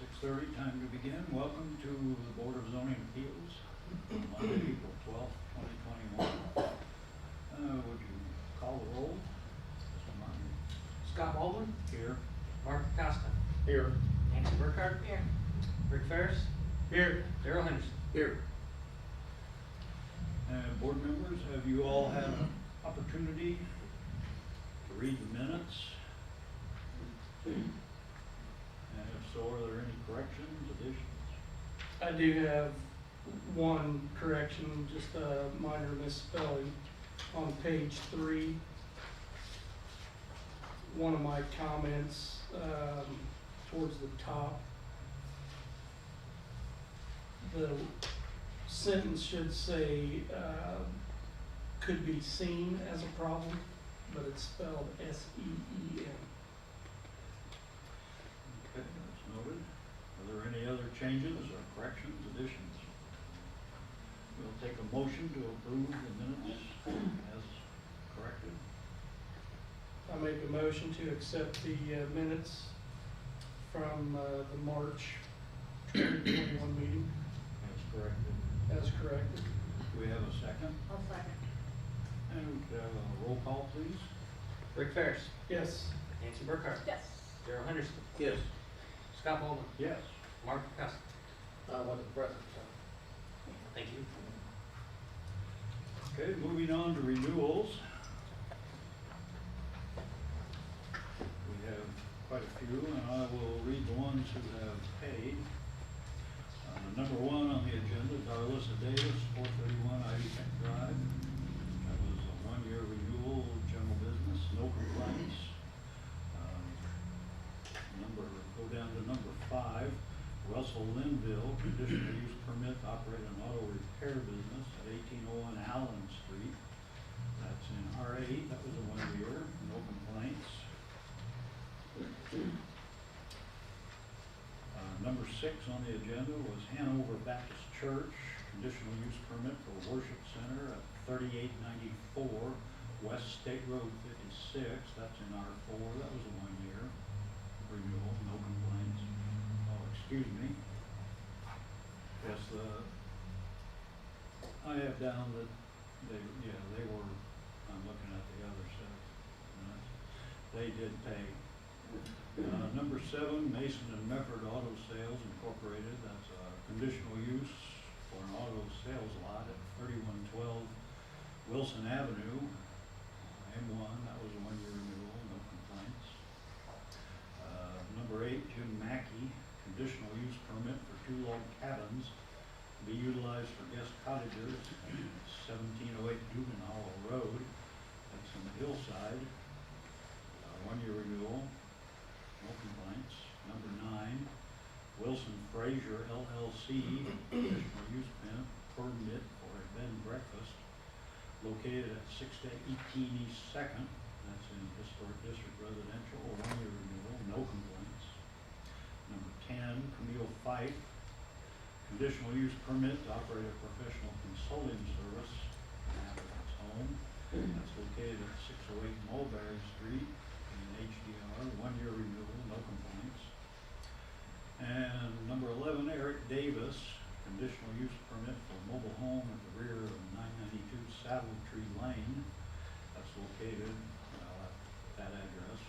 6:30, time to begin. Welcome to the Board of Zoning Appeals, Monday, April 12th, 2021. Would you call the roll? Mr. Martin? Scott Baldwin. Here. Mark Costa. Here. Nancy Burkhardt. Here. Rick Ferris. Here. Daryl Henderson. Here. Board members, have you all had an opportunity to read the minutes? And if so, are there any corrections, additions? I do have one correction, just a minor misspelling on page 3. One of my comments towards the top, the sentence should say could be seen as a problem, but it's spelled S-E-E-N. Okay, that's noted. Are there any other changes or corrections, additions? We'll take a motion to approve the minutes as corrected. I make a motion to accept the minutes from the March 2021 meeting As corrected. as corrected. Do we have a second? I'll second. And roll call, please. Rick Ferris. Yes. Nancy Burkhardt. Yes. Daryl Henderson. Yes. Scott Baldwin. Yes. Mark Costa. I wasn't present, so. Thank you. Okay, moving on to renewals. We have quite a few, and I will read the ones who have paid. Number 1 on the agenda, Darlisa Davis, 431 Ivy Tech Drive. That was a 1-year renewal, general business, no complaints. Go down to number 5, Russell Linville, conditional use permit to operate an auto repair business at 1801 Allen Street. That's in R8, that was a 1-year, no complaints. Number 6 on the agenda was Hanover Baptist Church, conditional use permit for worship center at 3894 West State Road 56. That's in R4. That was a 1-year renewal, no complaints. Oh, excuse me. Yes, I have down that they were, I'm looking at the other set of minutes. They did pay. Number 7, Mason and Mefford Auto Sales Incorporated. That's a conditional use for an auto sales lot at 3112 Wilson Avenue, M1. That was a 1-year renewal, no complaints. Number 8, Jim Mackey, conditional use permit for 2 log cabins to be utilized for guest cottagers at 1708 Dugan Hollow Road. That's in the hillside. 1-year renewal. No complaints. Number 9, Wilson Fraser LLC, conditional use permit for a bed and breakfast located at 618 East 2nd. That's in Historic District Residential, a 1-year renewal, no complaints. Number 10, Camille Fife, conditional use permit to operate a professional consulting service at its home. That's located at 608 Mulberry Street. HDR, 1-year renewal, no complaints. And number 11, Eric Davis, conditional use permit for a mobile home at the rear of 992 Saddle Tree Lane. That's located at that address.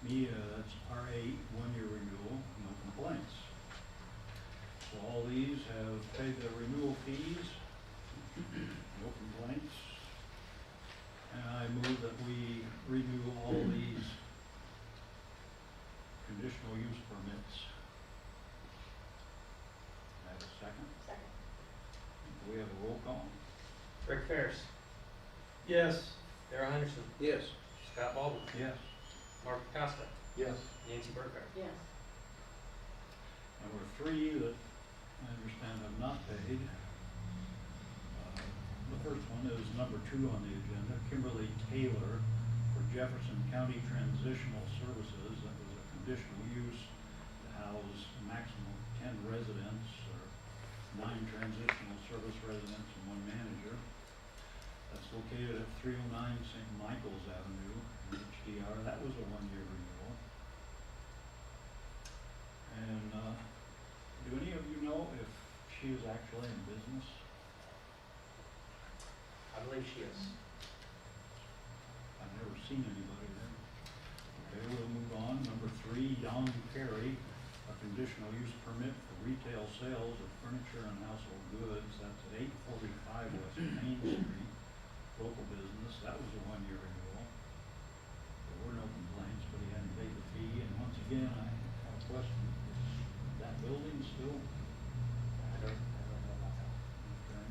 That's R8, 1-year renewal, no complaints. So all these have paid their renewal fees, no complaints. And I move that we renew all these conditional use permits. I have a second. Second. Do we have a roll call? Rick Ferris. Yes. Daryl Henderson. Yes. Scott Baldwin. Yes. Mark Costa. Yes. Nancy Burkhardt. Yes. Number 3 that I understand have not paid. The first one is number 2 on the agenda, Kimberly Taylor for Jefferson County Transitional Services. That was a conditional use to house a maximum of 10 residents or 9 transitional service residents and 1 manager. That's located at 309 St. Michael's Avenue in HDR. That was a 1-year renewal. And she is actually in business? I believe she is. I've never seen anybody there. Okay, we'll move on. Number 3, Yong Perry, a conditional use permit for retail sales of furniture and household goods. That's at 845 West Main Street, local business. That was a 1-year renewal. There were no complaints, but he hadn't paid the fee. And once again, I have a question. Is that building still? I don't know about that. Okay.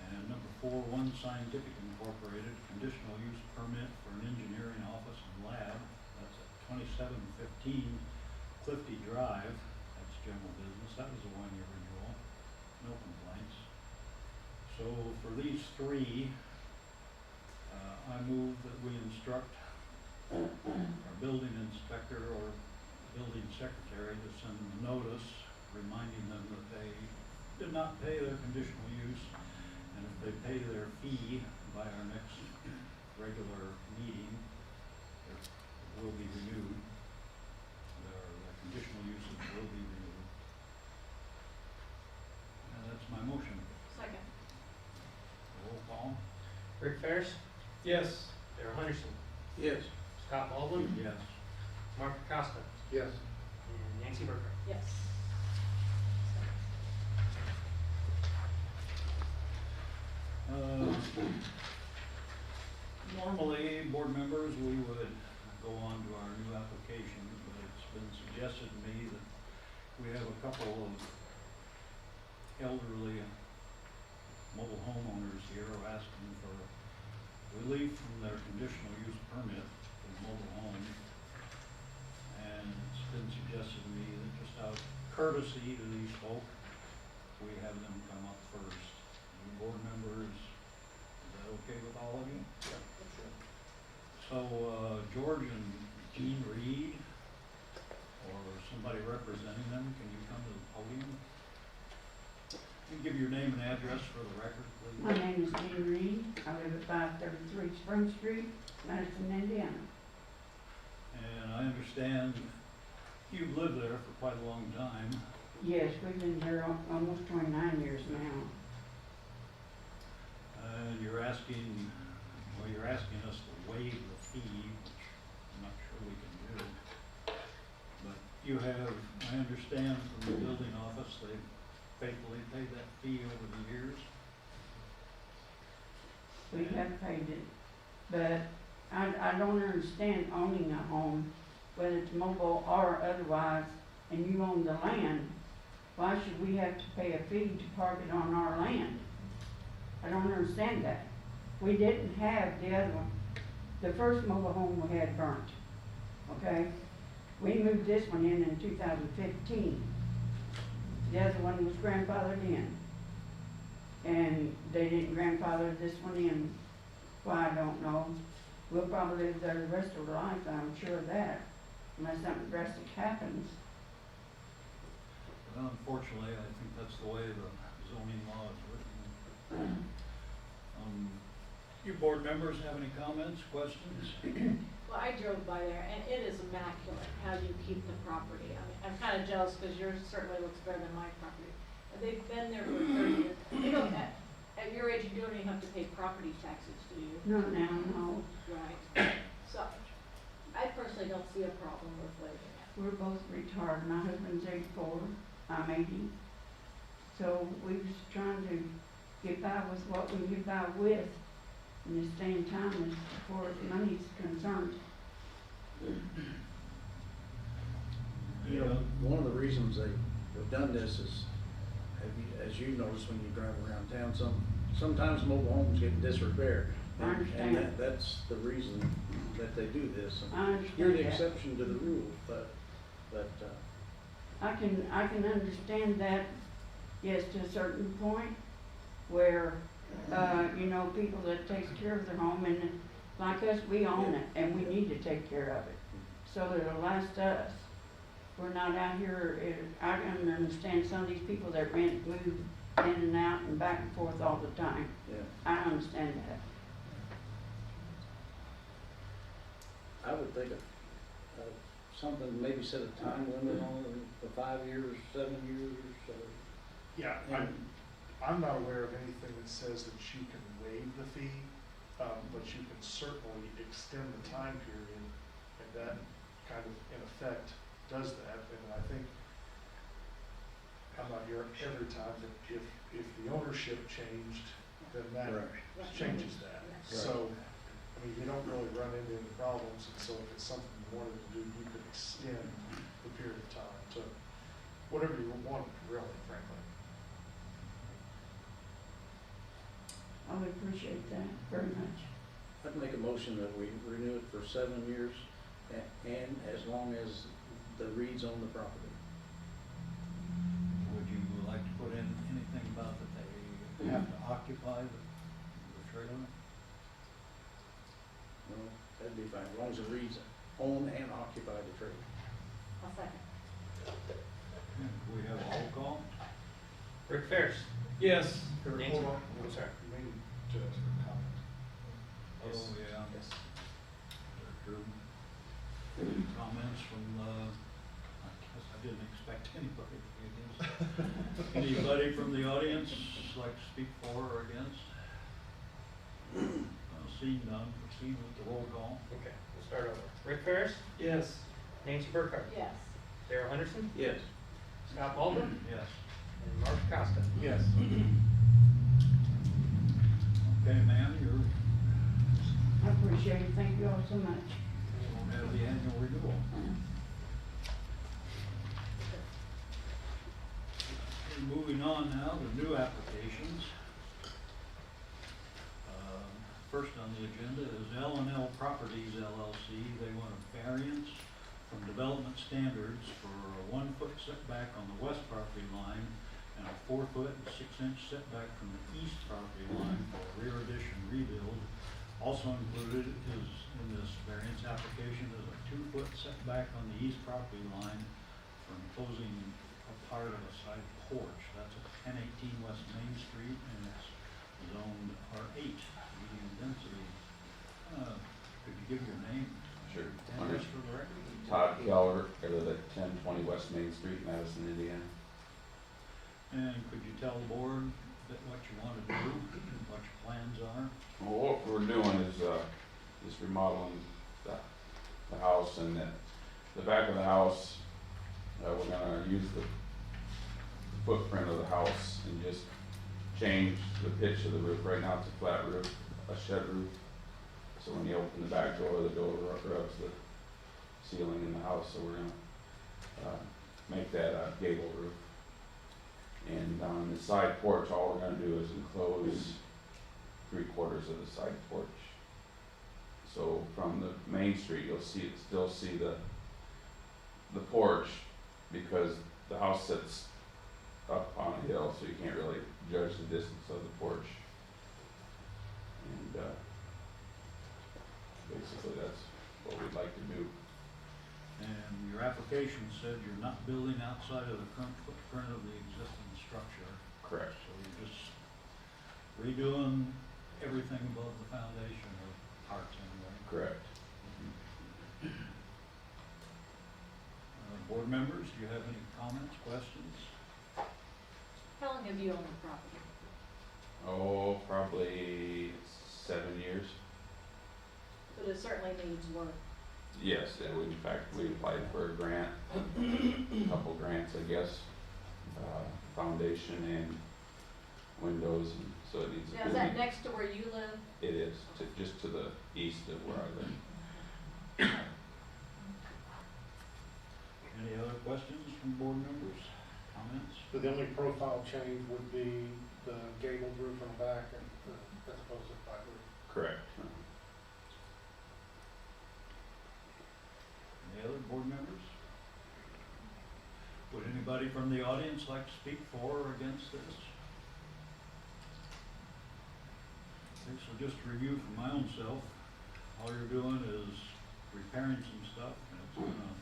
And number 4, One Scientific Incorporated, conditional use permit for an engineering office and lab. That's at 2715 Clifty Drive. That's general business. That was a 1-year renewal. No complaints. So for these 3, I move that we instruct our building inspector or building secretary to send them a notice reminding them that they did not pay their conditional use, and if they pay their fee by our next regular meeting, it will be renewed. Their conditional uses will be renewed. And that's my motion. Second. Roll call? Rick Ferris, Yes. Darrell Henderson, Yes. Scott Baldwin, Yes. Mark Costa, Yes. and Nancy Burkhart. Yes. Normally, board members, we would go on to our new applications, but it's been suggested to me that we have a couple of elderly mobile homeowners here who are asking for relief from their conditional use permit for the mobile home. And it's been suggested to me that just out of courtesy to these folk, we have them come up first. You board members, is that okay with all of you? So, George and Jean Reed, or somebody representing them, can you come to the podium? You give your name and address for the record, please. My name is Jean Reed. I live at 533 Spring Street, Madison, Indiana. And I understand you've lived there for quite a long time. Yes, we've been here almost 29 years now. And you're asking us to waive the fee, which I'm not sure we can do. But you have, I understand from the building office, they've faithfully paid that fee over the years. We have paid it, but I don't understand owning a home, whether it's mobile or otherwise, and you own the land. Why should we have to pay a fee to park it on our land? I don't understand that. We didn't have the other one. The first mobile home we had burnt, okay? We moved this one in 2015. The other one was grandfathered in. And they didn't grandfather this one in. Why, I don't know. We'll probably live there the rest of our life, I'm sure of that, unless something drastic happens. Well, unfortunately, I think that's the way the zoning law is written. You board members have any comments, questions? Well, I drove by there and it is immaculate how you keep the property. I mean, I'm kind of jealous because yours certainly looks better than my property. And they've been there for 30 years. You know, at your age, you don't even have to pay property taxes, do you? Not now, no. Right. So, I personally don't see a problem with waiving it. We're both retired. My husband's 84, I'm 80. So we're just trying to get by with what we get by with in this day and time as far as money's concerned. You know, one of the reasons they've done this is, as you notice when you drive around town, sometimes mobile homes get in disrepair. I understand. And that's the reason that they do this. And I understand you're the that. exception to the rule, but I can understand that, yes, to a certain point, where, you know, people that takes care of their home, and like us, we own it, and we need to take care of it, so that it'll last us. We're not out here, I can understand some of these people that rent, move in and out and back and forth all the time. yeah, I understand that. I would think of something, maybe set a time limit on it, for 5 years, 7 years, Yeah, I'm not aware of anything that says that you can waive the fee, but you can certainly extend the time period, and that kind of, in effect, does that. And I think, I'm not here every time, but if the ownership changed, then that Right. changes that. So, I mean, you don't really run into any problems, and so if it's something you wanted to do, you could extend the period of time to whatever you want, really, frankly. I would appreciate that very much. I'd make a motion that we renew it for 7 years and as long as the reed's on the property. Would you like to put in anything about that they have to occupy the trailer? Well, that'd be fine, as long as the reed's own and occupy the trailer. I'll second. And we have a roll call? Rick Ferris. Yes. Here, Nancy. hold on. I'm sorry. You may need to ask a comment. Oh, yeah. Yes. Drew. Comments from, I guess I didn't expect anybody to be against. Anybody from the audience like to speak for or against? Seeing none, proceed with the roll call. Okay, we'll start over. Rick Ferris, Yes. Nancy Burkhardt, Yes. Darrell Henderson, Yes. Scott Baldwin, Yes. and Mark Costa. Yes. Okay, ma'am, you're, I appreciate it, thank you all so much. you won't have the annual renewal. Okay, moving on now to new applications. First on the agenda is L&L Properties LLC. They want a variance from development standards for a 1-foot setback on the west property line and a 4-foot and 6-inch setback from the east property line for a rear addition rebuild. Also included is in this variance application is a 2-foot setback on the east property line for enclosing a part of a side porch. That's at 1018 West Main Street, and it's zoned R8, medium density. Could you give your name? Sure. And just for the record? Todd Keller, I live at 1020 West Main Street, Madison, Indiana. And could you tell the board that what you want to do, and what your plans are? Well, what we're doing is remodeling the house, and the back of the house, we're gonna use the footprint of the house and just change the pitch of the roof. Right now it's a flat roof, a shed roof. So when you open the back door, the door rubs the ceiling in the house. So we're gonna make that a gable roof. And on the side porch, all we're gonna do is enclose 3/4 of the side porch. So from the main street, you'll still see the porch, because the house sits up on a hill, so you can't really judge the distance of the porch. And basically that's what we'd like to do. And your application said you're not building outside of the current footprint of the existing structure. Correct. So you're just redoing everything above the foundation, or parts anyway. Correct. Board members, do you have any comments, questions? How long have you owned the property? Oh, probably 7 years. But it certainly needs work. Yes, and in fact, we applied for a grant, a couple grants, I guess, foundation and windows, and so it needs. Now, is that next to where you live? It is, just to the east of where I live. Any other questions from board members, comments? So the only profile change would be the gabled roof on the back and as opposed to flat roof. Correct. Any other board members? Would anybody from the audience like to speak for or against this? Okay, so just to review for my own self, all you're doing is repairing some stuff, and it's gonna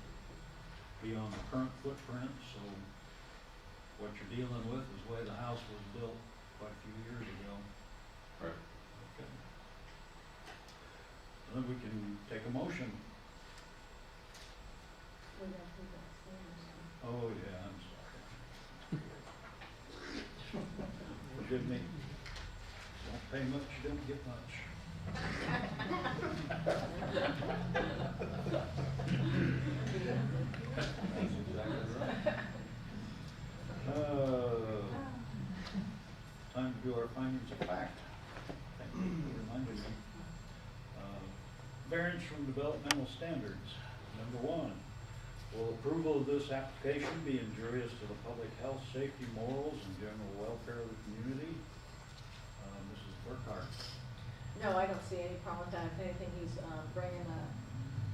be on the current footprint, so what you're dealing with is the way the house was built quite a few years ago. Right. Okay. And then we can take a motion. Oh, yeah, I'm sorry. forgive me. Don't pay much, you don't get much. That's exactly right. Time to do our findings of fact. Thank you for reminding me. Variance from developmental standards. Number 1, will approval of this application be injurious to the public health, safety, morals, and general welfare of the community? Mrs. Burkhart. No, I don't see any problem with that. If anything, he's bringing a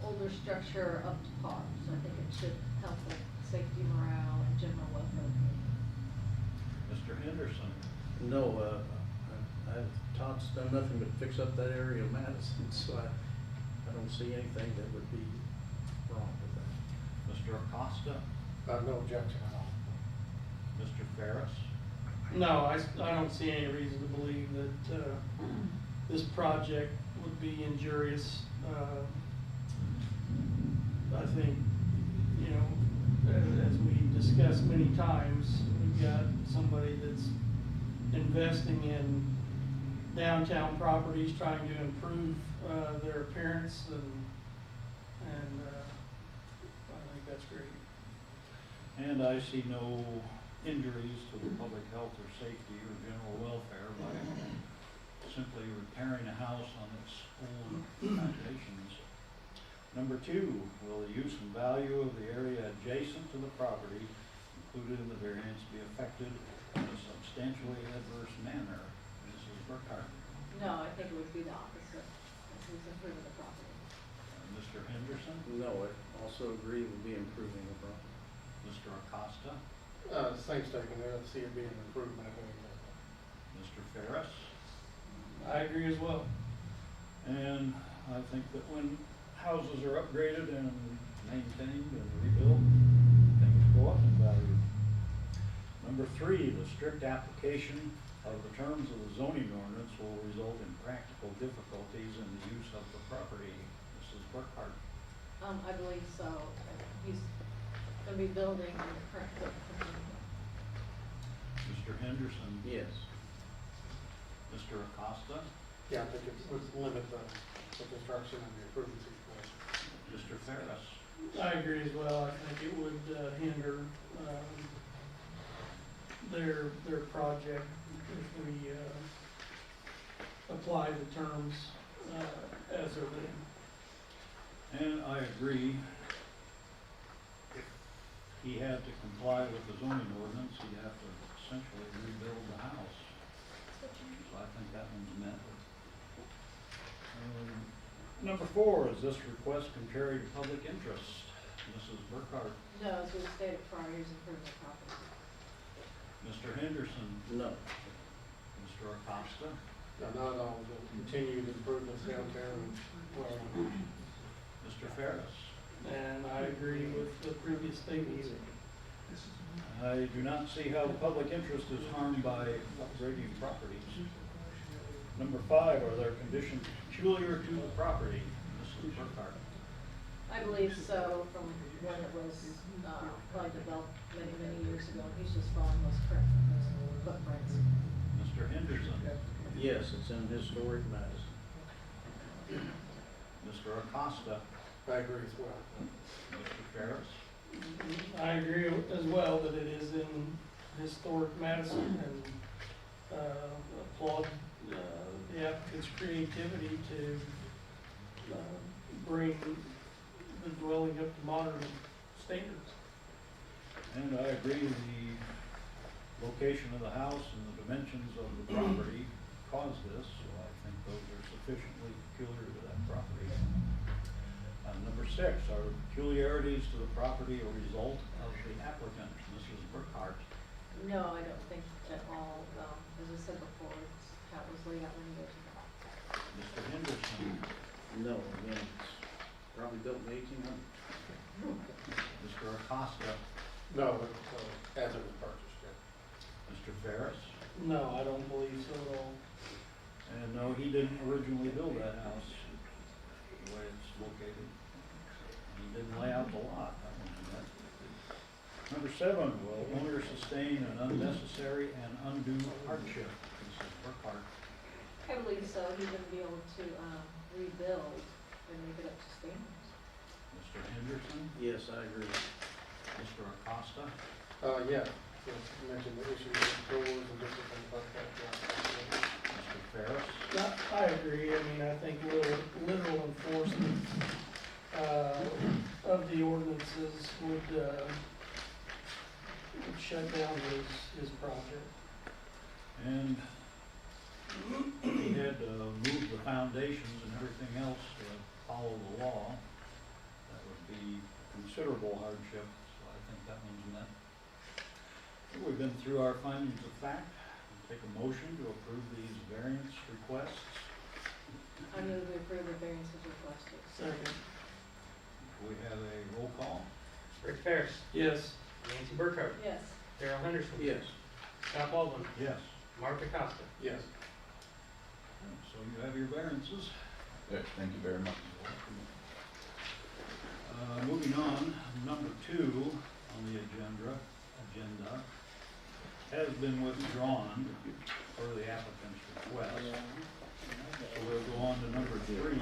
older structure up to par, so I think it should help with safety, morale, and general welfare of the community. Mr. Henderson. No, Todd's done nothing but fix up that area of Madison, so I don't see anything that would be wrong with that. Mr. Acosta. No objection at all. Mr. Ferris. No, I don't see any reason to believe that, this project would be injurious. I think, you know, as we discussed many times, we've got somebody that's investing in downtown properties, trying to improve, their appearance, and I think that's great. And I see no injuries to the public health or safety or general welfare by simply repairing a house on its old foundations. Number 2, will the use and value of the area adjacent to the property included in the variance be affected in a substantially adverse manner? Mrs. Burkhart. No, I think it would be the opposite, as he's improving the property. Mr. Henderson. No, I also agree with be improving the property. Mr. Acosta. Same statement there, I see it being an improvement. Mr. Ferris. I agree as well. And I think that when houses are upgraded and maintained and rebuilt, things go up in value. Number 3, the strict application of the terms of the zoning ordinance will result in practical difficulties in the use of the property. Mrs. Burkhart. I believe so. He's gonna be building in the current footprint. Mr. Henderson. Yes. Mr. Acosta. Yeah, I think it would limit the construction and the improvements each place. Mr. Ferris. I agree as well. I think it would hinder their project if we apply the terms as they're written. And I agree. If he had to comply with the zoning ordinance, he'd have to essentially rebuild the house. So I think that one's met. Number 4, is this request contrary to public interest? Mrs. Burkhart. No, as we stated prior, he's improving the property. Mr. Henderson. No. Mr. Acosta. No, not at all, the continued improvements downtown, well, Mr. Ferris. And I agree with the previous statements. I do not see how the public interest is harmed by upgrading properties. Number 5, are there conditions peculiar to the property? Mrs. Burkhart. I believe so, from when it was, probably developed many, many years ago. He's just following those current footprints. Mr. Henderson. Yes, it's in historic Madison. Mr. Acosta. I agree as well. Mr. Ferris. I agree as well that it is in historic Madison, and applaud the applicant's creativity to bring the dwelling up to modern standards. And I agree the location of the house and the dimensions of the property caused this, so I think those are sufficiently peculiar to that property. Number 6, are the peculiarities to the property a result of the applicant? Mrs. Burkhart. No, I don't think at all. As I said before, it's how it was laid out many years ago. Mr. Henderson. No, again, it's probably built in 1800. Mr. Acosta. No, as it was purchased, yeah. Mr. Ferris. No, I don't believe so at all. And no, he didn't originally build that house the way it's located. He didn't lay out the lot. That one's met. Number 7, will owner sustain an unnecessary and undue hardship? for a cart. I believe so, he wouldn't be able to, rebuild and make it up to standards. Mr. Henderson, Yes, I agree. Mr. Acosta, Yeah, you mentioned the issue with doors and different things like that, yeah. Mr. Ferris, I agree, I mean, I think literal enforcement, of the ordinances would shut down his project. and he had moved the foundations and everything else to follow the law. That would be considerable hardship, so I think that one's met. We've been through our findings of fact. Take a motion to approve these variance requests. I move we approve the variances requested. Second. We have a roll call. Rick Ferris, Yes. Nancy Burkhardt, Yes. Darrell Henderson. Yes. Scott Baldwin, Yes. Mark Acosta. Yes. So you have your variances. Yeah, thank you very much. Moving on, number 2 on the agenda has been withdrawn per the applicant's request. So we'll go on to number 3,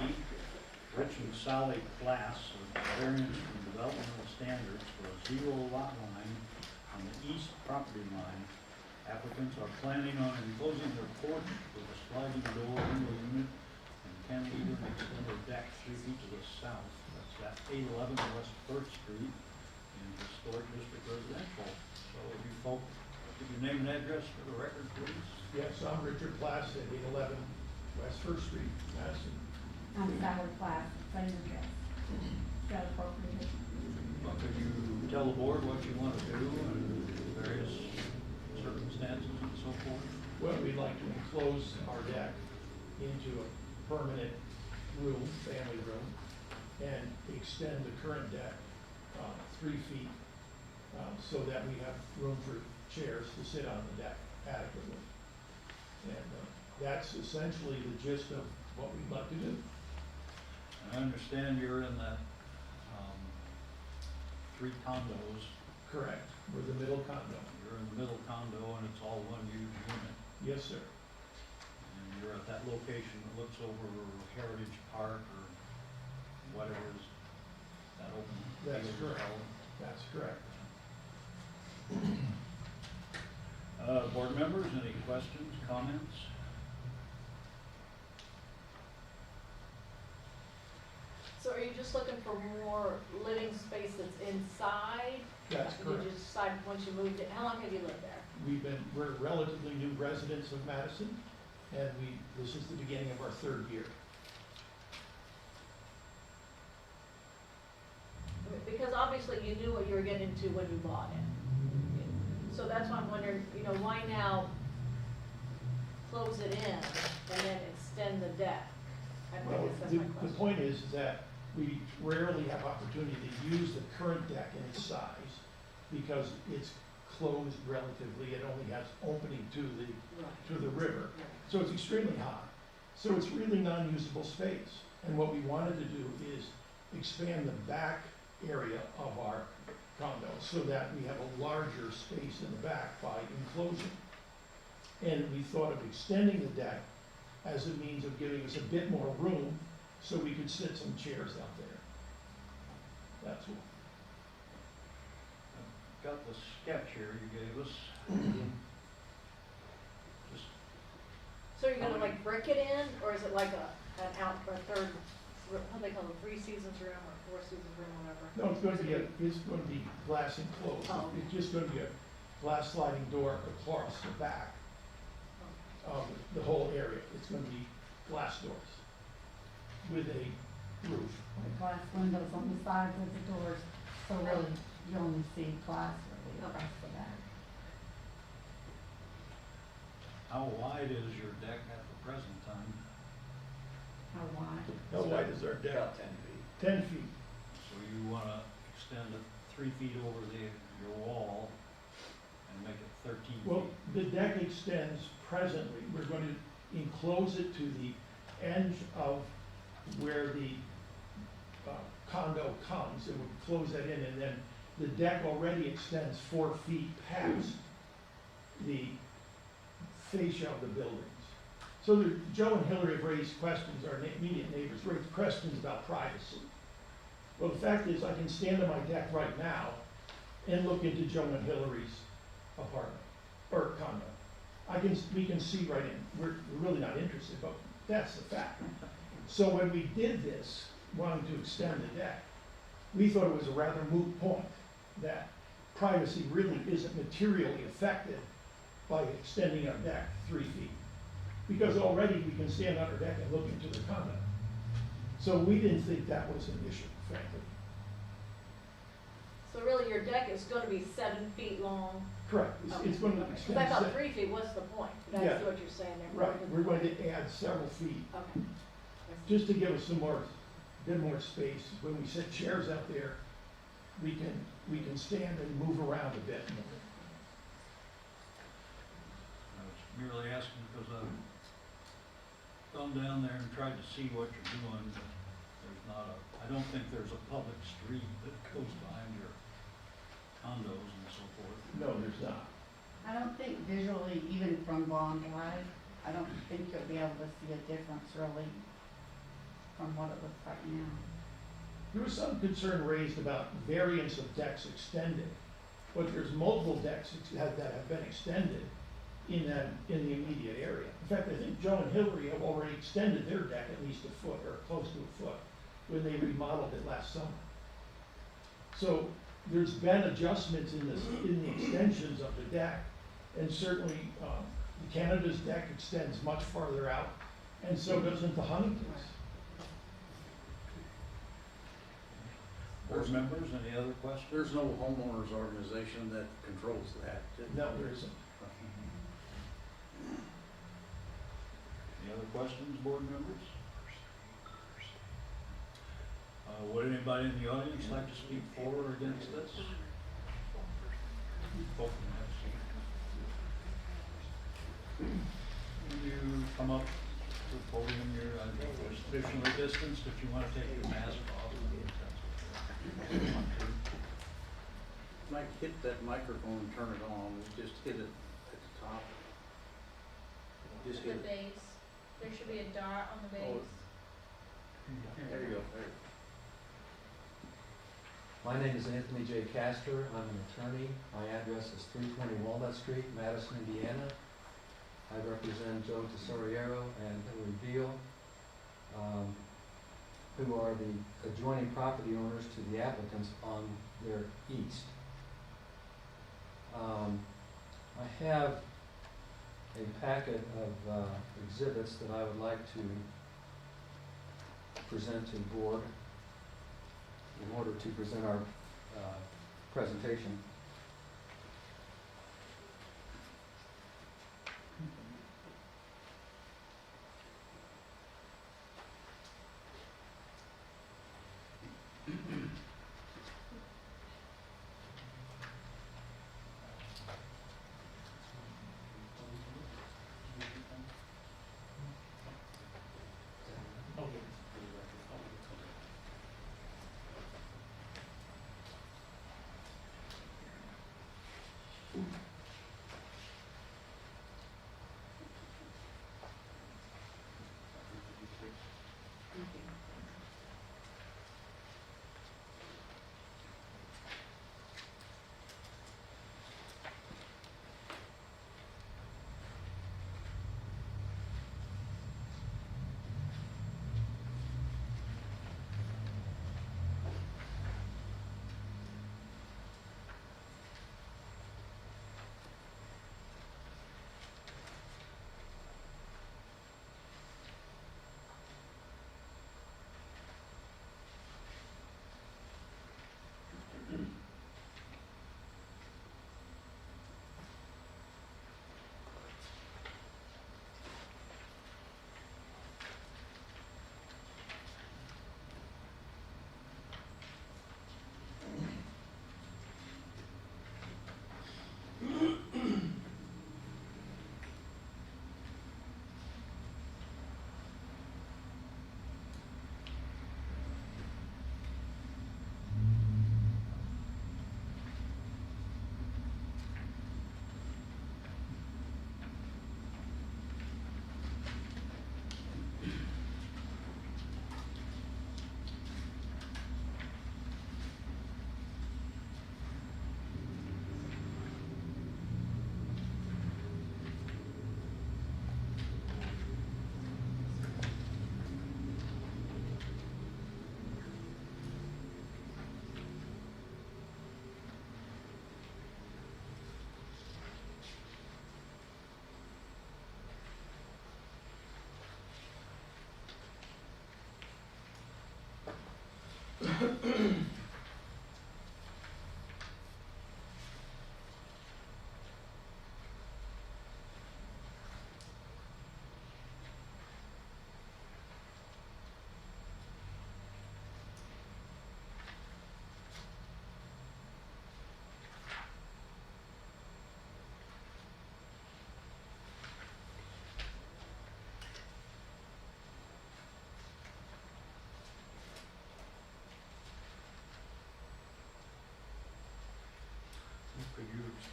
Rich and Sally Class of variance from developmental standards for a 0 lot line on the east property line. Applicants are planning on enclosing their porch with a sliding door in the unit and cantilever and extended deck 3 feet to the south. That's at 811 West First Street in Historic District Residential. So if you folk, give your name and address for the record, please. Yes, I'm Richard Plass at 811 West First Street, Madison. I'm Sally Platt, same address. Got appropriate. Well, could you tell the board what you want to do and various circumstances and so forth? Well, we'd like to enclose our deck into a permanent room, family room, and extend the current deck 3 feet so that we have room for chairs to sit on the deck adequately. And that's essentially the gist of what we'd like to do. I understand you're in that 3 condos. Correct. We're the middle condo. You're in the middle condo and it's all one huge unit. Yes, sir. And you're at that location that looks over Heritage Park or whatever is that open. That's field correct. called. That's correct. Board members, any questions, comments? So are you just looking for more living space that's inside? That's Did correct. you decide once you moved it, how long have you lived there? We're relatively new residents of Madison, and this is the beginning of our 3rd year. Because obviously you knew what you were getting into when you bought it. So that's why I'm wondering, why now close it in and then extend the deck? I guess Well, that's the my question. point is that we rarely have opportunity to use the current deck in its size because it's closed relatively, it only has opening to Right. the river. Right. So it's extremely high. So it's really non-usable space. And what we wanted to do is expand the back area of our condo so that we have a larger space in the back by enclosing. And we thought of extending the deck as a means of giving us a bit more room so we could sit some chairs out there. That's all. Got the sketch here you gave us. Just So you're gonna like brick it in, or is it like a third, what do they call it, 3 seasons room or 4 seasons room, whatever? No, it's going to be glass enclosed. Oh. It's just going to be a glass sliding door across the back of the whole area. It's going to be glass doors with a roof. With glass windows on the sides of the doors, so really you only see glass really across the back. how wide is your deck at the present time? How wide? How wide is our deck? About 10 feet. 10 feet. So you wanna extend it 3 feet over your wall and make it 13 feet? Well, the deck extends presently. We're going to enclose it to the edge of where the condo comes, and we'll close that in, and then the deck already extends 4 feet past the fascia of the buildings. So Joe and Hillary have raised questions, our immediate neighbors raised questions about privacy. Well, the fact is, I can stand on my deck right now and look into Joe and Hillary's apartment, or condo. We can see right in, we're really not interested, but that's the fact. So when we did this, wanting to extend the deck, we thought it was a rather moot point, that privacy really isn't materially affected by extending our deck 3 feet. Because already we can stand on our deck and look into the condo. So we didn't think that was an issue, frankly. So really, your deck is gonna be 7 feet long? Correct, it's going to Okay. extend. 'Cause I thought se- 3 feet, what's the point? Yeah. That's what you're saying there. Right, we're going to add several feet, Okay. just to give us some more, bit more space. When we set chairs out there, we can stand and move around a bit. I was merely asking because I've gone down there and tried to see what you're doing, but there's not I don't think there's a public street that goes behind your condos and so forth. No, there's not. I don't think visually, even from Bond Drive, I don't think you'll be able to see a difference really from what it looks like now. There was some concern raised about variance of decks extended, but there's multiple decks that have been extended in the immediate area. In fact, I think Joe and Hillary have already extended their deck at least a foot or close to a foot when they remodeled it last summer. So there's been adjustments in the extensions of the deck, and certainly Canada's deck extends much farther out, and so doesn't the Huntington's. Board members, any other questions? There's no homeowners organization that controls that. No, there isn't. Any other questions, board members? Would anybody in the audience like to speak for or against this? Will you come up to the podium here? I think we're sufficiently distanced if you want to take your mask off. Mike, hit that microphone and turn it on, just hit it at the top. Just The hit it. base. There should be a dot on the base. There you go, there. My name is Anthony J. Castor. I'm an attorney. My address is 320 Walnut Street, Madison, Indiana. I represent Joe Tesoriero and Hillary Beal, who are the adjoining property owners to the applicants on their east. I have a packet of exhibits that I would like to present to the board in order to present our presentation.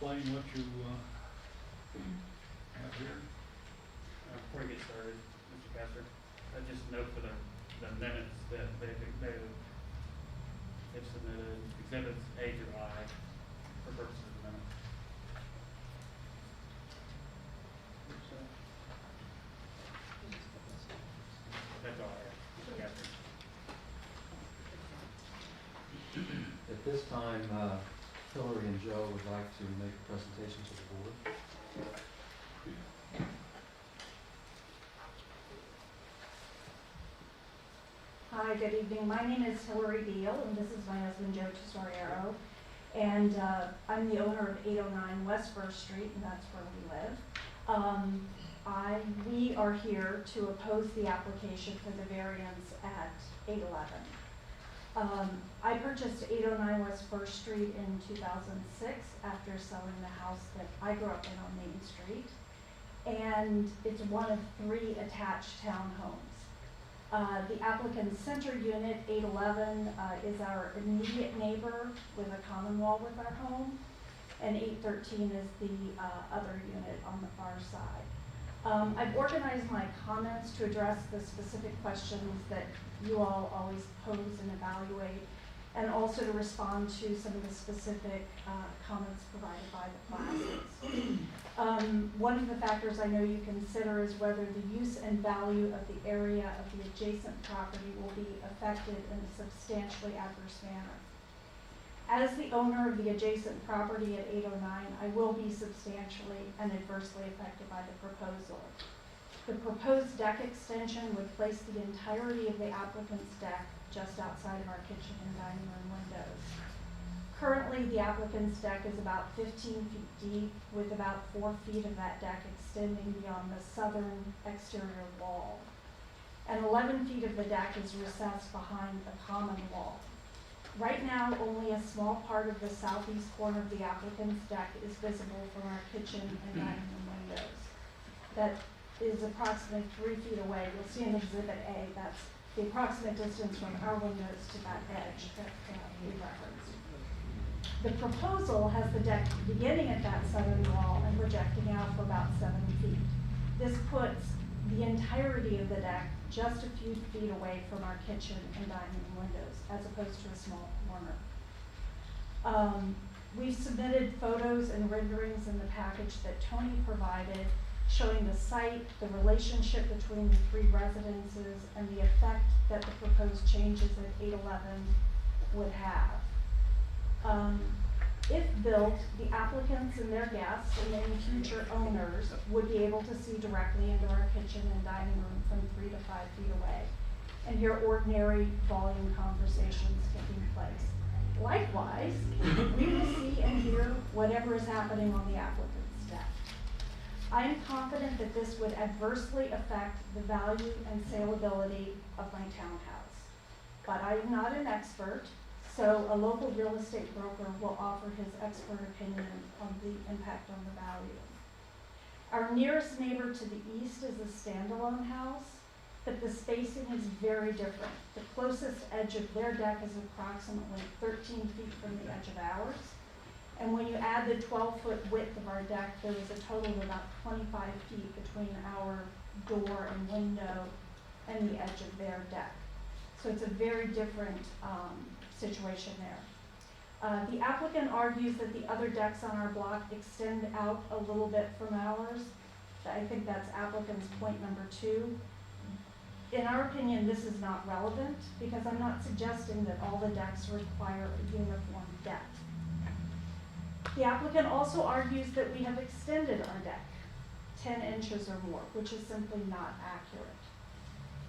explain what you, have here? Before we get started, Mr. Castor, just note for the minutes that they've submitted exhibits A through I for purposes of the minutes. That's all I have, Mr. Castor. At this time, Hillary and Joe would like to make a presentation to the board. Hi, good evening. My name is Hillary Beal, and this is my husband, Joe Tesoriero. And I'm the owner of 809 West First Street, and that's where we live. We are here to oppose the application for the variance at 811. I purchased 809 West First Street in 2006 after selling the house that I grew up in on Main Street. And it's one of 3 attached townhomes. The applicant's center unit, 811, is our immediate neighbor with a common wall with our home, and 813 is the other unit on the far side. I've organized my comments to address the specific questions that you all always pose and evaluate, and also to respond to some of the specific comments provided by the classes. One of the factors I know you consider is whether the use and value of the area of the adjacent property will be affected in a substantially adverse manner. As the owner of the adjacent property at 809, I will be substantially and adversely affected by the proposal. The proposed deck extension would place the entirety of the applicant's deck just outside of our kitchen and dining room windows. Currently, the applicant's deck is about 15 feet deep, with about 4 feet of that deck extending beyond the southern exterior wall. And 11 feet of the deck is recessed behind a common wall. Right now, only a small part of the southeast corner of the applicant's deck is visible from our kitchen and dining room windows. That is approximately 3 feet away. You'll see in Exhibit A, that's the approximate distance from our windows to that edge that we referenced. The proposal has the deck beginning at that southern wall and projecting out for about 7 feet. This puts the entirety of the deck just a few feet away from our kitchen and dining room windows, as opposed to a small corner. We've submitted photos and renderings in the package that Tony provided, showing the site, the relationship between the 3 residences, and the effect that the proposed changes at 811 would have. If built, the applicants and their guests and any future owners would be able to see directly into our kitchen and dining room from 3 to 5 feet away and hear ordinary volume conversations taking place. Likewise, we will see and hear whatever is happening on the applicant's deck. I am confident that this would adversely affect the value and saleability of my townhouse. But I am not an expert, so a local real estate broker will offer his expert opinion on the impact on the value. Our nearest neighbor to the east is a standalone house, but the spacing is very different. The closest edge of their deck is approximately 13 feet from the edge of ours. And when you add the 12-foot width of our deck, there is a total of about 25 feet between our door and window and the edge of their deck. So it's a very different situation there. The applicant argues that the other decks on our block extend out a little bit from ours. I think that's applicant's point number 2. In our opinion, this is not relevant because I'm not suggesting that all the decks require a uniform depth. The applicant also argues that we have extended our deck 10 inches or more, which is simply not accurate.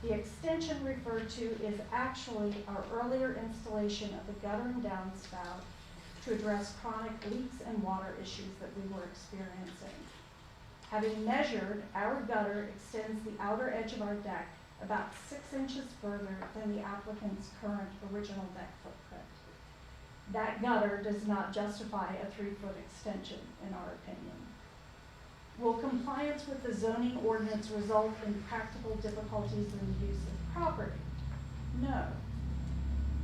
The extension referred to is actually our earlier installation of the gutter and downspout to address chronic leaks and water issues that we were experiencing. Having measured, our gutter extends the outer edge of our deck about 6 inches further than the applicant's current original deck footprint. That gutter does not justify a 3-foot extension, in our opinion. Will compliance with the zoning ordinance result in practical difficulties in the use of property? No.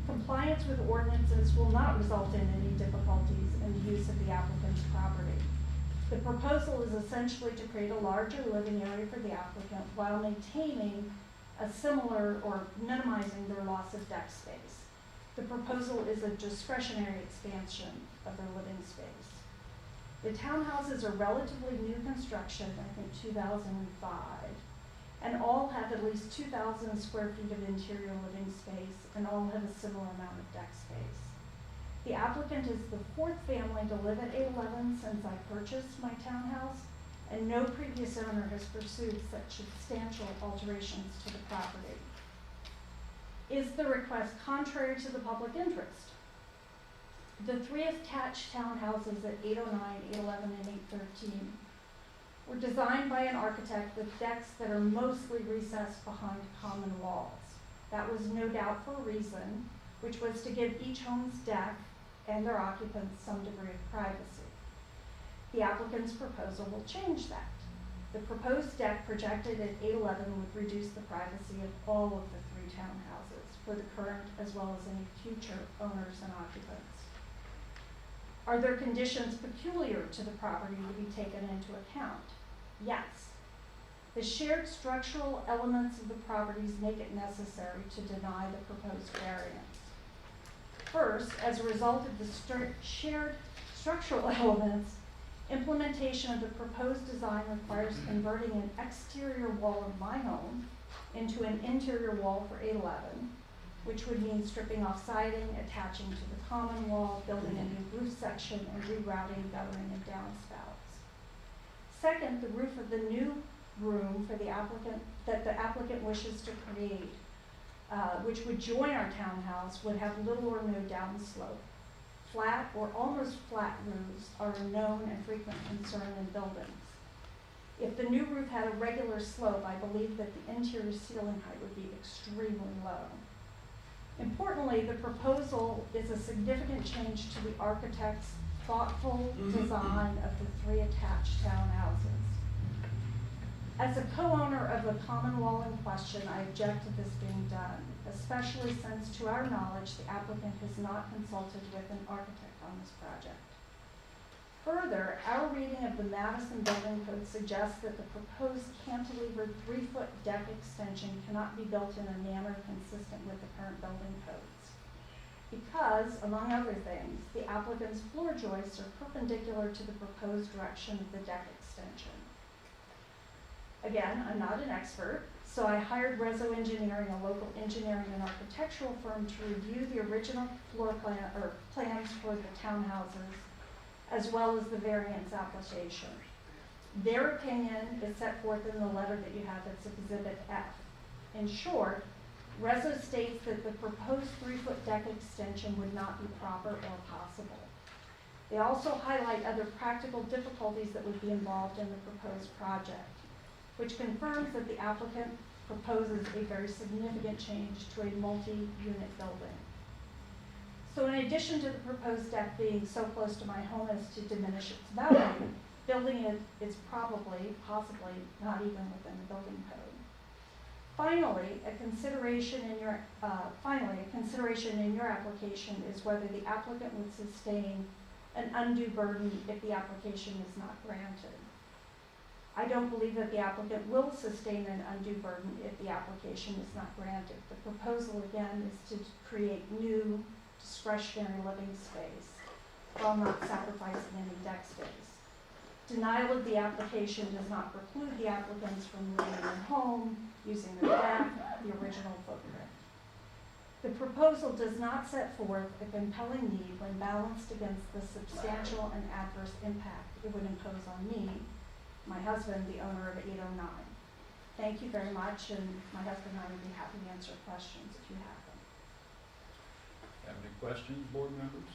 Compliance with ordinances will not result in any difficulties in the use of the applicant's property. The proposal is essentially to create a larger living area for the applicant while maintaining a similar or minimizing their loss of deck space. The proposal is a discretionary expansion of their living space. The townhouses are relatively new construction, I think 2005, and all have at least 2,000 square feet of interior living space and all have a similar amount of deck space. The applicant is the fourth family to live at 811 since I purchased my townhouse, and no previous owner has pursued such substantial alterations to the property. Is the request contrary to the public interest? The three attached townhouses at 809, 811, and 813 were designed by an architect with decks that are mostly recessed behind common walls. That was no doubt for a reason, which was to give each home's deck and their occupants some degree of privacy. The applicant's proposal will change that. The proposed deck projected at 811 would reduce the privacy of all of the three townhouses for the current as well as any future owners and occupants. Are there conditions peculiar to the property to be taken into account? Yes. The shared structural elements of the properties make it necessary to deny the proposed variance. First, as a result of the shared structural elements, implementation of the proposed design requires converting an exterior wall of my home into an interior wall for 811, which would mean stripping off siding, attaching to the common wall, building a new roof section, and rerouting guttering and downspouts. Second, the roof of the new room for the applicant that the applicant wishes to create, which would join our townhouse, would have little or no downslope. Flat or almost flat roofs are a known and frequent concern in buildings. If the new roof had a regular slope, I believe that the interior ceiling height would be extremely low. Importantly, the proposal is a significant change to the architect's thoughtful design of the three attached townhouses. As a co-owner of the common wall in question, I object to this being done, especially since, to our knowledge, the applicant has not consulted with an architect on this project. Further, our reading of the Madison building code suggests that the proposed cantilevered 3-foot deck extension cannot be built in a manner consistent with the current building codes. Because, among other things, the applicant's floor joists are perpendicular to the proposed direction of the deck extension. Again, I'm not an expert, so I hired Reso Engineering, a local engineering and architectural firm, to review the original floor plan or plans for the townhouses, as well as the variance application. Their opinion is set forth in the letter that you have as Exhibit F. In short, Reso states that the proposed 3-foot deck extension would not be proper or possible. They also highlight other practical difficulties that would be involved in the proposed project, which confirms that the applicant proposes a very significant change to a multi-unit building. So in addition to the proposed deck being so close to my home as to diminish its value, building it is possibly not even within the building code. Finally, a consideration in your application is whether the applicant would sustain an undue burden if the application is not granted. I don't believe that the applicant will sustain an undue burden if the application is not granted. The proposal, again, is to create new discretionary living space while not sacrificing any deck space. Denial of the application does not preclude the applicants from living in their home, using their deck, the original footprint. The proposal does not set forth a compelling need when balanced against the substantial and adverse impact it would impose on me, my husband, the owner of 809. Thank you very much, and my husband and I would be happy to answer questions if you have them. Have any questions, board members?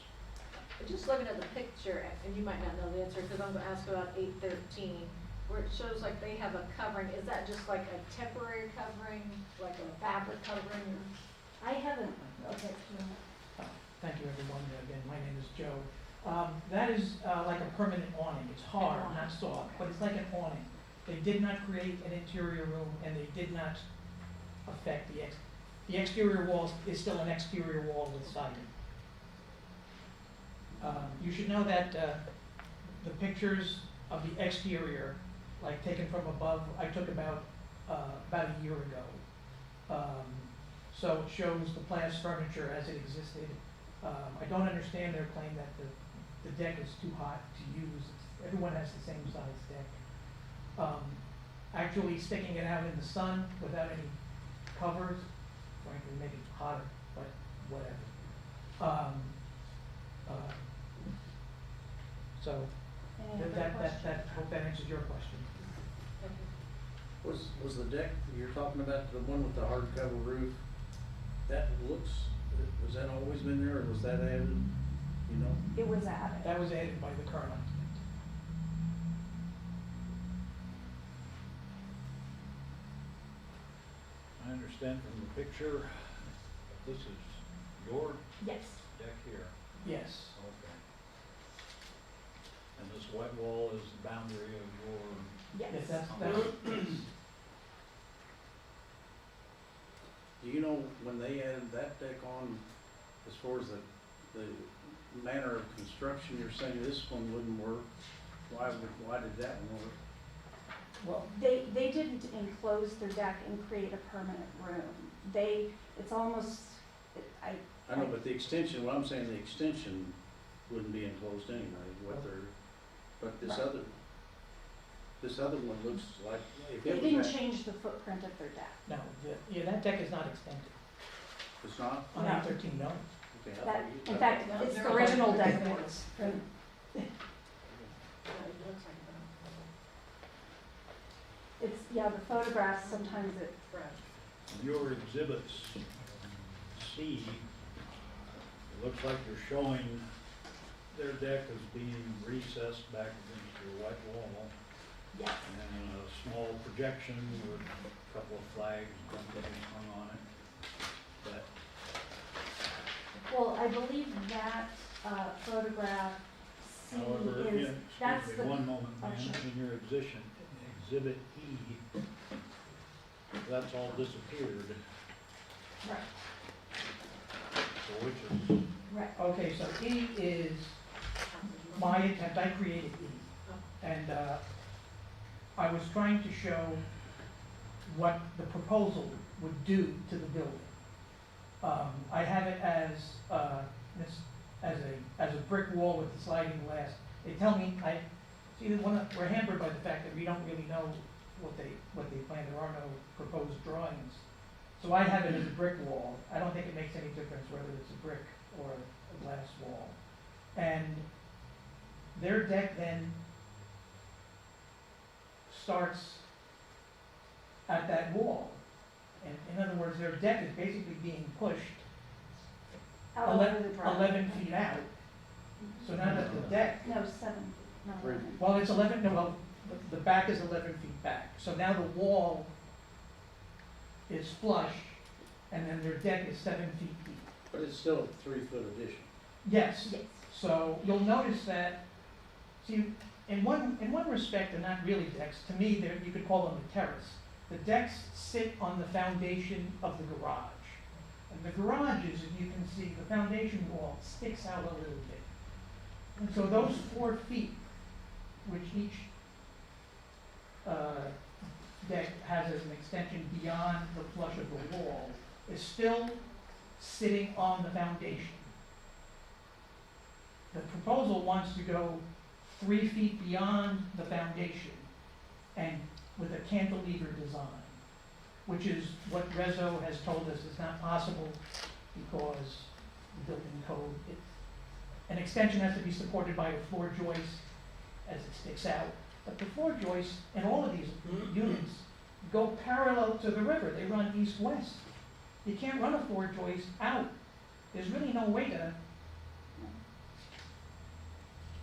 Just looking at the picture, and you might not know the answer, because I'm gonna ask about 813, where it shows like they have a covering. Is that just like a temporary covering, like a fabric covering? I haven't, okay. Thank you, everyone. Again, my name is Joe. That is like a permanent awning. It's hard, not soft, but it's like an awning. They did not create an interior room, and they did not affect the The exterior wall is still an exterior wall with siding. You should know that, the pictures of the exterior, like taken from above, I took about a year ago. So it shows the past furniture as it existed. I don't understand their claim that the deck is too hot to use. Everyone has the same size deck. Actually sticking it out in the sun without any covers, frankly, make it hotter, but whatever. So, Any other questions? hope that answers your question. Was the deck you're talking about, the one with the hardcover roof, that looks, was that always been there, or was that added, you know? It was added. That was added by the current architect. I understand from the picture, this is your Yes. deck here. Yes. Okay. And this white wall is the boundary of your, Yes. Yes, that's, Do you know when they added that deck on, as far as the manner of construction, you're saying this one wouldn't work? Why did that one work? well, They didn't enclose their deck and create a permanent room. It's almost, I know, but the extension, what I'm saying, the extension wouldn't be enclosed anyway, but this other one looks like, if they it didn't was that, change the footprint of their deck. no, that deck is not extended. it's not? On No. A13, no. Okay, I That, thought you- in fact, No, it's they're the all original like deck that. boards. Yeah, it looks like It's, yeah, the photographs, sometimes it, that. in your exhibits C, it looks like you're showing their deck as being recessed back against your white wall. yes. And a small projection with a couple of flags and something hung on it. But Well, I believe that, photograph C however, is, that's excuse the. me, one moment, oh, ma'am, sure. in your exhibit E, that's all disappeared. Right, So which is, right. Okay, so E is my attempt, I created E. And I was trying to show what the proposal would do to the building. I have it as a brick wall with the sliding glass. They tell me, we're hampered by the fact that we don't really know what they plan. There are no proposed drawings. So I have it as a brick wall. I don't think it makes any difference whether it's a brick or a glass wall. And their deck then starts at that wall. And in other words, their deck is basically being pushed Out over the driveway. 11 feet out. So now that the deck, No, 7 feet, not 11. well, it's 11, no, well, the back is 11 feet back. So now the wall is flush, and then their deck is 7 feet deep. But it's still a 3-foot addition. Yes. Yes. So you'll notice that, see, in one respect, they're not really decks. To me, you could call them a terrace. The decks sit on the foundation of the garage. And the garages, as you can see, the foundation wall sticks out a little bit. And so those 4 feet, which each deck has as an extension beyond the flush of the wall, is still sitting on the foundation. The proposal wants to go 3 feet beyond the foundation and with a cantilever design, which is what Rezo has told us is not possible because the building code, an extension has to be supported by a floor joist as it sticks out. But the floor joists in all of these units go parallel to the river. They run east-west. You can't run a floor joist out. There's really no way to.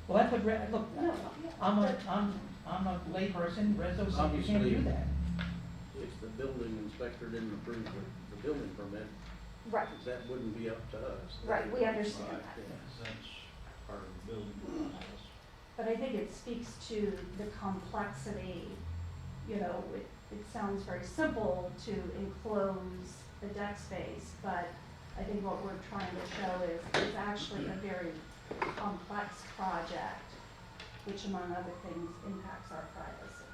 Well, that's what, look, No, I'm a layperson, Rezo said you can't Obviously, do that. if the building inspector didn't approve the building permit, right, that wouldn't be up to us. right, we understand Right, that. yeah. that's part of the building process. But I think it speaks to the complexity, it sounds very simple to enclose the deck space, but I think what we're trying to show is it's actually a very complex project, which among other things impacts our privacy.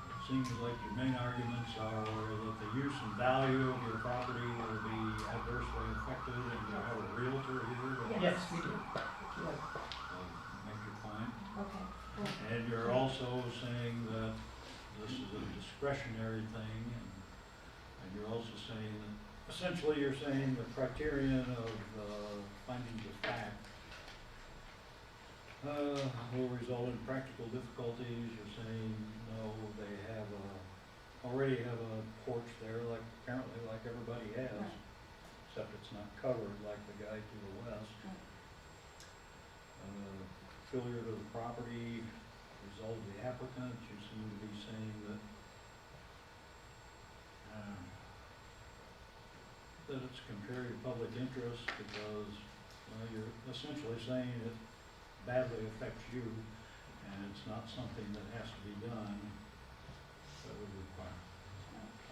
It seems like your main arguments are that the use and value of your property will be adversely affected, and you have a realtor here to Yes, we do. make your point. Okay, cool. And you're also saying that this is a discretionary thing, and you're also saying that, essentially you're saying the criterion of findings of fact will result in practical difficulties. You're saying, no, they already have a porch there, like, apparently like everybody has, Right. except it's not covered like the guy to the west. Right. Failure to the property, result of the applicant, you seem to be saying that that it's contrary to public interest because, well, you're essentially saying it badly affects you, and it's not something that has to be done, that would require.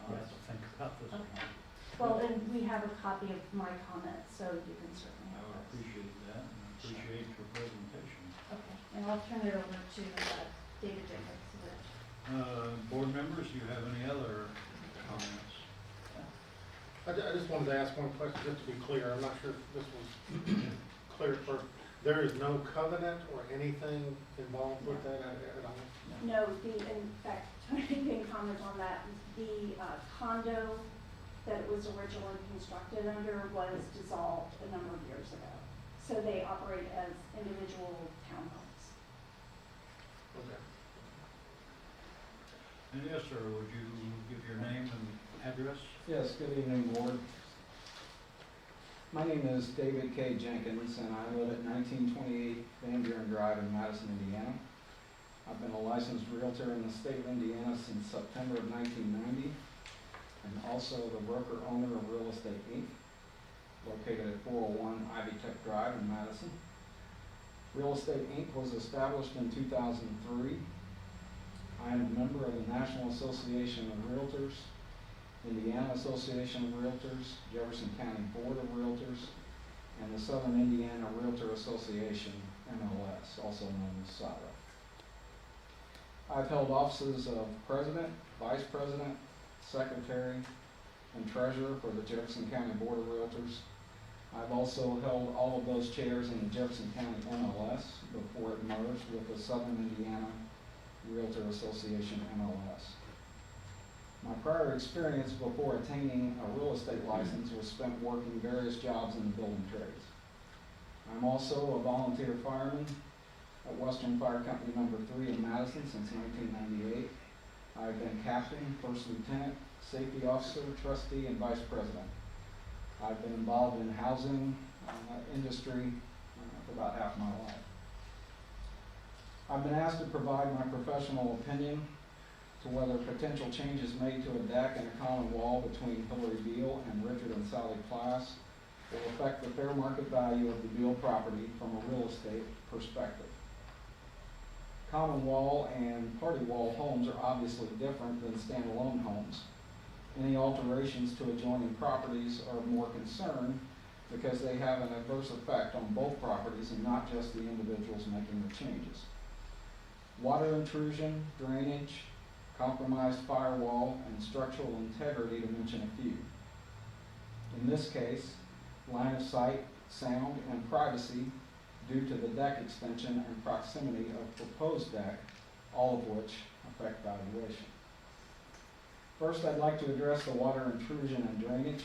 I'll have to think about this one. Okay. Well, and we have a copy of my comments, so you can certainly I have would those. appreciate that, and I appreciate your presentation. Okay, and I'll turn it over to David Jacobs. Board members, do you have any other comments? I just wanted to ask one question, just to be clear, I'm not sure if this was clear first. There is no covenant or anything involved with that at all? No, in fact, Tony can comment on that. The condo that it was originally constructed under was dissolved a number of years ago. So they operate as individual townhomes. Okay. And yes, sir, would you give your name and address? Yes, good evening, board. My name is David K. Jenkins, and I live at 1928 Van Buren Drive in Madison, Indiana. I've been a licensed realtor in the state of Indiana since September of 1990, and also the broker owner of Real Estate Inc., located at 401 Ivy Tech Drive in Madison. Real Estate Inc. was established in 2003. I am a member of the National Association of Realtors, Indiana Association of Realtors, Jefferson County Board of Realtors, and the Southern Indiana Realtor Association, MLS, also known as SARA. I've held offices of president, vice president, secretary, and treasurer for the Jefferson County Board of Realtors. I've also held all of those chairs in the Jefferson County MLS before it merged with the Southern Indiana Realtor Association, MLS. My prior experience before attaining a real estate license was spent working various jobs in the building trades. I'm also a volunteer fireman at Western Fire Company number 3 in Madison since 1998. I've been captain, first lieutenant, safety officer, trustee, and vice president. I've been involved in housing industry for about half my life. I've been asked to provide my professional opinion to whether potential changes made to a deck and a common wall between Hillary Beal and Richard and Sally Plass will affect the fair market value of the Beal property from a real estate perspective. Common wall and party wall homes are obviously different than standalone homes. Any alterations to adjoining properties are of more concern because they have an adverse effect on both properties and not just the individuals making the changes. Water intrusion, drainage, compromised firewall, and structural integrity, to mention a few. In this case, line of sight, sound, and privacy due to the deck extension and proximity of proposed deck, all of which affect valuation. First, I'd like to address the water intrusion and drainage.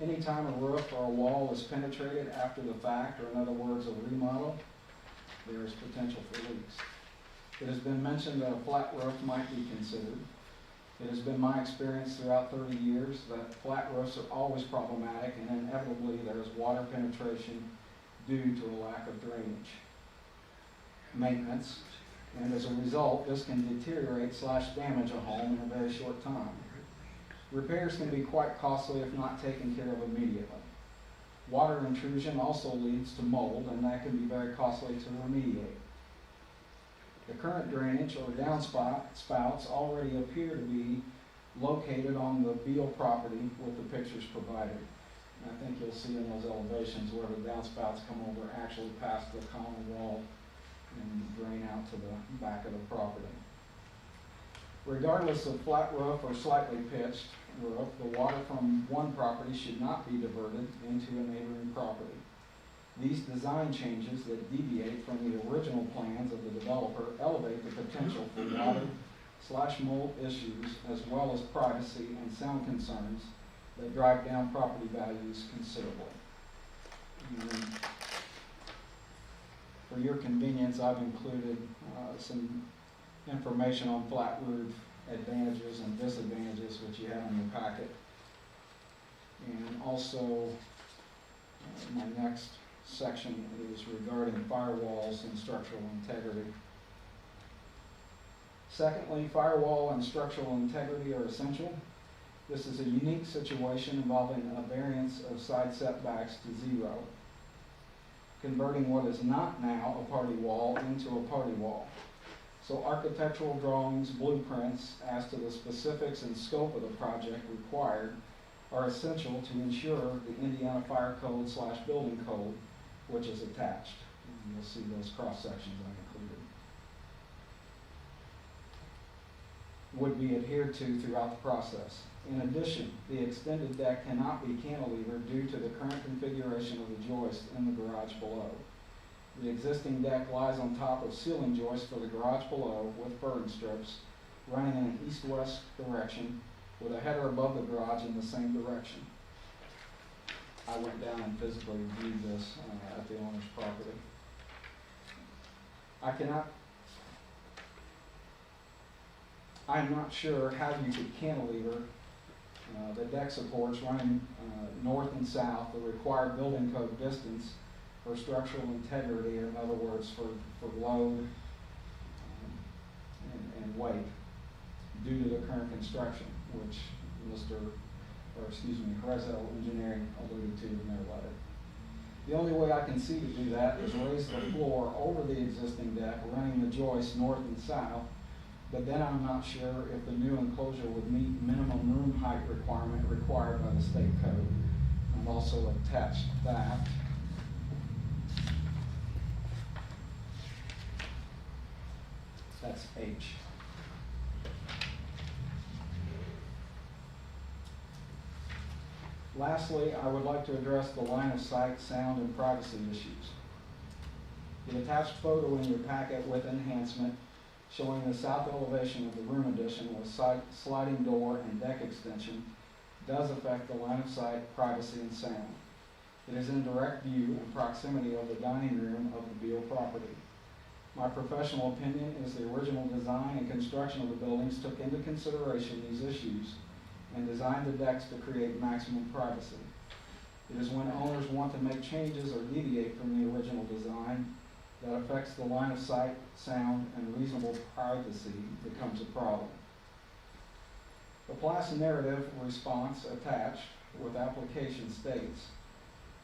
Anytime a roof or a wall is penetrated after the fact, or in other words, a remodel, there is potential for leaks. It has been mentioned that a flat roof might be considered. It has been my experience throughout 30 years that flat roofs are always problematic, and inevitably there is water penetration due to a lack of drainage maintenance, and as a result, this can deteriorate/damage a home in a very short time. Repairs can be quite costly if not taken care of immediately. Water intrusion also leads to mold, and that can be very costly to remediate. The current drainage or downspouts already appear to be located on the Beal property with the pictures provided. And I think you'll see in those elevations where the downspouts come over actually past the common wall and drain out to the back of the property. Regardless of flat roof or slightly pitched roof, the water from one property should not be diverted into a neighboring property. These design changes that deviate from the original plans of the developer elevate the potential for water/mold issues as well as privacy and sound concerns that drive down property values considerably. And for your convenience, I've included some information on flat roof advantages and disadvantages, which you have in your packet. And also, my next section is regarding firewalls and structural integrity. Secondly, firewall and structural integrity are essential. This is a unique situation involving a variance of side setbacks to 0, converting what is not now a party wall into a party wall. So architectural drawings, blueprints as to the specifics and scope of the project required are essential to ensure the Indiana Fire Code/Building Code, which is attached. And you'll see those cross sections I included, would be adhered to throughout the process. In addition, the extended deck cannot be cantilevered due to the current configuration of the joist in the garage below. The existing deck lies on top of ceiling joists for the garage below with furring strips running in an east-west direction with a header above the garage in the same direction. I went down and physically viewed this at the owner's property. I'm not sure how you could cantilever the deck supports running north and south, the required building code distance for structural integrity, or in other words, for load and weight, due to the current construction, which Horizontal Engineering alluded to in their letter. The only way I can see to do that is raise the floor over the existing deck, running the joists north and south, but then I'm not sure if the new enclosure would meet minimum room height requirement required by the state code. I've also attached that. That's H. Lastly, I would like to address the line of sight, sound, and privacy issues. The attached photo in your packet with enhancement showing the south elevation of the room addition with sliding door and deck extension does affect the line of sight, privacy, and sound. It is in direct view and proximity of the dining room of the Beal property. My professional opinion is the original design and construction of the buildings took into consideration these issues and designed the decks to create maximum privacy. It is when owners want to make changes or deviate from the original design that affects the line of sight, sound, and reasonable privacy becomes a problem. The PLAS narrative response attached with application states,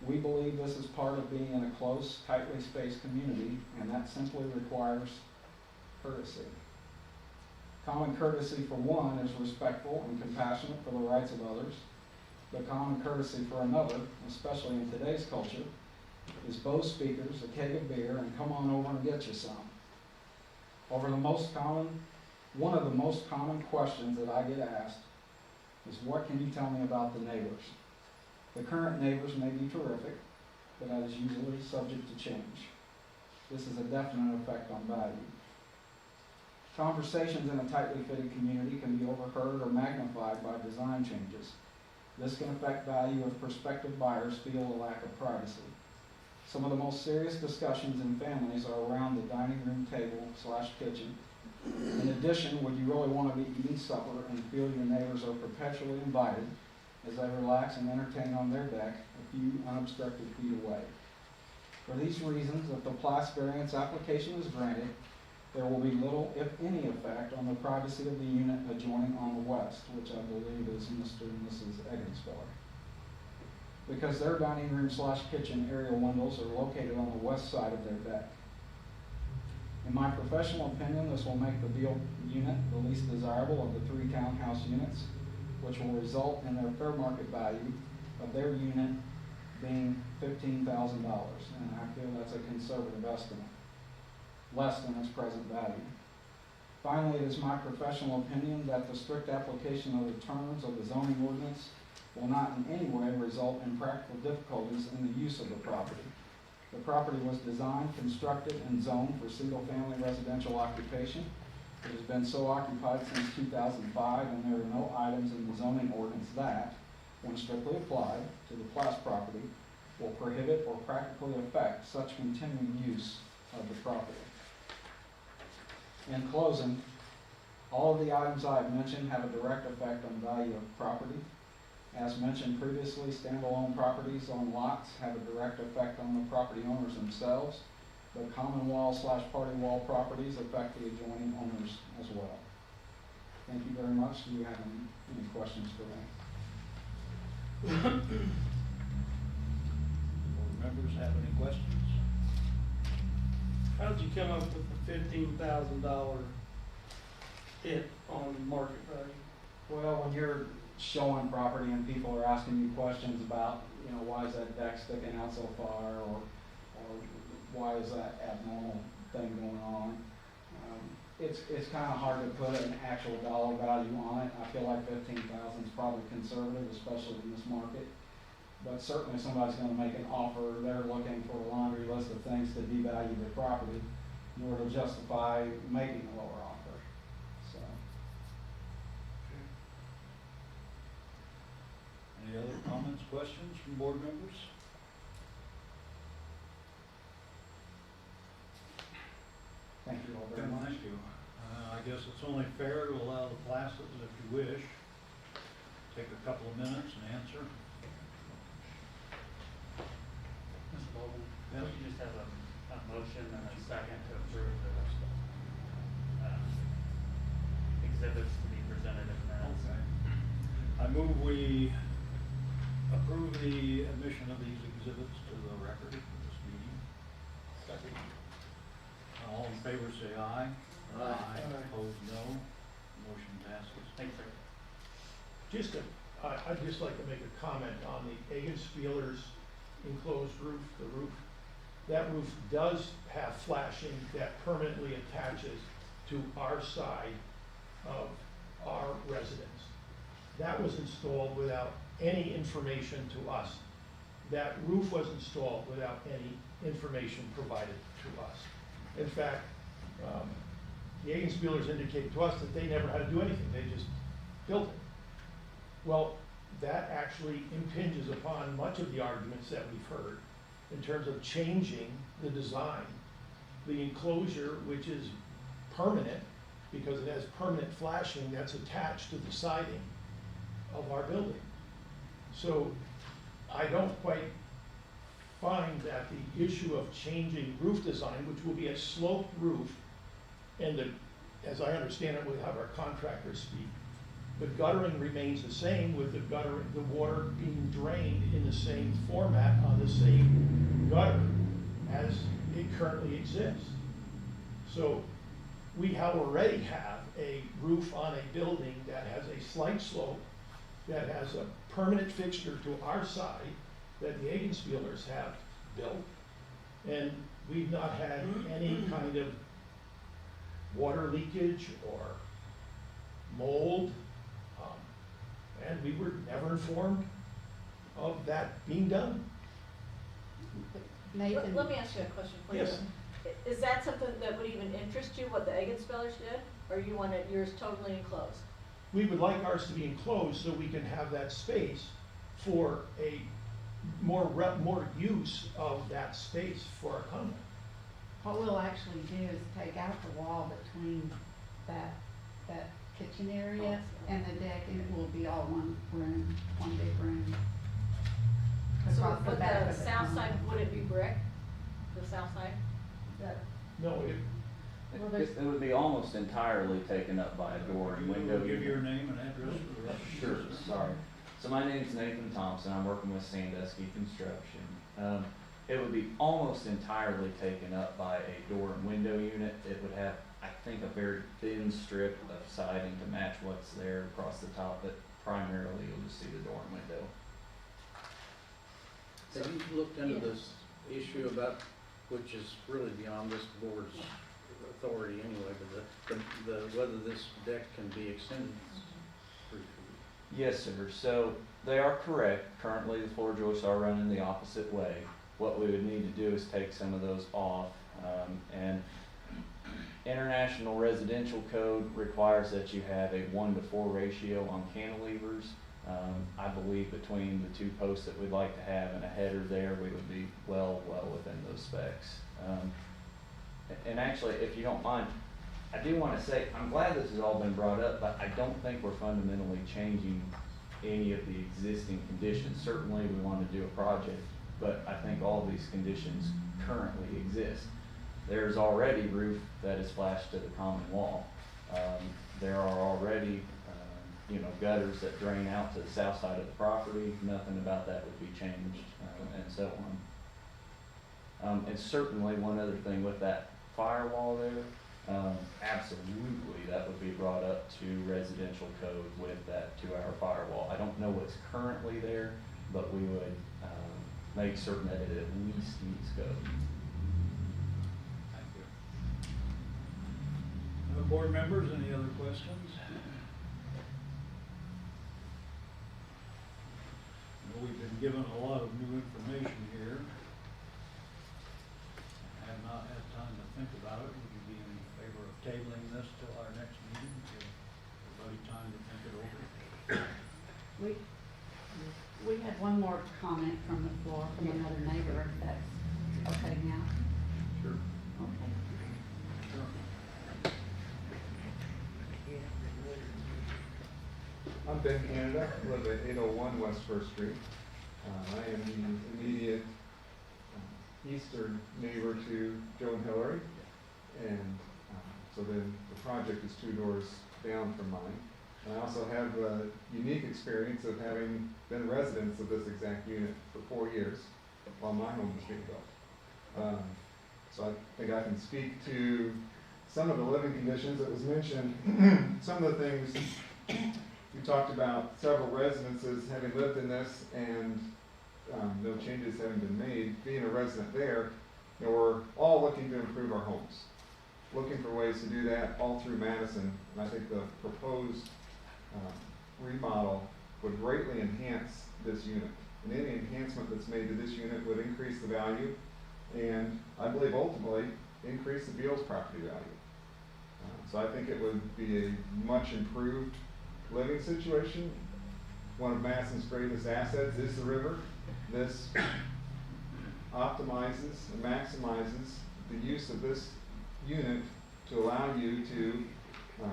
"We believe this is part of being in a close, tightly spaced community, and that simply requires courtesy. Common courtesy for one is respectful and compassionate for the rights of others, but common courtesy for another, especially in today's culture, is Bose speakers, a keg of beer, and come on over and get you some." One of the most common questions that I get asked is, "What can you tell me about the neighbors?" The current neighbors may be terrific, but that is usually subject to change. This is a definite effect on value. Conversations in a tightly fitted community can be overheard or magnified by design changes. This can affect value if prospective buyers feel a lack of privacy. Some of the most serious discussions in families are around the dining room table/kitchen. In addition, would you really want to be eating supper and feel your neighbors are perpetually invited as they relax and entertain on their deck a few unobstructed feet away? For these reasons, if the PLAS variance application is granted, there will be little, if any, effect on the privacy of the unit adjoining on the west, which I believe is Mr. and Mrs. Eggenspiller, because their dining room/kitchen area windows are located on the west side of their deck. In my professional opinion, this will make the Beal unit the least desirable of the 3 townhouse units, which will result in their fair market value of their unit being $15,000, and I feel that's a conservative estimate, less than its present value. Finally, it is my professional opinion that the strict application of the terms of the zoning ordinance will not in any way result in practical difficulties in the use of the property. The property was designed, constructed, and zoned for single-family residential occupation. It has been so occupied since 2005, and there are no items in the zoning ordinance that, when strictly applied to the Plass property, will prohibit or practically affect such continuing use of the property. In closing, all of the items I have mentioned have a direct effect on value of property. As mentioned previously, standalone properties on lots have a direct effect on the property owners themselves, but common wall/party wall properties affect the adjoining owners as well. Thank you very much. Do you have any questions for me? Board members have any questions? How'd you come up with the $15,000 hit on market value? Well, when you're showing property and people are asking you questions about, why is that deck sticking out so far, or why is that abnormal thing going on? It's kind of hard to put an actual dollar value on it. I feel like 15,000 is probably conservative, especially in this market. But certainly if somebody's going to make an offer, they're looking for a laundry list of things to devalue their property in order to justify making a lower offer. So. Any other comments, questions from board members? Thank you all very much. Thank you. I guess it's only fair to allow the classes, if you wish, take a couple of minutes and answer. Mr. Baldwin, Yes. we just have a motion and a second to approve the exhibits to be presented in minutes. Okay. I move we approve the admission of these exhibits to the record of this meeting. Second. All in favor say aye. Aye. Opposed, no. Motion passes. Thanks, sir. I'd just like to make a comment on the Egenspieler's enclosed roof, the roof. That roof does have flashing that permanently attaches to our side of our residence. That was installed without any information to us. That roof was installed without any information provided to us. In fact, the Egenspielers indicated to us that they never had to do anything, they just built it. Well, that actually impinges upon much of the arguments that we've heard in terms of changing the design. The enclosure, which is permanent, because it has permanent flashing that's attached to the siding of our building. So I don't quite find that the issue of changing roof design, which will be a sloped roof, and as I understand it, we'll have our contractors speak, the guttering remains the same, with the water being drained in the same format on the same gutter as it currently exists. So we already have a roof on a building that has a slight slope, that has a permanent fixture to our side that the Egenspielers have built, and we've not had any kind of water leakage or mold, and we were never informed of that being done. Nathan? Let me ask you a question, please. Yes. Is that something that would even interest you, what the Egenspillers did, or you want it yours totally enclosed? We would like ours to be enclosed so we can have that space for a more use of that space for our condo. What we'll actually do is take out the wall between that kitchen area and the deck, and it will be all one room, one big room. So, Across but back the of it. south side, would it be brick? The south side? No, Well, there's- It would be almost entirely taken up by a door and window. Give your name and address for the record. Sure, sorry. So my name's Nathan Thompson, I'm working with Sandusky Construction. It would be almost entirely taken up by a door and window unit. It would have, I think, a very thin strip of siding to match what's there across the top, but primarily you'll just see the door and window. Have you looked into this issue about, which is really beyond this board's authority anyway, but whether this deck can be extended? Yes, sir. So they are correct. Currently, the floor joists are running the opposite way. What we would need to do is take some of those off. And International Residential Code requires that you have a 1-to-4 ratio on cantilevers. I believe between the two posts that we'd like to have and a header there, we would be well within those specs. And actually, if you don't mind, I do want to say, I'm glad this has all been brought up, but I don't think we're fundamentally changing any of the existing conditions. Certainly, we want to do a project, but I think all of these conditions currently exist. There's already roof that is flashed to the common wall. There are already gutters that drain out to the south side of the property. Nothing about that would be changed, and so on. And certainly one other thing with that firewall there, absolutely that would be brought up to residential code with that 2-hour firewall. I don't know what's currently there, but we would make certain that it at least meets code. Thank you. Board members, any other questions? We've been given a lot of new information here. I have not had time to think about it. Would you be in favor of tabling this till our next meeting? Give everybody time to think it over. We had one more comment from the floor from another neighbor, if that's okay now. Sure. Okay. I'm Ben Canada, I live at 801 West First Street. I am the immediate eastern neighbor to Joe and Hillary, and so then the project is 2 doors down from mine. And I also have a unique experience of having been residents of this exact unit for 4 years while my home was being built. So I think I can speak to some of the living conditions that was mentioned. Some of the things we talked about, several residences having lived in this and no changes having been made. Being a resident there, we're all looking to improve our homes, looking for ways to do that all through Madison. And I think the proposed remodel would greatly enhance this unit. And any enhancement that's made to this unit would increase the value and I believe ultimately increase the Beals property value. So I think it would be a much improved living situation. One of Madison's greatest assets is the river. This optimizes and maximizes the use of this unit to allow you to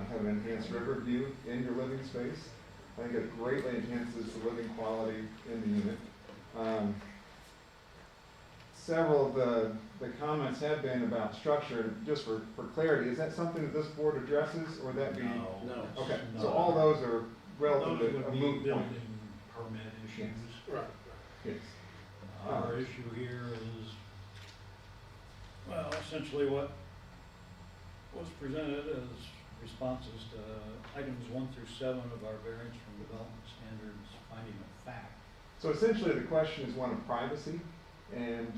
have an enhanced river view in your living space. I think it greatly enhances the living quality in the unit. Several of the comments have been about structure. Just for clarity, is that something that this board addresses, or would that be? No. Okay, No. so all those are relatively Those a would be moot point. building permit issues. Right. Yes. Our issue here is, well, essentially what was presented as responses to items 1 through 7 of our variance from development standards finding of fact. So essentially the question is one of privacy, and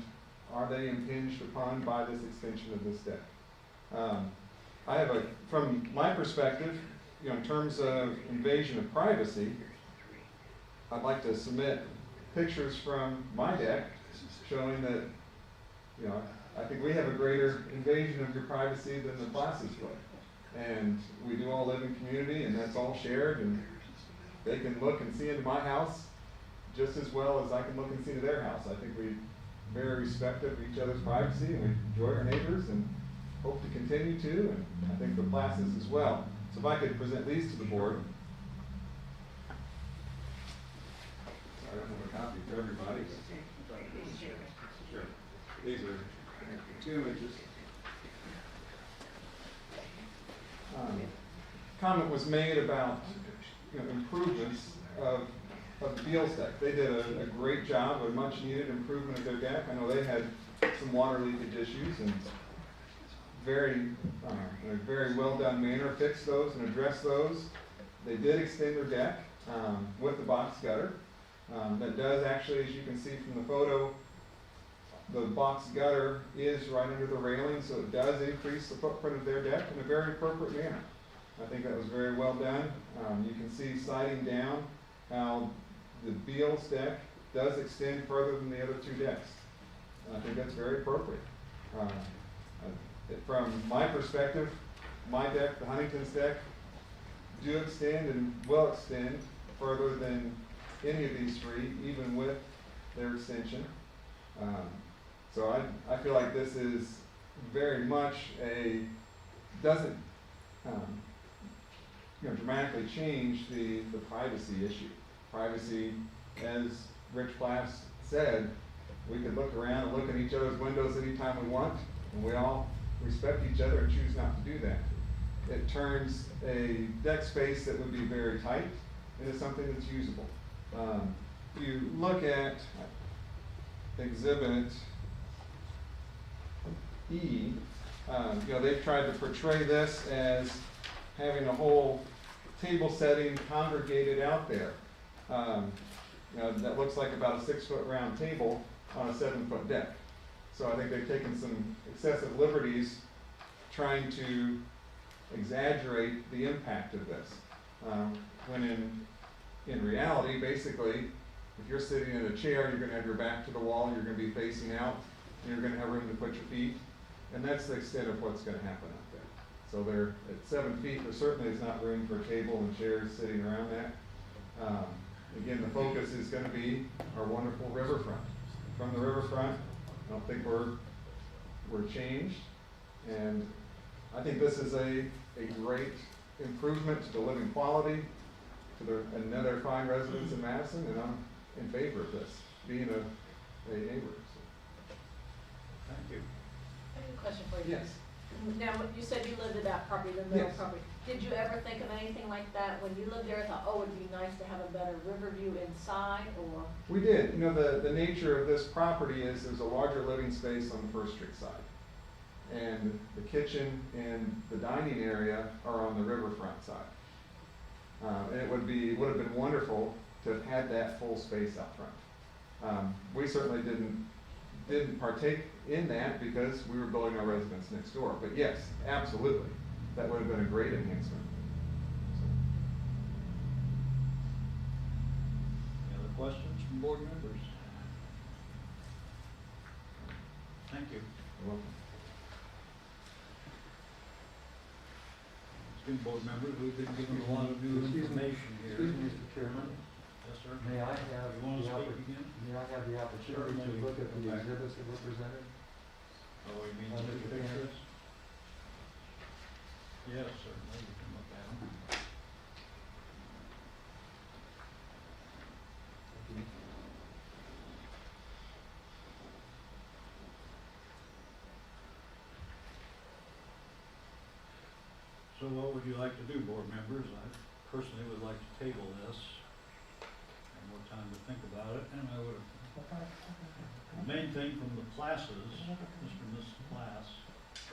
are they impinged upon by this extension of this deck? I have from my perspective, in terms of invasion of privacy, I'd like to submit pictures from my deck showing that, I think we have a greater invasion of your privacy than the classes would. And we do all live in community, and that's all shared, and they can look and see into my house just as well as I can look and see into their house. I think we're very respectful of each other's privacy, and we enjoy our neighbors and hope to continue to, and I think the classes as well. So if I could present these to the board. I don't have a copy for everybody. Sure. These are 2 images. Comment was made about improvements of the Beals deck. They did a great job, a much needed improvement of their deck. I know they had some water leakage issues, and in a very well done manner fixed those and addressed those. They did extend their deck. with the box gutter. That does actually, as you can see from the photo, the box gutter is right under the railing, so it does increase the footprint of their deck in a very appropriate manner. I think that was very well done. You can see sliding down how the Beals deck does extend further than the other two decks. I think that's very appropriate. From my perspective, my deck, the Huntington's deck, do extend and will extend further than any of these three, even with their extension. So I feel like this is very much doesn't dramatically change the privacy issue. Privacy, as Rich Plass said, we can look around and look at each other's windows anytime we want, and we all respect each other and choose not to do that. It turns a deck space that would be very tight into something that's usable. If you look at Exhibit E, they've tried to portray this as having a whole table setting congregated out there. That looks like about a 6-foot round table on a 7-foot deck. So I think they've taken some excessive liberties trying to exaggerate the impact of this. When in reality, basically, if you're sitting in a chair, you're going to have your back to the wall, you're going to be facing out, and you're going to have room to put your feet. And that's the extent of what's going to happen out there. So they're at 7 feet, there certainly is not room for a table and chairs sitting around that. Again, the focus is going to be our wonderful riverfront. From the riverfront, I don't think we're changed. And I think this is a great improvement to the living quality, to another fine residents in Madison, and I'm in favor of this, being a neighbor. So. Thank you. I have a question for you. Yes. Now, you said you lived at that property, the middle Yes. property. Did you ever think of anything like that when you lived there? I thought, oh, it'd be nice to have a better river view inside, or? We did. The nature of this property is there's a larger living space on the First Street side. And the kitchen and the dining area are on the riverfront side. And it would have been wonderful to have had that full space out front. We certainly didn't partake in that because we were building our residence next door. But yes, absolutely, that would have been a great enhancement. Any other questions from board members? Thank you. You're welcome. Good board members, we've been given a lot of new information here. Excuse me, Mr. Chairman. Yes, sir. May I have You want to the speak again? May I have the opportunity to Certainly. look at the Okay. exhibits that were presented? Oh, you mean Mr. the Chairman? pictures? Yes, certainly, you can look at them. So what would you like to do, board members? I personally would like to table this, and more time to think about it, and I would, the main thing from the classes, Mr. and Mrs. Class,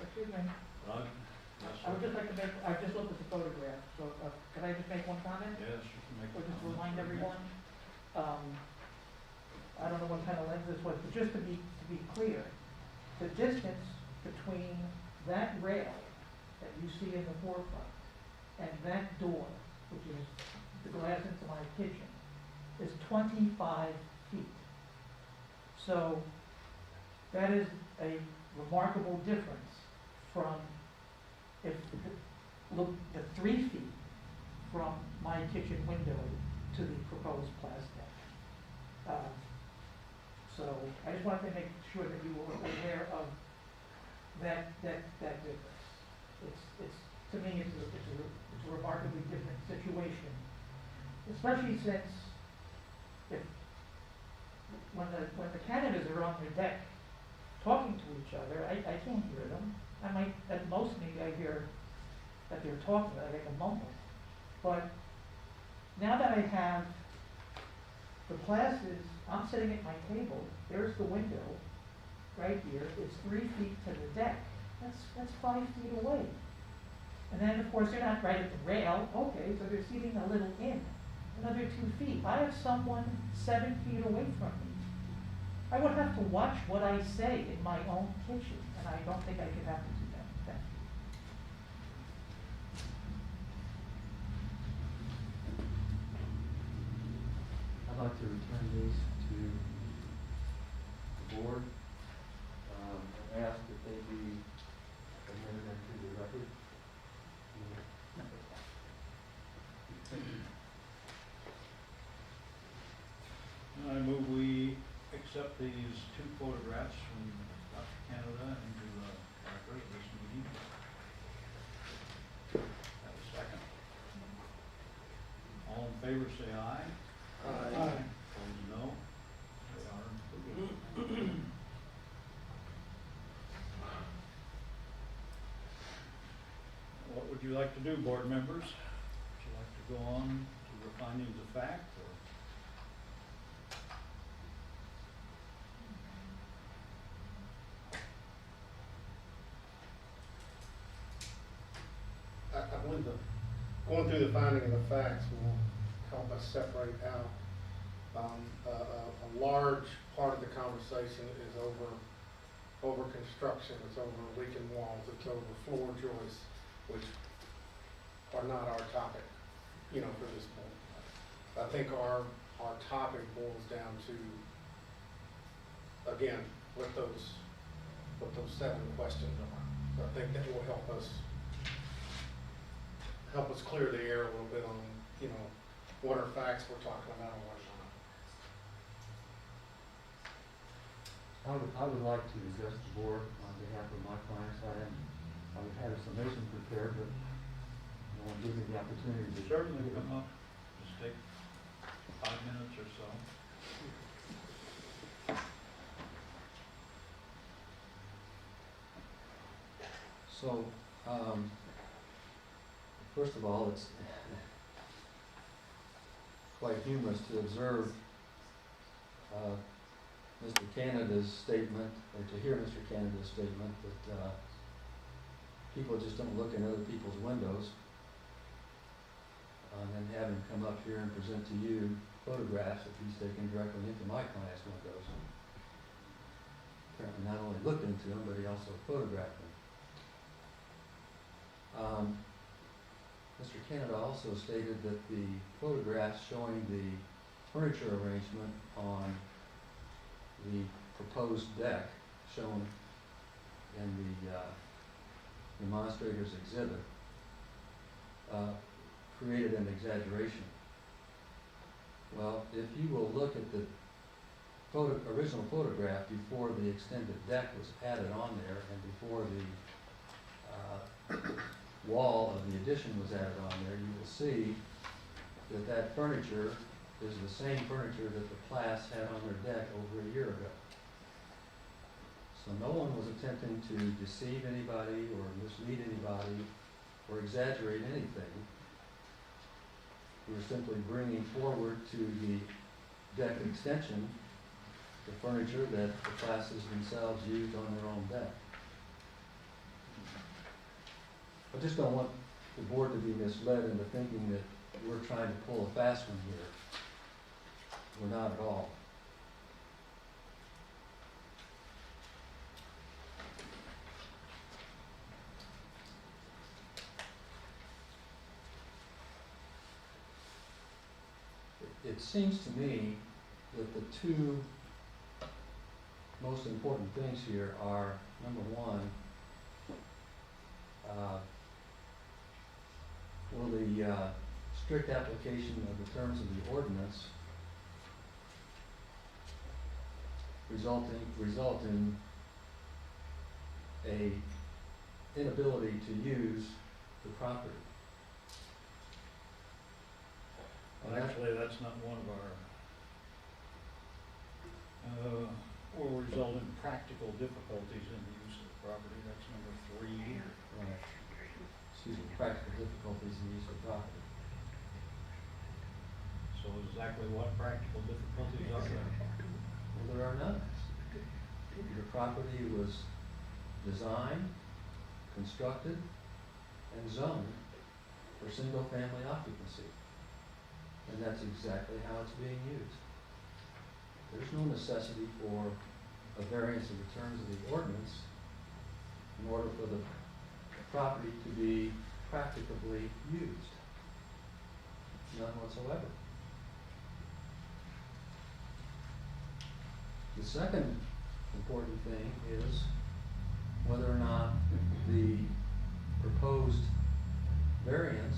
Excuse me, Rod, yes, I would sir. just like to make, I just looked at the photograph, so, can I just make one comment? Yes, you can make. Or just a comment. remind everyone, I don't know what kind of lens this was, but just to be clear, the distance between that rail that you see in the forefront and that door, which is the glass into my kitchen, is 25 feet. So that is a remarkable difference from look the 3 feet from my kitchen window to the proposed plastic. So I just wanted to make sure that you were aware of that difference. It's to me it's a remarkably different situation, especially since when the candidates are on their deck talking to each other, I can't hear them. I might, at most, maybe I hear that they're talking, I make a mumble. But now that I have the classes, I'm sitting at my table, there's the window, right here, it's 3 feet to the deck. That's 5 feet away. And then, of course, they're not right at the rail, okay, so they're seating a little in. another 2 feet. I have someone 7 feet away from me. I would have to watch what I say in my own kitchen, and I don't think I could have to do that. Thank you. I'd like to return these to the board, and ask that they be admitted into the record. I move we accept these two photographs from Dr. Canada into the record of this meeting. Have a second. All in favor say aye. Aye. Opposed, no. They are included. What would you like to do, board members? Would you like to go on to the findings of fact, or? I believe that going through the finding of the facts will help us separate out. A large part of the conversation is over construction, it's over leaking walls, it's over floor joists, which are not our topic, for this point. I think our topic boils down to, again, what those 7 questions are. I think that will help us clear the air a little bit on, what are facts we're talking about and what not. I would like to address the board on behalf of my clients. I would have a summation prepared, but no one gives me the opportunity to. Certainly come up, just take 5 minutes or so. So, first of all, it's quite humorous to observe Mr. Canada's statement, or to hear Mr. Canada's statement that people just don't look in other people's windows, and then have him come up here and present to you photographs that he's taken directly into my client's windows. Apparently not only looked into them, but he also photographed them. Mr. Canada also stated that the photographs showing the furniture arrangement on the proposed deck shown in the demonstrator's exhibit created an exaggeration. Well, if you will look at the original photograph before the extended deck was added on there and before the wall of the addition was added on there, you will see that that furniture is the same furniture that the Plass had on their deck over a year ago. So no one was attempting to deceive anybody or mislead anybody or exaggerate anything. We were simply bringing forward to the deck extension the furniture that the Plasses themselves used on their own deck. I just don't want the board to be misled into thinking that we're trying to pull a fast one here. We're not at all. It seems to me that the two most important things here are, number one, will the strict application of the terms of the ordinance result in a inability to use the property? Well, actually, that's not one of our, will result in practical difficulties in the use of the property. That's number 3. Right. Excuse me, practical difficulties in the use of property. So exactly what practical difficulties are there? Well, there are none. The property was designed, constructed, and zoned for single-family occupancy. and that's exactly how it's being used. There's no necessity for a variance in the terms of the ordinance in order for the property to be practicably used. None whatsoever. The second important thing is whether or not the proposed variance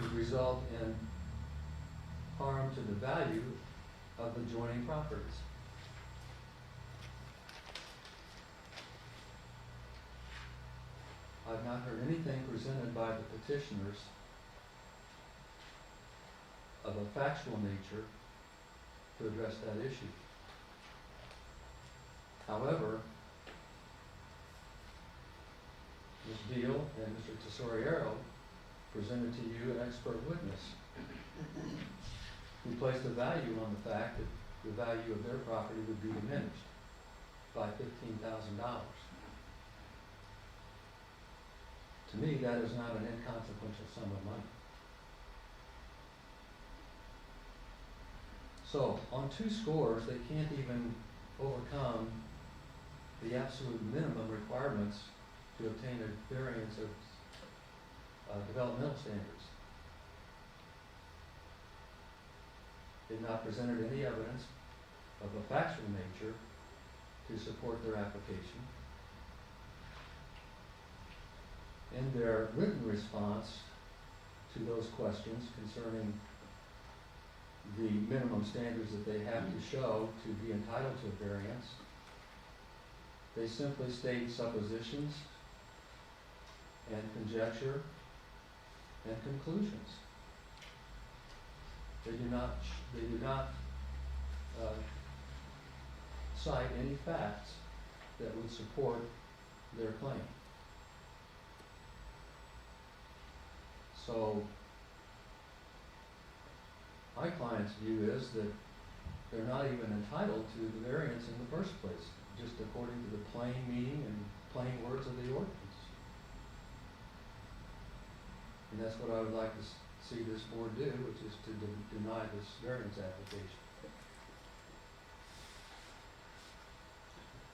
would result in harm to the value of the adjoining properties. I've not heard anything presented by the petitioners of a factual nature to address that issue. However, Ms. Beal and Mr. Tesoriero presented to you an expert witness who placed a value on the fact that the value of their property would be diminished by $15,000. To me, that is not an inconsequential sum of money. So, on 2 scores, they can't even overcome the absolute minimum requirements to obtain a variance of developmental standards. They've not presented any evidence of a factual nature to support their application. In their written response to those questions concerning the minimum standards that they have to show to be entitled to a variance, they simply state suppositions and conjecture and conclusions. They do not cite any facts that would support their claim. So, my client's view is that they're not even entitled to the variance in the first place, just according to the plain meaning and plain words of the ordinance. And that's what I would like to see this board do, which is to deny this variance application.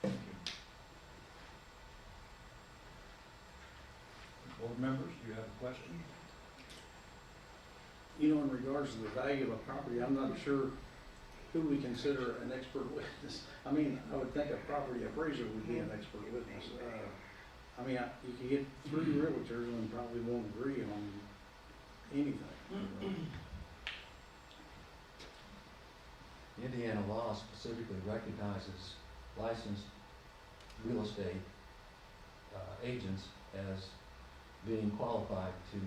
Thank you. Board members, do you have a question? You know, in regards to the value of a property, I'm not sure who we consider an expert witness. I mean, I would think a property appraiser would be an expert witness. I mean, you could get 3 realtors and probably won't agree on anything. Indiana law specifically recognizes licensed real estate agents as being qualified to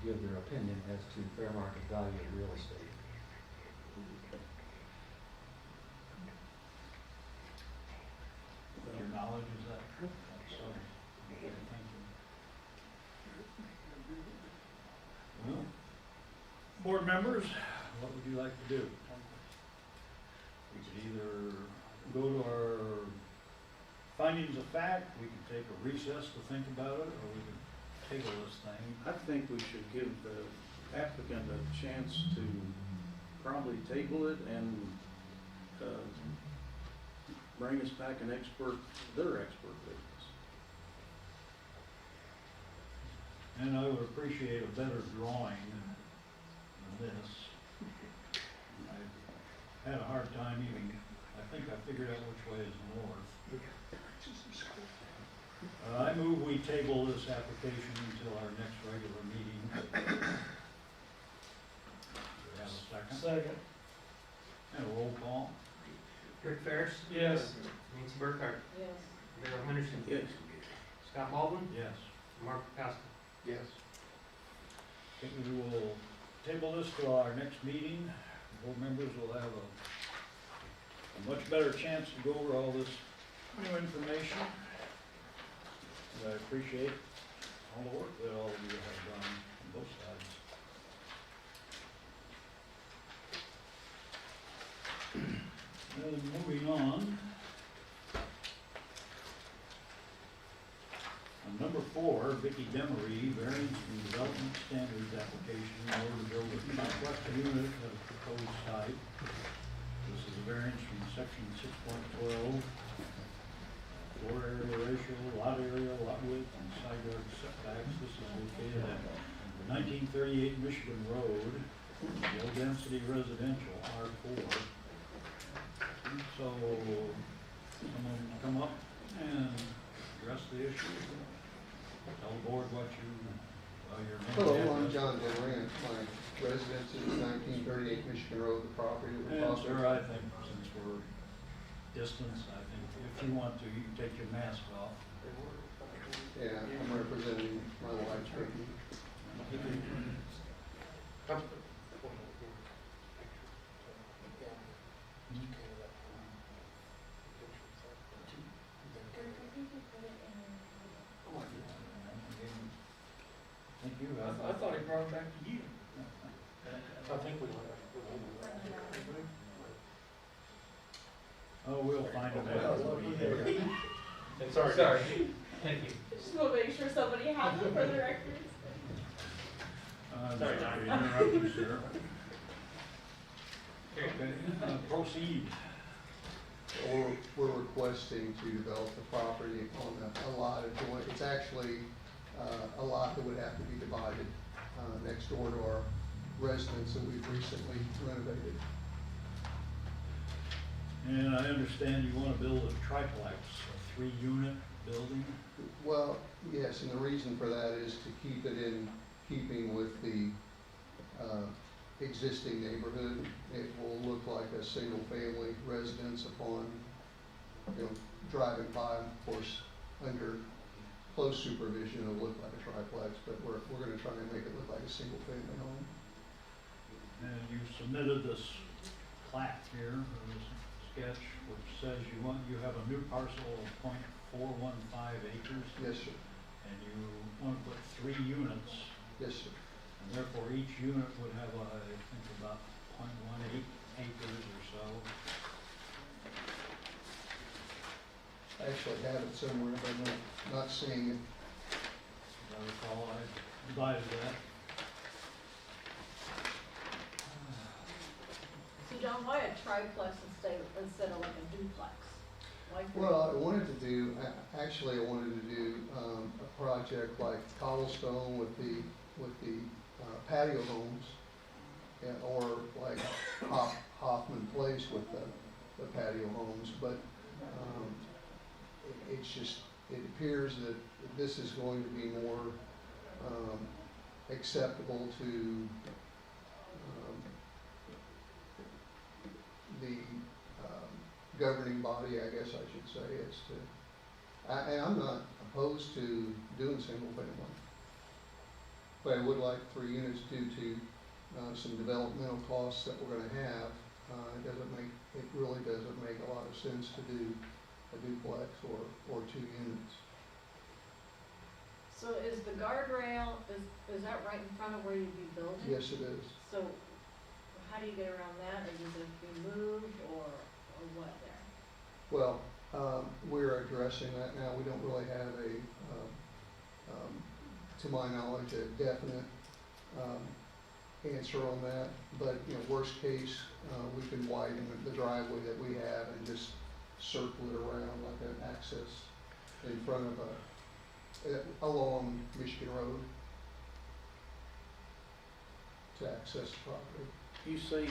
give their opinion as to fair market value of real estate. Your knowledge, is that true? Sorry. Okay, thank you. Well, board members, what would you like to do? We could either go to our findings of fact, we could take a recess to think about it, or we could table this thing. I think we should give the applicant a chance to probably table it and bring us back their expert witness. And I would appreciate a better drawing than this. I had a hard time even, I think I figured out which way is north. I move we table this application until our next regular meeting. Do we have a second? Second. And a roll call? Rick Ferris. Yes. Nancy Burkhart. Yes. Darrell Henderson. Yes. Scott Baldwin. Yes. Mark Costa. Yes. I think we will table this to our next meeting. Board members will have a much better chance to go over all this new information. And I appreciate all the work that all of you have done on both sides. And moving on. On number 4, Vicky Demery, variance from development standards application in order to build a triplex unit at a proposed site. This is a variance from section 6.12, floor area ratio, lot area, lot width, and side yard setbacks. This is located at 1938 Michigan Road, low density residential, R4. So, someone come up and address the issue. Tell the board what your name. Hello, I'm John Durant. My residence is 1938 Michigan Road, the property that we're And talking sir, about. I think since we're distance, I think if you want to, you can take your mask off. Yeah, I'm representing my wife, Vicky. Thank you. I thought he brought it back to you. I think we. Oh, we'll find it out. Sorry. Thank you. Just want to make sure somebody has it for the records. I'm Sorry, sorry to John. interrupt you, sir. Okay, proceed. We're requesting to develop the property on a lot adjoining. It's actually a lot that would have to be divided next door to our residence that we've recently renovated. And I understand you want to build a triplex, a 3-unit building? Well, yes, and the reason for that is to keep it in keeping with the existing neighborhood. It will look like a single-family residence upon, driving by. Of course, under close supervision, it'll look like a triplex, but we're going to try and make it look like a single-family home. And you submitted this plat here, or this sketch, which says you have a new parcel of .415 acres. Yes, sir. And you want to put 3 units. Yes, sir. And therefore, each unit would have, I think, about .18 acres or so. I actually have it somewhere, but I'm not seeing it. As I recall, I divided that. So John, why a triplex instead of like a duplex? Why three? Well, I wanted to do, actually I wanted to do a project like Cobblestone with the patio homes, or like Hoffman Place with the patio homes, but it appears that this is going to be more acceptable to the governing body, I guess I should say. It's to, and I'm not opposed to doing single family, but I would like 3 units due to some developmental costs that we're going to have. It really doesn't make a lot of sense to do a duplex or 2 units. So is the guardrail, is that right in front of where you'd be building? Yes, it is. So how do you get around that, or does it be moved, or what there? Well, we're addressing that now. We don't really have to my knowledge, a definite answer on that. But, worst case, we can widen the driveway that we have and just circle it around like an access in front of along Michigan Road to access the property. You say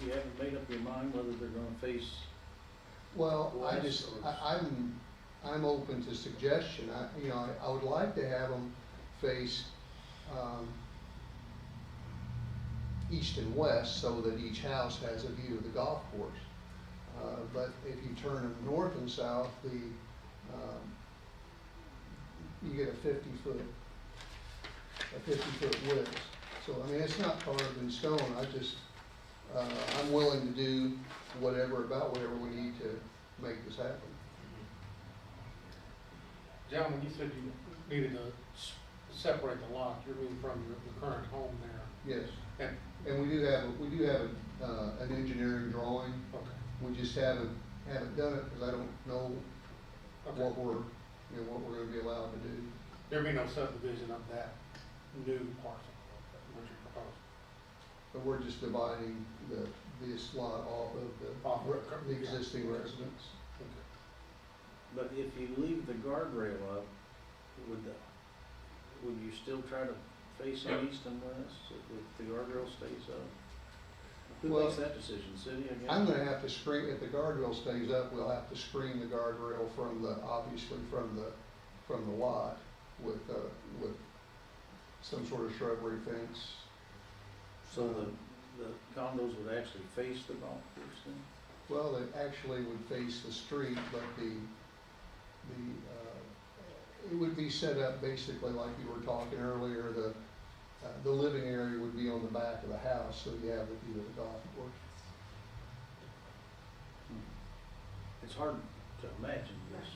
you haven't made up your mind whether they're gonna face. Well, west or- I'm open to suggestion. I would like to have them face east and west so that each house has a view of the golf course. But if you turn them north and south, you get a 50-foot width. So, it's not carved in stone. I'm willing to do whatever we need to make this happen. John, when you said you needed to separate the lot, you mean from the current home there? Yes. And we do have an engineering drawing. Okay. We just haven't done it because I don't know Okay. what we're going to be allowed to do. There'd be no subdivision of that new parcel, what you're proposing. But we're just dividing this lot off Off of of the existing residents. Okay. But if you leave the guardrail up, would you still try to face them east and west if the guardrail stays up? Who Well, makes that decision, city, I guess? I'm gonna have to screen, if the guardrail stays up, we'll have to screen the guardrail obviously from the lot with some sort of shrubbery fence. So the condos would actually face the golf course then? Well, it actually would face the street, but it would be set up basically like you were talking earlier, the living area would be on the back of the house, so you have the view of the golf course. It's hard to imagine this.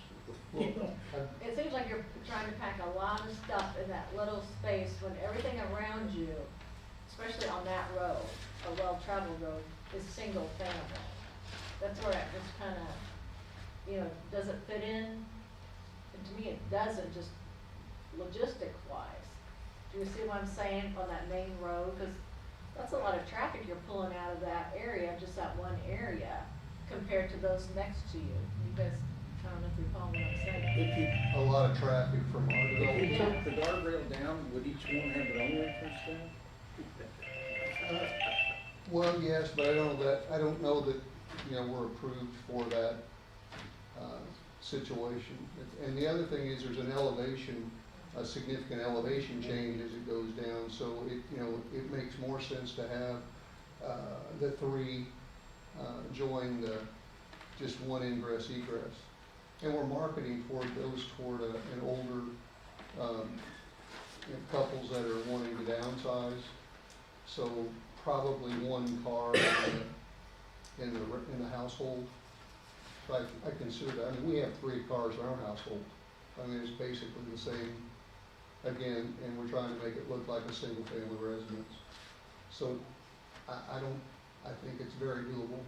It seems like you're trying to pack a lot of stuff in that little space when everything around you, especially on that road, a well-traveled road, is single family. That's where it just kind of, does it fit in? And to me, it doesn't, just logistics-wise. Do you see what I'm saying on that main road? Because that's a lot of traffic you're pulling out of that area, just that one area, compared to those next to you. You guys, I don't know if you follow what I'm saying. A lot of traffic from our If development. you took the guardrail down, would each one have their own entrance then? Well, yes, but I don't know that, we're approved for that, situation. And the other thing is there's an elevation, a significant elevation change as it goes down, so it makes more sense to have, the three, join just one ingress egress. And we're marketing toward an older, couples that are wanting to downsize. So probably one car in the household. So I consider that, we have 3 cars in our household. It's basically the same, again, and we're trying to make it look like a single family residence. So I think it's very doable.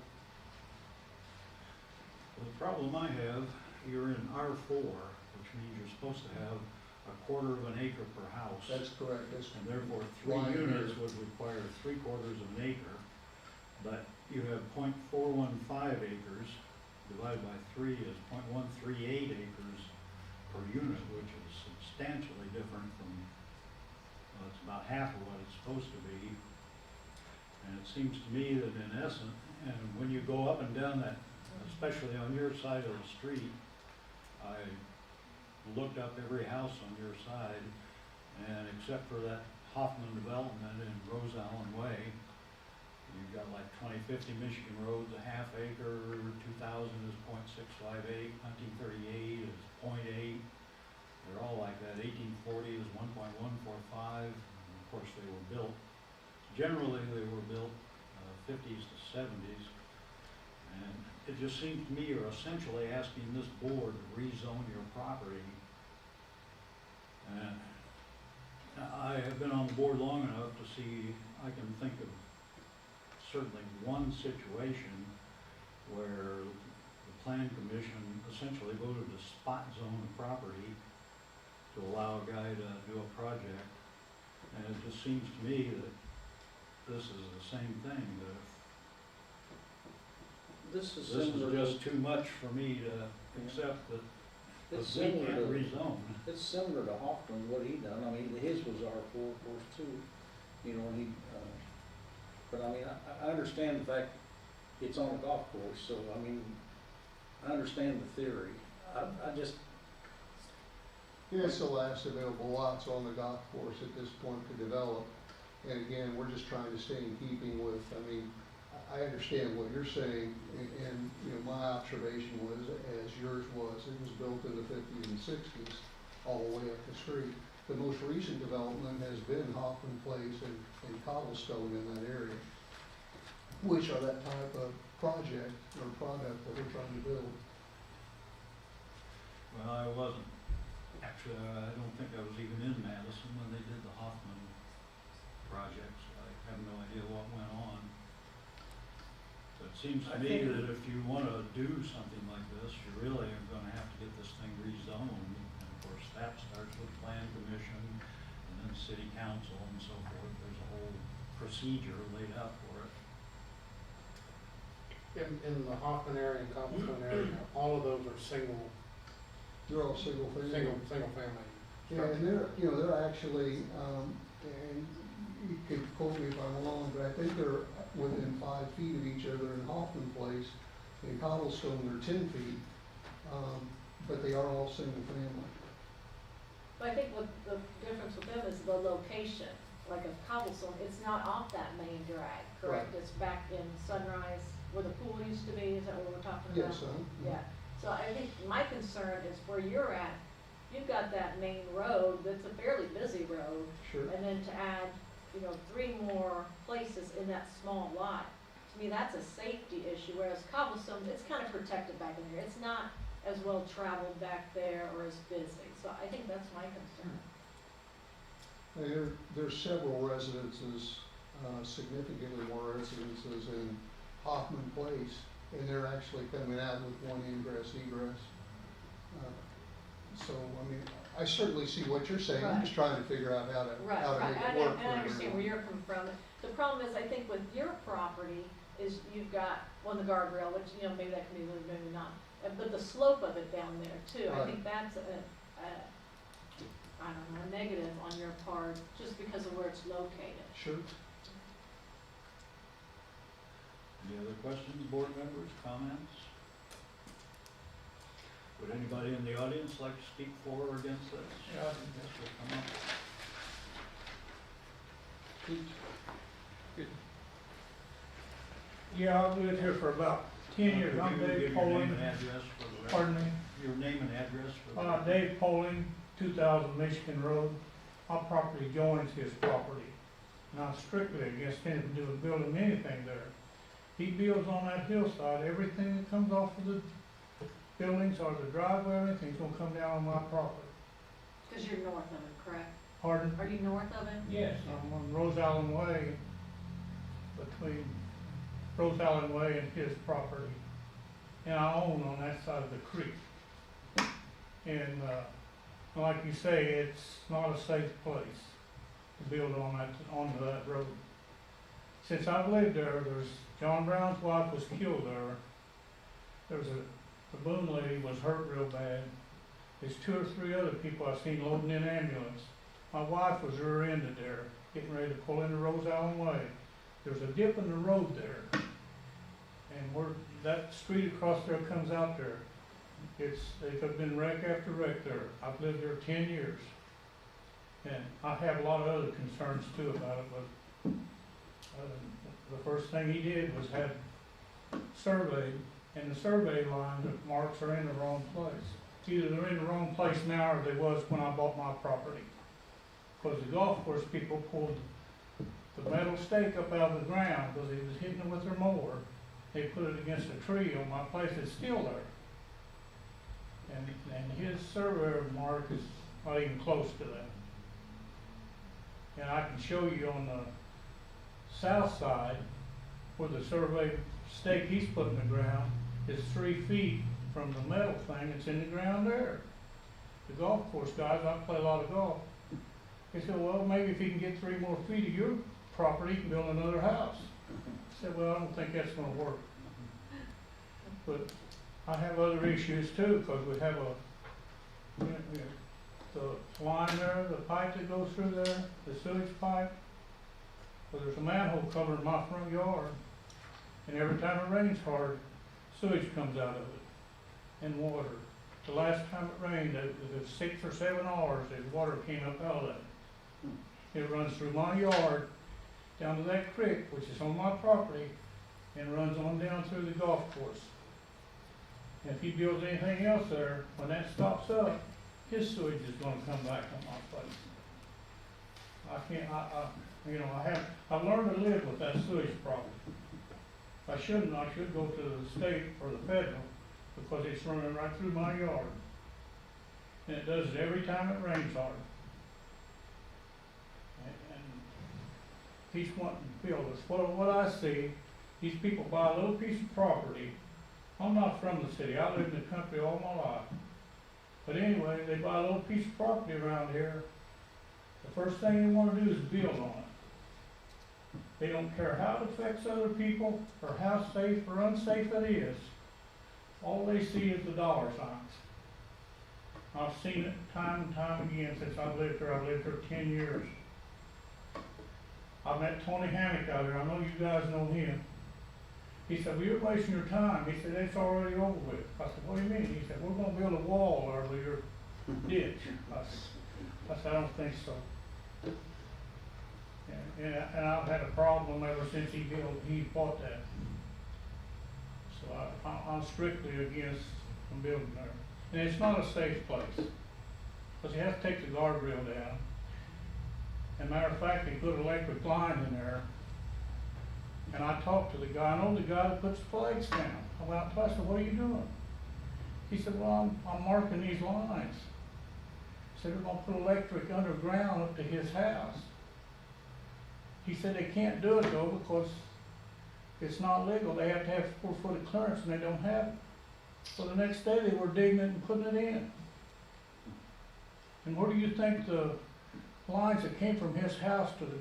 The problem I have, you're in R4, which means you're supposed to have a quarter of an acre per house. That's correct. And therefore, 3 line units here. would require 3/4 of an acre. But you have 0.415 acres, divided by 3 is 0.138 acres per unit, which is substantially different from, it's about half of what it's supposed to be. And it seems to me that in essence, and when you go up and down that, especially on your side of the street, I looked up every house on your side, and except for that Hoffman development in Rose Allen Way, you've got like 2050 Michigan Road's a half acre, 2000 is 0.658, 1938 is 0.8. They're all like that. 1840 is 1.145. And of course, they were built. Generally, they were built 50s to 70s. And it just seems to me you're essentially asking this board to rezone your property. And I have been on the board long enough to see, I can think of certainly one situation where the plan commission essentially voted to spot zone a property to allow a guy to do a project. And it just seems to me that this is the same thing, that This is this is similar just too much for me to accept that It's we similar can't to, rezone. it's similar to Hoffman, what he done, his was R4, of course, too, but I understand the fact it's on a golf course, so, I understand the theory. I just, It's the last available lots on the golf course at this point to develop. And again, we're just trying to stay in keeping with, I understand what you're saying, and my observation was, as yours was, it was built in the 50s and 60s, all the way up the street. The most recent development has been Hoffman Place and Cobblestone in that area, which are that type of project or product that we're trying to build. Well, I wasn't, actually, I don't think I was even in Madison when they did the Hoffman projects. I have no idea what went on. But it seems to me that if you want to do something like this, you really are going to have to get this thing rezoned. And of course, course, that starts with plan commission and then city council and so forth. There's a whole procedure laid out for it. In the Hoffman area and Cobblestone area, all of those are single They're all single family. family. Yeah, and they're actually, and you could quote me if I'm wrong, but I think they're within 5 feet of each other in Hoffman Place. In Cobblestone, they're 10 feet, but they are all single family. But I think what the difference with them is the location, like a Cobblestone, it's not off that main drag, correct? Right. It's back in Sunrise, where the pool used to be, is that what we're talking about? Yes, Yeah, so I think my concern is where you're at, you've got that main road, that's a fairly busy road. Sure. And then to add, 3 more places in that small lot, to me, that's a safety issue, whereas Cobblestone, it's kind of protected back in there. It's not as well traveled back there or as busy, so I think that's my concern. There's several residences, significantly more residences in Hoffman Place, and they're actually coming out with one ingress egress. So, I mean, I certainly see what you're saying. I'm just trying to figure out how to Right, make right, it work. and I understand where you're coming from. The problem is, I think with your property is you've got, the guardrail, which, maybe that can be moved, maybe not. But the slope of it down there too, I Right. think that's I don't know, a negative on your part, just because of where it's located. Sure. Any other questions, board members, comments? Would anybody in the audience like to speak for or against this? Yeah. Yes, will come up. Yeah, I've lived here for about 10 years. I'm Could you Dave give your name Poling. and address for the record? Pardon me? Your name and address for the record. Dave Poling, 2000 Michigan Road. Our property joins his property. And I'm strictly against him building anything there. He builds on that hillside, everything that comes off of the buildings or the driveway, everything's gonna come down on my property. Because you're north of it, correct? Pardon? Are you north of it? Yes, I'm on Rose Allen Way, between Rose Allen Way and his property. And I own on that side of the creek. And, like you say, it's not a safe place to build onto that road. Since I've lived there, John Brown's wife was killed there. The Boone lady was hurt real bad. There's 2 or 3 other people I've seen loading in ambulance. My wife was rear-ended there, getting ready to pull into Rose Allen Way. There's a dip in the road there. And that street across there comes out there. They've been wreck after wreck there. I've lived there 10 years. And I have a lot of other concerns too about it, but the first thing he did was have surveyed, and the survey line, the marks are in the wrong place. Either they're in the wrong place now or they was when I bought my property. Because the golf course people pulled the metal stake up out of the ground because he was hitting it with their mower. They put it against a tree on my place, it's still there. And his surveyor mark is not even close to that. And I can show you on the south side where the survey stake he's put in the ground is 3 feet from the metal thing that's in the ground there. The golf course guys, I play a lot of golf. They said, well, maybe if he can get 3 more feet of your property, he can build another house. I said, well, I don't think that's gonna work. But I have other issues too, because we have the line there, the pipe that goes through there, the sewage pipe. Well, there's a manhole cover in my front yard, and every time it rains hard, sewage comes out of it, and water. The last time it rained, it was 6 or 7 hours, the water came up out of it. It runs through my yard, down to that creek, which is on my property, and runs on down through the golf course. And if he builds anything else there, when that stops up, his sewage is gonna come back on my place. I've learned to live with that sewage problem. I should go to the state or the federal, because it's running right through my yard. And it does it every time it rains hard. And he's wanting to build this. What I see, these people buy a little piece of property. I'm not from the city, I lived in the country all my life. But anyway, they buy a little piece of property around here. The first thing they wanna do is build on it. They don't care how it affects other people or how safe or unsafe it is. All they see is the dollar signs. I've seen it time and time again since I've lived here. I've lived here 10 years. I met Tony Hammock out here. I know you guys know him. He said, well, you're wasting your time. He said, it's already over with. I said, what do you mean? He said, we're gonna build a wall over your ditch. I said, I don't think so. And I've had a problem ever since he bought that. So I'm strictly against them building there. And it's not a safe place, because you have to take the guardrail down. As a matter of fact, they put electric line in there. And I talked to the guy, I know the guy that puts the flags down. I went out to him, I said, what are you doing? He said, well, I'm marking these lines. He said, they're gonna put electric underground up to his house. He said they can't do it though, because it's not legal. They have to have 4 foot of clearance, and they don't have it. So the next day they were digging it and putting it in. And where do you think the lines that came from his house to the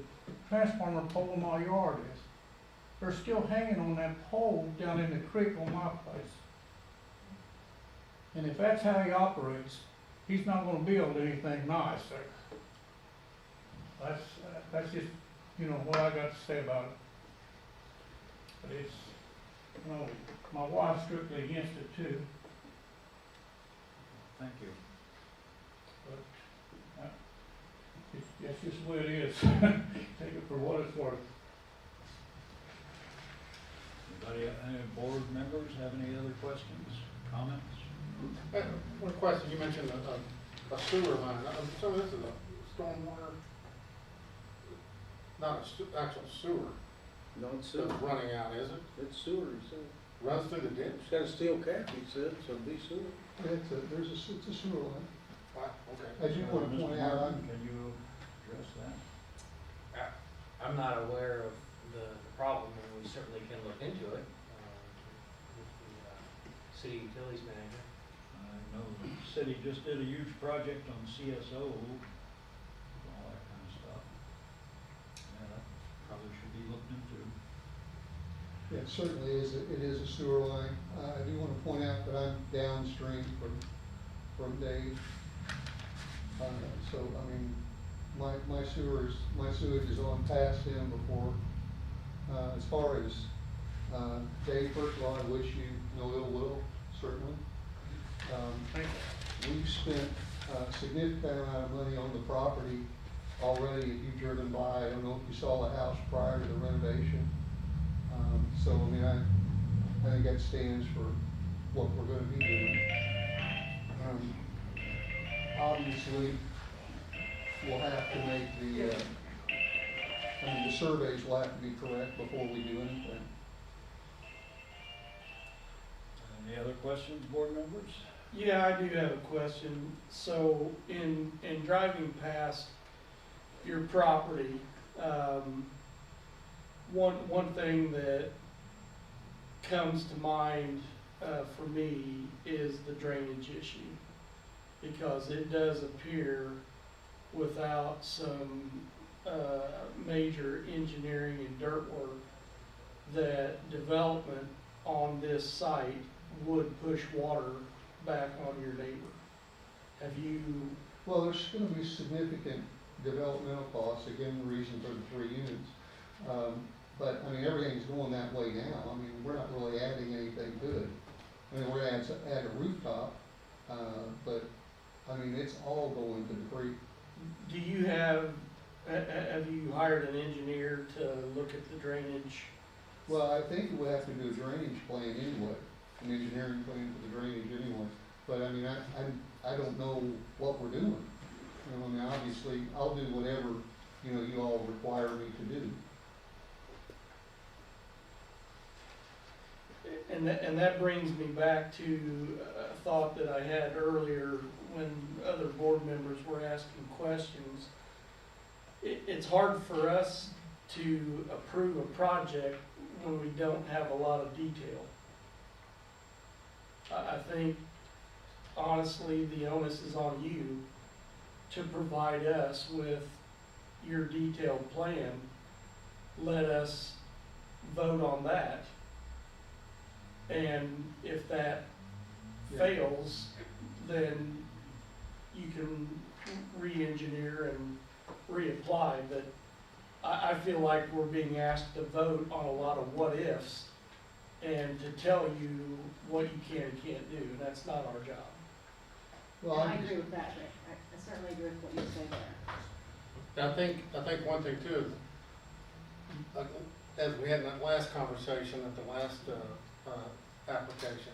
transformer pole in my yard is? They're still hanging on that pole down in the creek on my place. And if that's how he operates, he's not gonna build anything nice there. That's just, you know, what I got to say about it. But it's, you know, my wife's strictly against it too. Thank you. But that's just the way it is. Take it for what it's worth. Anybody, any board members have any other questions, comments? One question, you mentioned a sewer line. So this is a stormwater, not a actual sewer No, it's sewer. that's running out, is it? It's sewer, he said. Runs through the ditch? It's got a steel cap, he said, so it'll be sewer. It's a sewer line. Wow, okay. As you want to point Mr. out, Martin, can you address that? I'm not aware of the problem, and we certainly can look into it, with the, city utilities manager. I know the city just did a huge project on CSO, all that kind of stuff. Yeah, that probably should be looked into. yeah, it certainly is, it is a sewer line. I do want to point out that I'm downstream from Dave. So, I mean, my sewage is on past him before. As far as, Dave, first of all, I wish you no ill will, certainly. We've spent a significant amount of money on the property already. If you've driven by, I don't know if you saw the house prior to the renovation. So, I mean, I think that stands for what we're gonna be doing. Obviously, we'll have to make the surveys will have to be correct before we do anything. Any other questions, board members? Yeah, I do have a question. So in driving past your property, one thing that comes to mind for me is the drainage issue, because it does appear without some major engineering and dirt work that development on this site would push water back on your neighbor. Have you? Well, there's gonna be significant developmental costs, again, the reason for the 3 units. But, I mean, everything's going that way now. I mean, we're not really adding anything to it. I mean, we're gonna add a rooftop, but, I mean, it's all going to the creek. Do you have you hired an engineer to look at the drainage? Well, I think we'll have to do a drainage plan anyway, an engineering plan for the drainage anyway. But, I mean, I don't know what we're doing. You know, I mean, obviously, I'll do whatever, you know, you all require me to do. And that brings me back to a thought that I had earlier when other board members were asking questions. It's hard for us to approve a project when we don't have a lot of detail. I think honestly, the onus is on you to provide us with your detailed plan. Let us vote on that. And if that fails, then you can re-engineer and reapply, but I feel like we're being asked to vote on a lot of what-ifs and to tell you what you can and can't do, and that's not our job. Well, I agree with that, Rick. I certainly agree with what you say there. I think one thing too is, as we had in that last conversation at the last, application,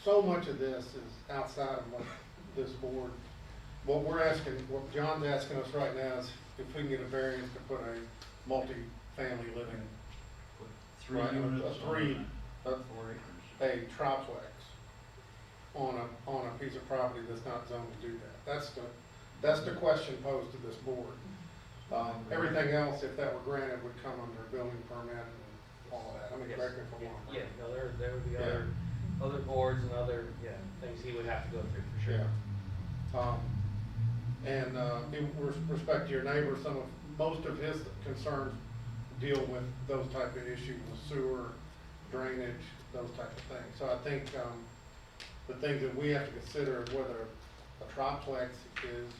so much of this is outside of what this board, what we're asking, what John's asking us right now is if we can get a variance to put a multi-family living, Put 3 right, units a three, on a, 4 acres. a troplex on a piece of property that's not zoned to do that. That's the question posed to this board. Everything else, if that were granted, would come under a building permit and all that. I mean, Yes. correct me if I'm wrong. Yeah, no, there would be Yeah. other boards and other, things he would have to go through for sure. Yeah. And in respect to your neighbor, most of his concerns deal with those type of issues, with sewer, drainage, those type of things. So I think, the things that we have to consider is whether a troplex is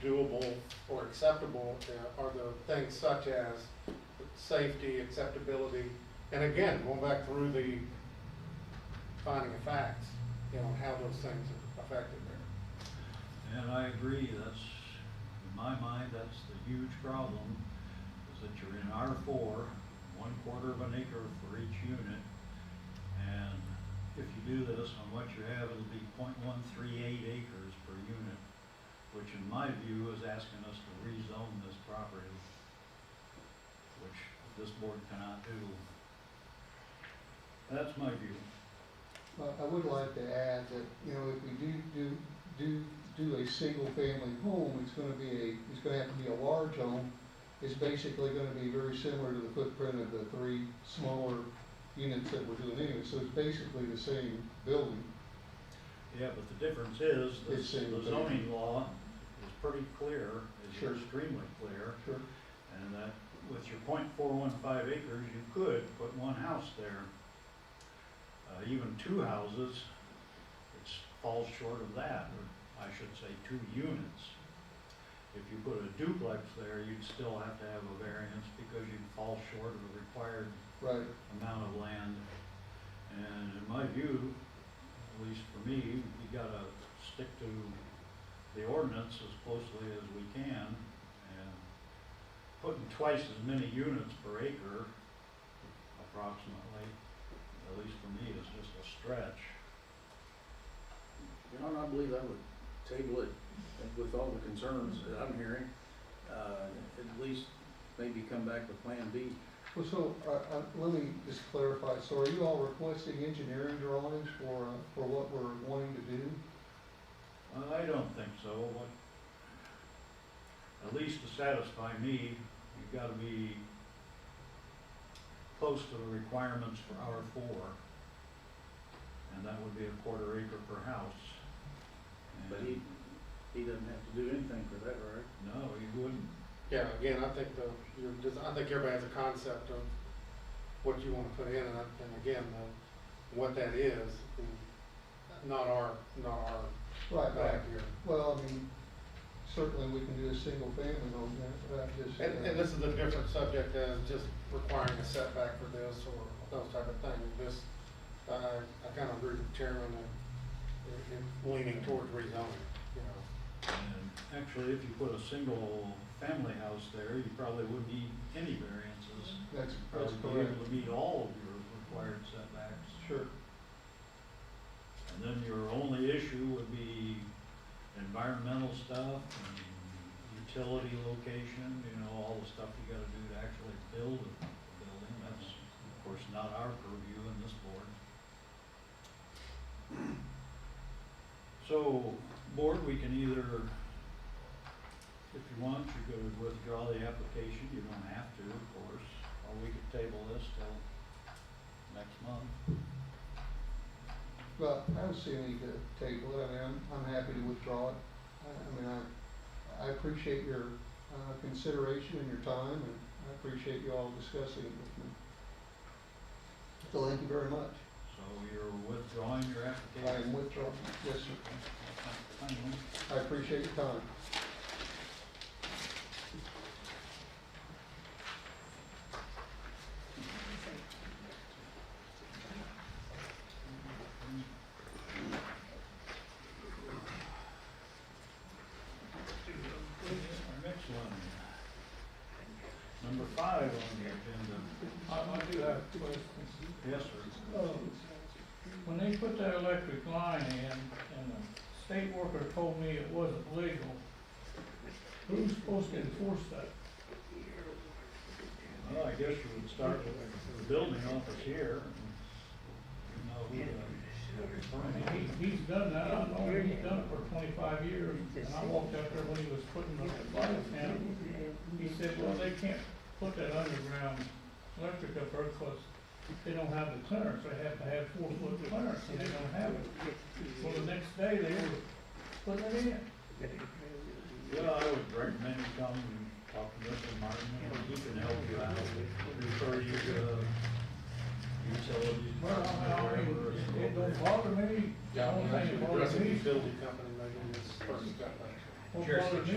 doable or acceptable, are the things such as safety, acceptability, and again, going back through the finding of facts, how those things are affected there. And I agree, that's, in my mind, that's the huge problem, is that you're in R4, 1/4 of an acre for each unit. And if you do this on what you have, it'll be 0.138 acres per unit, which in my view is asking us to rezone this property, which this board cannot do. That's my view. Well, I would like to add that, if we do a single-family home, it's gonna have to be a large home. It's basically gonna be very similar to the footprint of the 3 smaller units that we're doing anyway, so it's basically the same building. Yeah, but the difference is, the It's single zoning law is pretty clear, is Sure. extremely clear. Sure. And that with your 0.415 acres, you could put 1 house there. Even 2 houses, it falls short of that, or I should say 2 units. If you put a duplex there, you'd still have to have a variance because you'd fall short of the required Right. amount of land. And in my view, at least for me, we gotta stick to the ordinance as closely as we can. And putting twice as many units per acre, approximately, at least for me, is just a stretch. I believe I would table it with all the concerns that I'm hearing, at least maybe come back with Plan B. Well, so, let me just clarify, so are you all requesting engineering drawings for what we're wanting to do? I don't think so, but at least to satisfy me, you've gotta be close to the requirements for R4. And that would be a 1/4 acre per house. But And he doesn't have to do anything for that, right? no, you wouldn't. Yeah, again, I think I think everybody has a concept of what you wanna put in, and again, what that is not our Right, back here. Well, I mean, certainly we can do a single family home there, but I just. And this is a different subject as just requiring a setback for this or those type of things. This, I kind of agree with the chairman in leaning towards rezoning, And actually, if you put a single family house there, you probably wouldn't need any variances. That's Probably be correct. able to meet all of your required setbacks. Sure. And then your only issue would be environmental stuff and utility location, all the stuff you gotta do to actually build a building. That's, of course, not our purview in this board. So, board, we can either, if you want, you could withdraw the application. You don't have to, of course, or we could table this till next month. Well, I don't see any to table it. I mean, I'm happy to withdraw it. I appreciate your, consideration and your time, and I appreciate you all discussing it with me. So thank you very much. So you're withdrawing your I application? am withdrawing, yes, sir. Thank you. I appreciate your time. Our next one, number 5 on the agenda. I do have questions. Yes, sir. When they put that electric line in, and the state worker told me it wasn't legal, who's supposed to enforce that? Well, I guess you would start with the building office here. You know who I mean, he's done that, I know he's done it for 25 years, and I walked out there when he was putting the light in. He said, well, they can't put that underground electric up there because they don't have the clearance, they have to have 4-foot clearance, and they don't have it. Well, the next day, they were putting it in. Well, I would recommend you come and talk to Mr. Martin, and he can help you out, refer you to utilities. Well, I mean, it don't bother me. The only thing that bothers me, Utility company making this first step. what bothers me,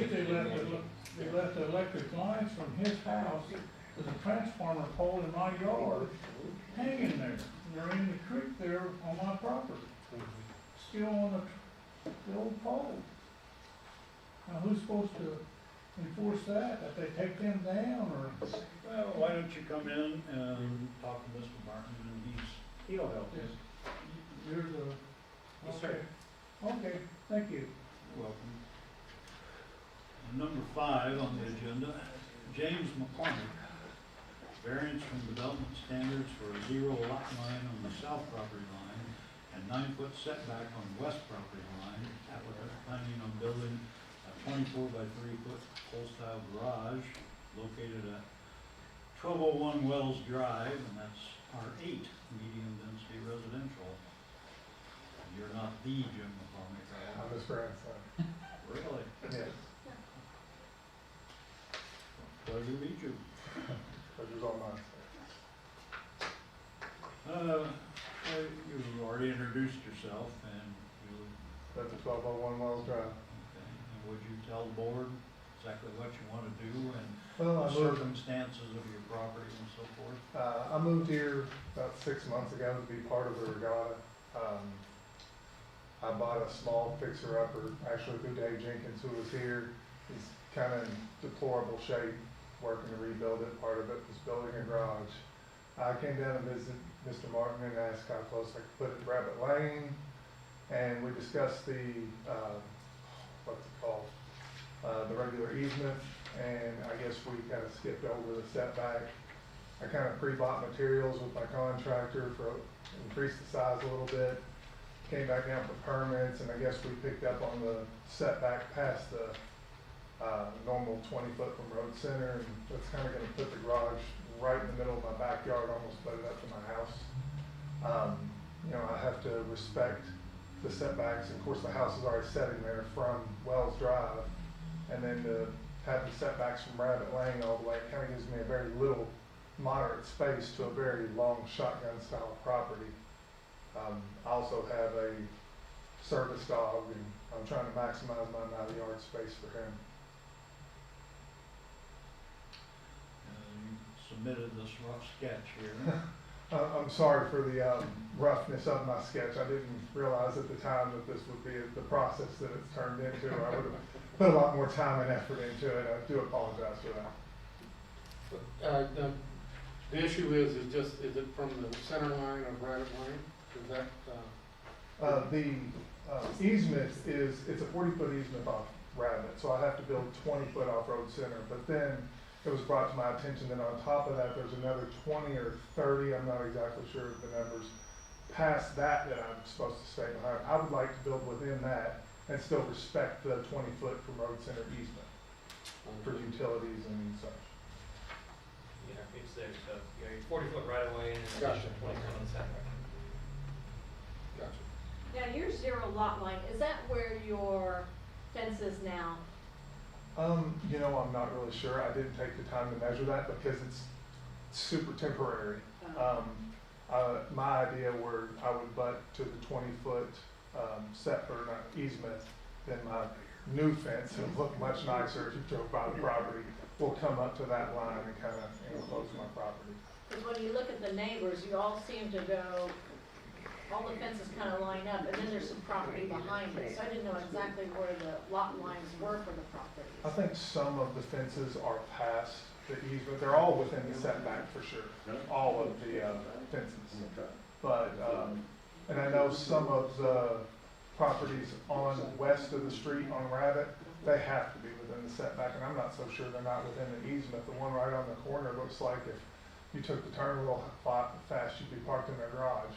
they left the electric lines from his house to the transformer pole in my yard hanging there. And they're in the creek there on my property, still on the old pole. Now, who's supposed to enforce that? That they take them down, or? Well, why don't you come in and talk to Mr. Martin, and he'll help you. You're the, Yes, okay. sir. Okay, thank you. You're welcome. Number 5 on the agenda, James McCormick, variance from development standards for a 0 lot line on the south property line and 9-foot setback on the west property line. Applicant planning on building a 24 by 3-foot full-style garage located at 1201 Wells Drive, and that's R8, medium density residential. You're not the Jim McCormick, right? I'm his grandson. Really? Yes. Pleasure to meet you. Pleasure's all mine. You already introduced yourself, and you, That's a 1201 Wells Drive. okay, and would you tell the board exactly what you want to do and Well, the circumstances of your property and so forth? I moved here about 6 months ago to be part of the regatta. I bought a small fixer-upper, actually through Dave Jenkins, who was here. He's kind of in deplorable shape, working to rebuild it. Part of it was building a garage. I came down to visit Mr. Martin and asked how close I could put it to Rabbit Lane, and we discussed the, what's it called? The regular easement, and I guess we kind of skipped over the setback. I kind of pre-bought materials with my contractor for, increase the size a little bit. Came back down for permits, and I guess we picked up on the setback past the normal 20-foot from road center, and that's kind of going to put the garage right in the middle of my backyard, almost put it up to my house. You know, I have to respect the setbacks. Of course, the house is already sitting there from Wells Drive, and then to have the setbacks from Rabbit Lane all the way, it kind of gives me a very little moderate space to a very long shotgun style property. I also have a service dog, and I'm trying to maximize my amount of yard space for him. You submitted this rough sketch here. I'm sorry for the roughness of my sketch. I didn't realize at the time that this would be the process that it's turned into. I would have put a lot more time and effort into it. I do apologize for that. The issue is it from the center line of Rabbit Lane? Is that, The easement is, it's a 40-foot easement off Rabbit, so I have to build 20-foot off road center. But then it was brought to my attention that on top of that, there's another 20 or 30, I'm not exactly sure of the numbers, past that I'm supposed to stay behind. I would like to build within that and still respect the 20-foot from road center easement for utilities and such. Yeah, it's there, so, yeah, you're 40 foot right away and then Gotcha. 20 foot on the setback. Gotcha. Now, your zero lot line, is that where your fence is now? You know, I'm not really sure. I didn't take the time to measure that because it's super temporary. My idea were I would butt to the 20-foot easement, then my new fence, it'll look much nicer if you drove by the property, will come up to that line and kind of enclose my property. Because when you look at the neighbors, you all seem to go, all the fences kind of line up, and then there's some property behind it. So I didn't know exactly where the lot lines were for the properties. I think some of the fences are past the easement. They're all within the setback for sure, all of the fences. But, and I know some of the properties on west of the street on Rabbit, they have to be within the setback, and I'm not so sure they're not within the easement. The one right on the corner looks like if you took the turn real fast, you'd be parked in their garage.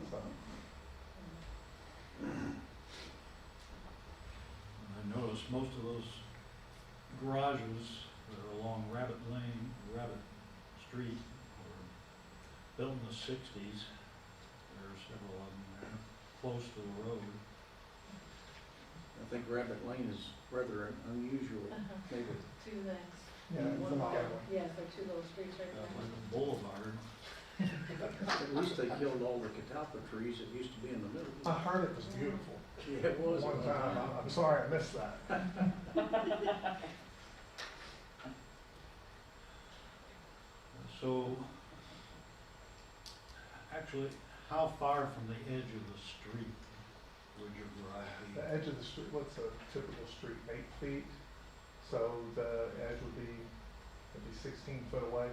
So. I noticed most of those garages that are along Rabbit Lane, Rabbit Street, were built in the 60s. There are several of them there, close to the road. I think Rabbit Lane is rather unusual, maybe. Two things. Yeah, it's an odd one. Yes, there are two little streets right Like there. a boulevard. At least they killed all the catalpa trees that used to be in the middle. I heard it was beautiful. Yeah, it was. One time, I'm sorry I missed that. So, actually, how far from the edge of the street would your garage be? The edge of the street, what's a typical street, 8 feet? So the edge would be, it'd be 16 foot away.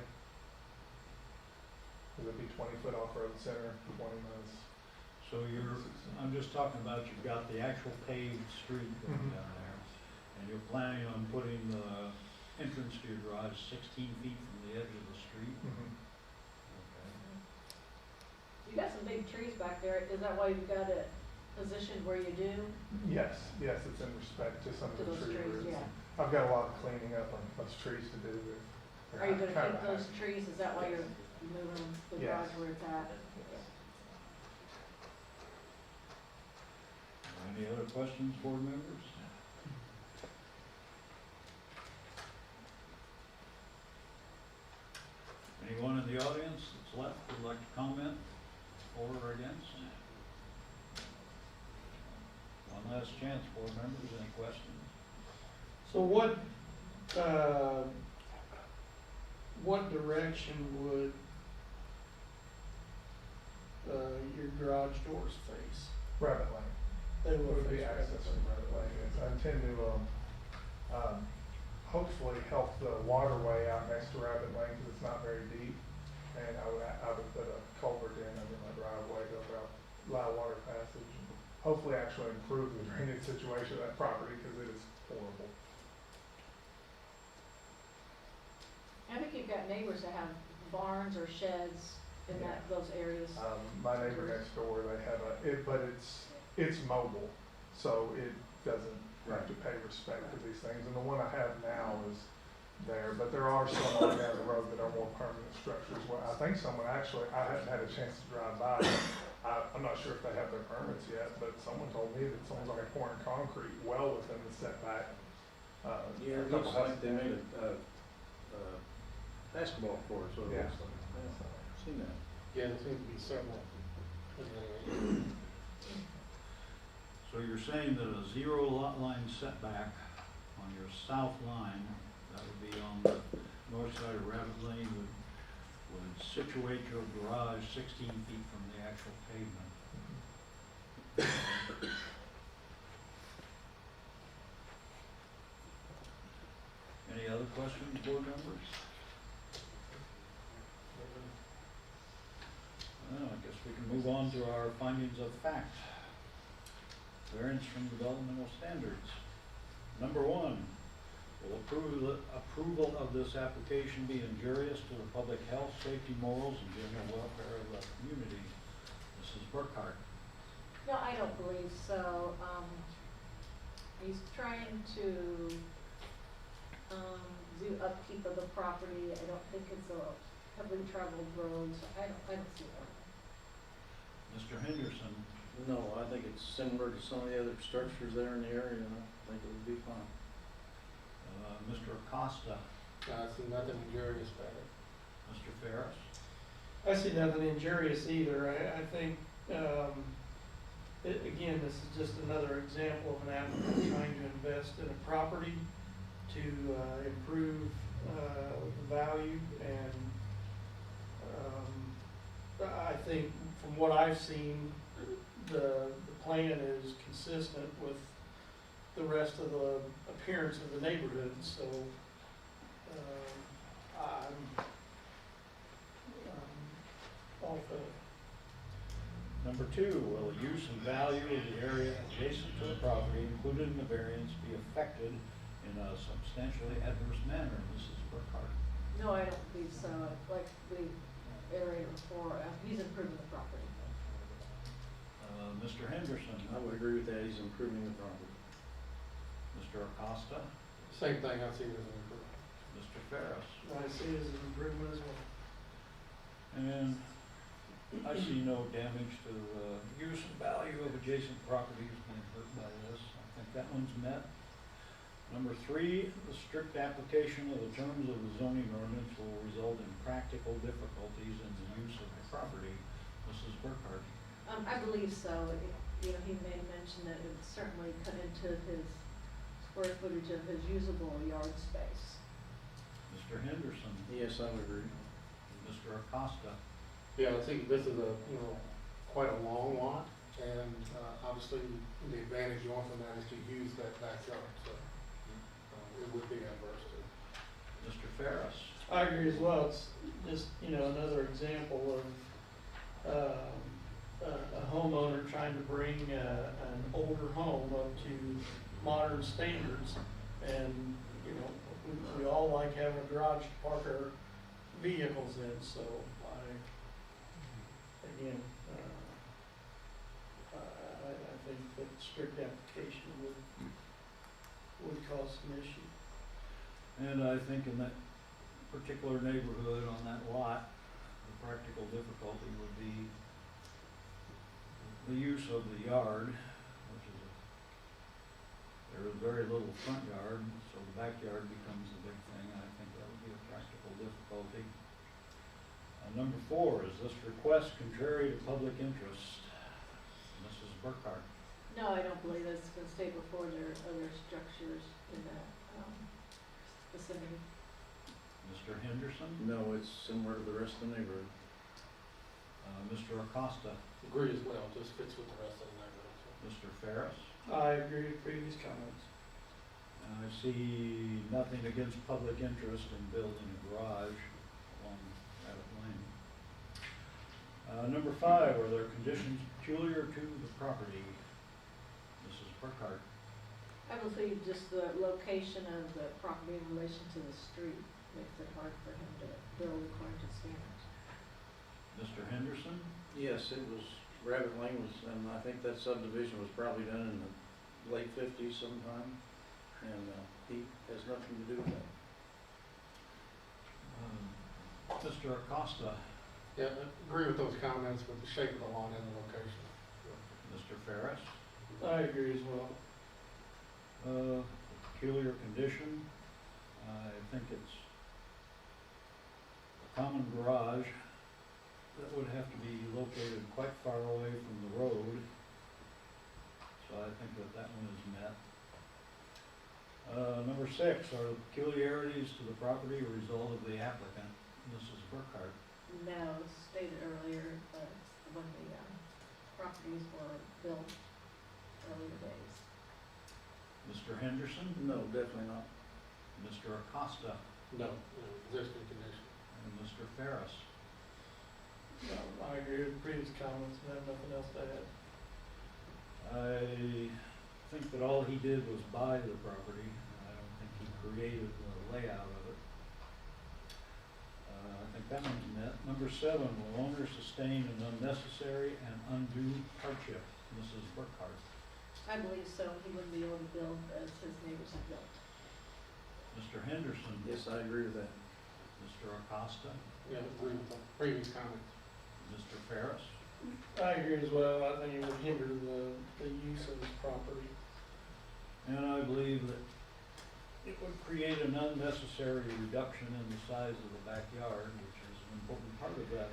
It would be 20 foot off road center, 20 minutes. So I'm just talking about you've got the actual paved street going down there, and you're planning on putting the entrance to your garage 16 feet from the edge of the street? Okay. You got some big trees back there. Is that why you've got it positioned where you do? Yes, it's in respect to some of To the those tree trees, roots. yeah. I've got a lot of cleaning up on those trees to do. Are you gonna Kind keep of those trees? Is that why you're moving the Yes. garage where it's at? Any other questions, board members? Anyone in the audience that's left would like to comment for or against? One last chance, board members, any questions? So what direction would, your garage doors face? Rabbit Lane. They It will would be face access from Rabbit Lane. I intend to, hopefully help the waterway out next to Rabbit Lane because it's not very deep. And I would put a culvert in under my driveway to allow water passage. And hopefully actually improve the drainage situation of that property because it is horrible. I think you've got neighbors that have barns or sheds in those areas. My neighbor next door, they have but it's mobile, so it doesn't have to pay respect to these things. And the one I have now is there, but there are some on down the road that are more permanent structures. Well, I think someone actually, I haven't had a chance to drive by. I'm not sure if they have their permits yet, but someone told me that someone's already pouring concrete well within the setback. Yeah, it looks like they made a basketball court, so it looks like. Yeah, I've seen that. Yeah, there seems to be several. So you're saying that a zero lot line setback on your south line, that would be on the north side of Rabbit Lane, would situate your garage 16 feet from the actual pavement? Any other questions, board members? Well, I guess we can move on to our findings of fact. Variance from developmental standards. Number 1, will approval of this application be injurious to the public health, safety, morals, and general welfare of the community? Mrs. Burkhart. No, I don't believe so. He's trying to do upkeep of the property. I don't think it's a heavily traveled road, so I don't see that. Mr. Henderson. No, I think it's similar to some of the other structures there in the area, and I think it would be fine. Mr. Acosta, I see nothing injurious about it. Mr. Ferris, I see nothing injurious either. I think, again, this is just another example of an applicant trying to invest in a property to improve the value, and I think from what I've seen, the plan is consistent with the rest of the appearance of the neighborhood, so I'm all for it. Number 2, will the use and value of the area adjacent to the property included in the variance be affected in a substantially adverse manner? Mrs. Burkhardt. No, I don't believe so. Like we iterated before, he's improving the property. Mr. Henderson, I would agree with that, he's improving the property. Mr. Acosta, Same thing I see as an improvement. Mr. Ferris, I see it as an improvement as well. and I see no damage to use and value of adjacent properties being hurt by this. I think that one's met. Number 3, the strict application of the terms of the zoning ordinance will result in practical difficulties in the use of the property. Mrs. Burkhardt. I believe so. You know, he made mention that it would certainly cut into his square footage of his usable yard space. Mr. Henderson, Yes, I would agree. Mr. Acosta, Yeah, I think this is quite a long lot, and obviously the advantage you want from that is to use that backyard, so it would be adverse to. Mr. Ferris, I agree as well. It's just, another example of a homeowner trying to bring an older home up to modern standards. And, we all like having a garage to park our vehicles in, so I think that strict application would cause some issue. and I think in that particular neighborhood on that lot, the practical difficulty would be the use of the yard, which is there is very little front yard, so the backyard becomes the big thing. I think that would be a practical difficulty. Number 4, is this request contrary to public interest? Mrs. Burkhardt. No, I don't believe that's going to stay before there are other structures in that vicinity. Mr. Henderson, No, it's similar to the rest of the neighborhood. Mr. Acosta, Agree as well, just fits with the rest of the neighborhood. Mr. Ferris. I agree with previous comments. I see nothing against public interest in building a garage along Rabbit Lane. Number 5, are there conditions peculiar to the property? Mrs. Burkhardt. I believe just the location of the property in relation to the street makes it hard for him to build according to standards. Mr. Henderson, Yes, it was, Rabbit Lane was, and I think that subdivision was probably done in the late 50s sometime, and he has nothing to do with that. Mr. Acosta, Yeah, I agree with those comments with the shape of the lawn and the location. Mr. Ferris. I agree as well. Peculiar condition, I think it's a common garage that would have to be located quite far away from the road. So I think that one is met. Number 6, are the peculiarities to the property a result of the applicant? Mrs. Burkhardt. No, stated earlier, when the properties were built earlier days. Mr. Henderson, No, definitely not. Mr. Acosta, No, existing condition. and Mr. Ferris. No, I agree with previous comments and have nothing else to add. I think that all he did was buy the property. I don't think he created the layout of it. I think that one's met. Number 7, will owner sustain an unnecessary and undue hardship? Mrs. Burkhardt. I believe so. He wouldn't be able to build as his neighbors have built. Mr. Henderson. Yes, I agree with that. Mr. Acosta. Yeah, agree with the previous comments. Mr. Ferris. I agree as well. I think it would hinder the use of this property. And I believe that it would create an unnecessary reduction in the size of the backyard, which is an important part of that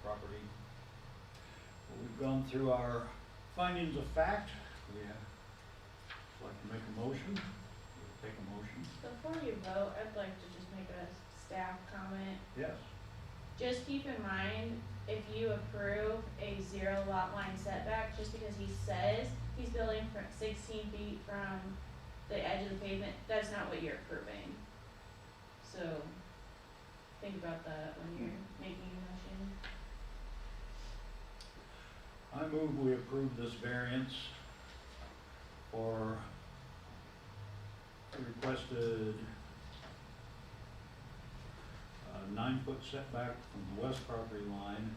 property. We've gone through our findings of fact. We have, like to make a motion. We'll take a motion. Before you vote, I'd like to just make a staff comment. Yes. Just keep in mind, if you approve a 0 lot line setback, just because he says he's building from 16 feet from the edge of the pavement, that's not what you're approving. So, think about that when you're making a motion. I move we approve this variance for a requested 9-foot setback from the west property line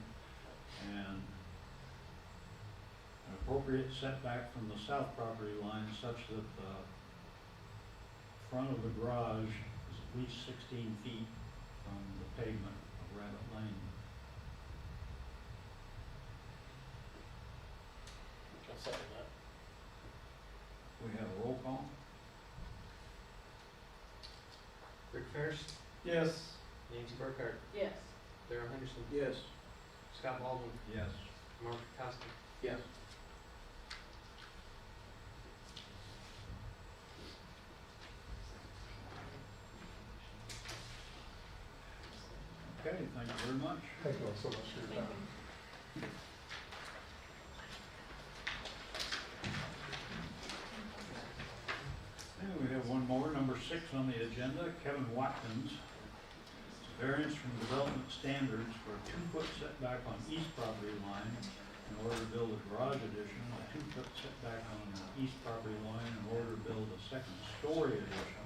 and an appropriate setback from the south property line such that the front of the garage is at least 16 feet from the pavement of Rabbit Lane. I'll second that. We have a roll call? Rick Ferris, Yes. Nancy Burkhardt, Yes. Darrell Henderson, Yes. Scott Baldwin, Yes. Mark Costa. Yes. Okay, thank you very much. Thank you all so much for your Thank time. you. And we have one more, number 6 on the agenda, Kevin Watkins. Variance from development standards for a 2-foot setback on east property line in order to build a garage addition, a 2-foot setback on the east property line in order to build a second-story addition,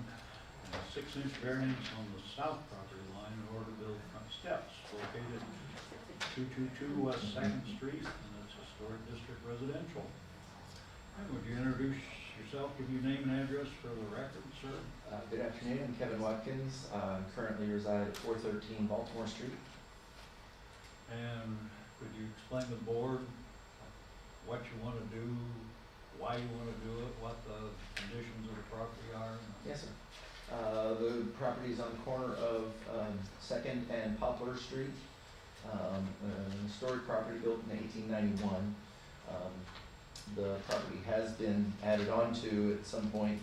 and a 6-inch variance on the south property line in order to build front steps located 222 West 2nd Street, and it's Historic District Residential. And would you introduce yourself, give your name and address for the record, sir? Good afternoon, I'm Kevin Watkins. Currently reside at 413 Baltimore Street. And could you explain to the board what you want to do, why you want to do it, what the conditions of the property are? Yes, sir. The property is on the corner of 2nd and Poplar Street. A historic property built in 1891. The property has been added onto at some point.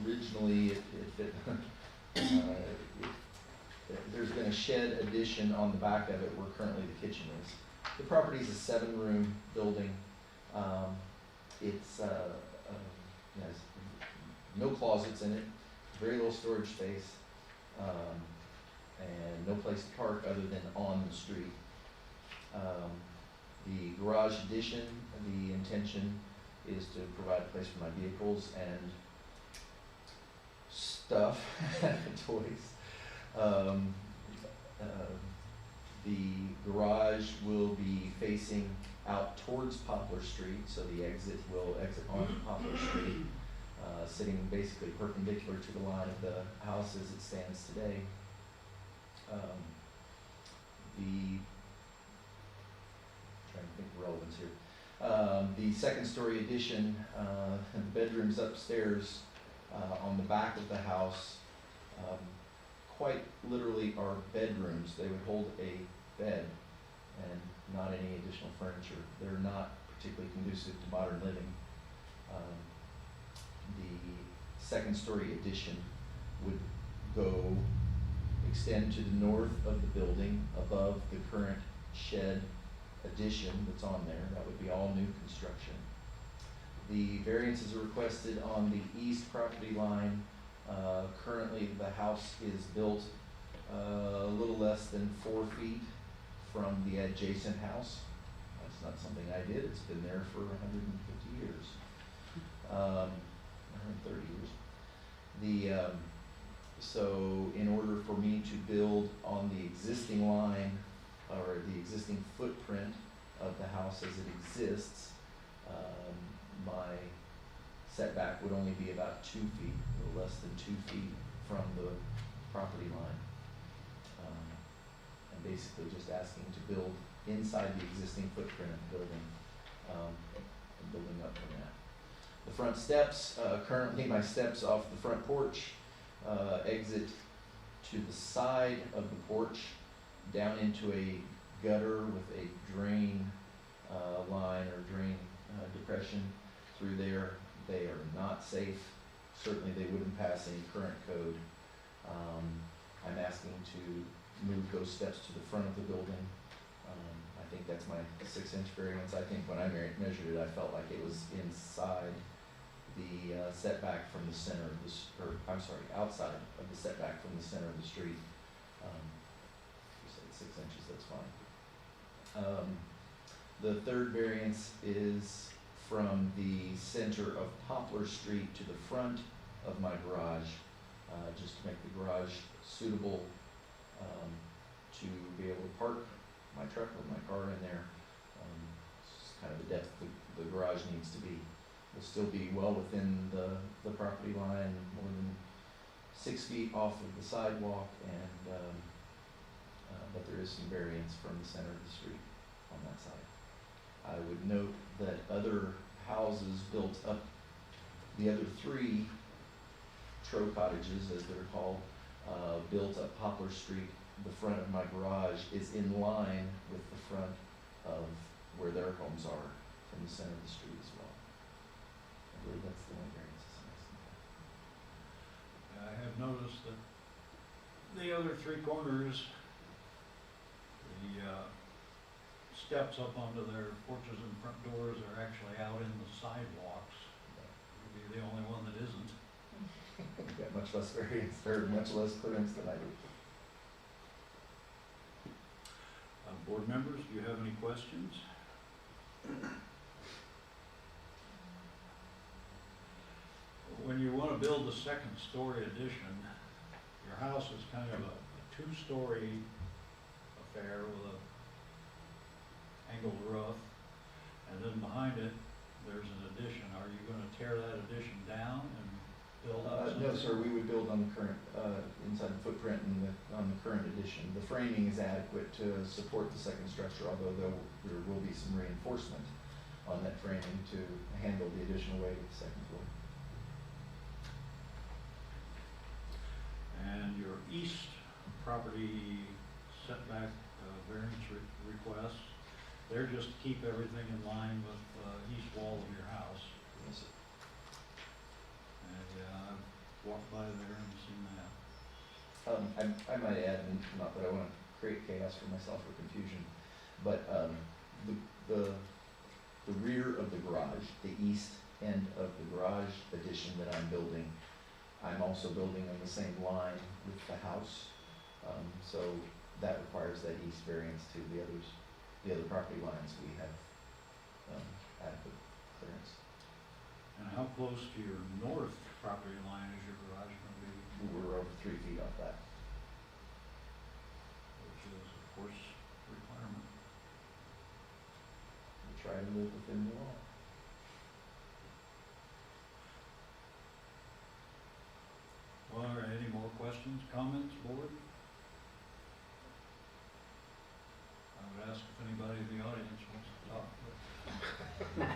Originally, there's been a shed addition on the back of it where currently the kitchen is. The property is a 7-room building. It's has no closets in it, very little storage space, and no place to park other than on the street. The garage addition, the intention is to provide a place for my vehicles and stuff, toys. The garage will be facing out towards Poplar Street, so the exit will exit onto Poplar Street, sitting basically perpendicular to the line of the house as it stands today. Trying to think of relevance here. The second-story addition, the bedrooms upstairs on the back of the house, quite literally are bedrooms. They would hold a bed and not any additional furniture. They're not particularly conducive to modern living. The second-story addition would extend to the north of the building above the current shed addition that's on there. That would be all new construction. The variances are requested on the east property line. Currently, the house is built a little less than 4 feet from the adjacent house. That's not something I did. It's been there for 150 years, 130 years. So in order for me to build on the existing line or the existing footprint of the house as it exists, my setback would only be about 2 feet, a little less than 2 feet from the property line. I'm basically just asking to build inside the existing footprint of the building, and building up from that. The front steps, currently my steps off the front porch, exit to the side of the porch, down into a gutter with a drain, line or drain, depression through there. They are not safe. Certainly they wouldn't pass any current code. I'm asking to move those steps to the front of the building. I think that's my 6-inch variance. I think when I measured it, I felt like it was inside the setback from the center of the, outside of the setback from the center of the street. You said 6 inches, that's fine. The third variance is from the center of Poplar Street to the front of my garage, just to make the garage suitable to be able to park my truck or my car in there. It's kind of the depth the garage needs to be. Will still be well within the property line, more than 6 feet off of the sidewalk, and but there is some variance from the center of the street on that side. I would note that other houses built up, the other 3 Tro cottages, as they're called, built up Poplar Street. The front of my garage is in line with the front of where their homes are from the center of the street as well. I believe that's the only variance I'm asking for. I have noticed that the other 3 corners, the steps up onto their porches and front doors are actually out in the sidewalks. You'll be the only one that isn't. You've got much less variance, or much less clearance than I do. Board members, do you have any questions? When you want to build a 2nd-story addition, your house is kind of a 2-story affair with a angled roof, and then behind it, there's an addition. Are you going to tear that addition down and build up something? No, sir, we would build on the current, inside the footprint and on the current addition. The framing is adequate to support the 2nd structure, although there will be some reinforcement on that framing to handle the additional weight of the 2nd floor. And your east property setback variance requests, they're just to keep everything in line with east wall of your house. Yes, sir. And I've walked by there and seen that. I might add, and not that I want to create chaos for myself or confusion, but the rear of the garage, the east end of the garage addition that I'm building, I'm also building on the same line with the house. So that requires that east variance to the other property lines. We have adequate clearance. And how close to your north property line is your garage going to be? We're over 3 feet off that. Which is, of course, a requirement. We try to live within the law. Well, all right, any more questions, comments, board? I would ask if anybody in the audience wants to talk, but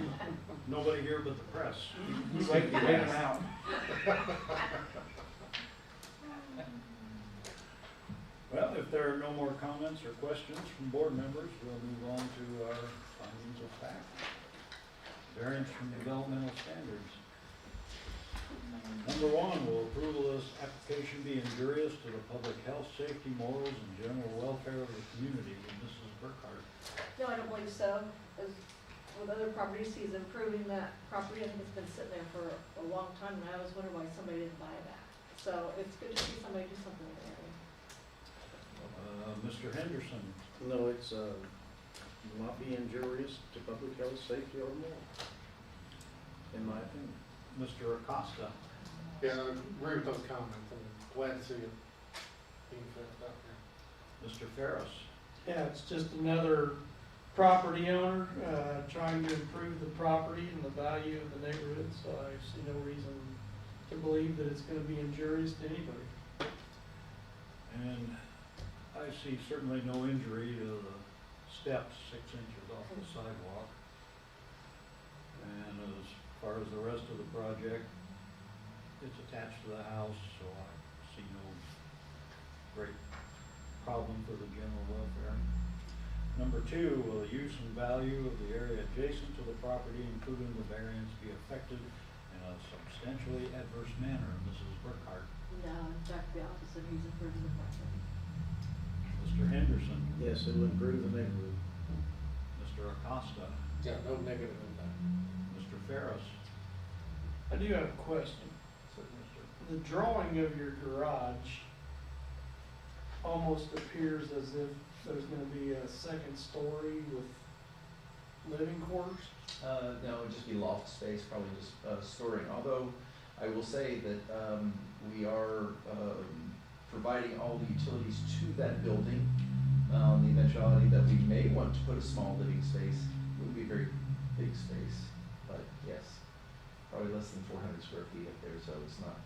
nobody here but the press. You wait to get them out. Well, if there are no more comments or questions from board members, we'll move on to our findings of fact. Variance from developmental standards. Number 1, will approval of this application be injurious to the public health, safety, morals, and general welfare of the community? And Mrs. Burkhardt. No, I don't believe so. As with other properties, he's improving that property. I think it's been sitting there for a long time, and I always wonder why somebody didn't buy that. So it's good to see somebody do something in the area. Mr. Henderson. No, it's will not be injurious to public health, safety, or moral, in my opinion. Mr. Acosta. Yeah, I agree with those comments. I'm glad to see it being fixed up here. Mr. Ferris. Yeah, it's just another property owner, trying to improve the property and the value of the neighborhood, so I see no reason to believe that it's gonna be injurious to anybody. And I see certainly no injury to the steps 6 inches off the sidewalk. And as far as the rest of the project, it's attached to the house, so I see no great problem for the general welfare. Number 2, will the use and value of the area adjacent to the property, including the variance, be affected in a substantially adverse manner? Mrs. Burkhart. No, in fact, the opposite, he's improving the property. Mr. Henderson. Yes, it will improve the neighborhood. Mr. Acosta. Yeah, no negative impact. Mr. Ferris. I do have a question. The drawing of your garage almost appears as if there's gonna be a second story with living quarters. No, it'd just be loft space, probably just, storing, although I will say that, we are, providing all the utilities to that building. The eventuality that we may want to put a small living space, it would be a very big space, but yes, probably less than 400 square feet up there, so it's not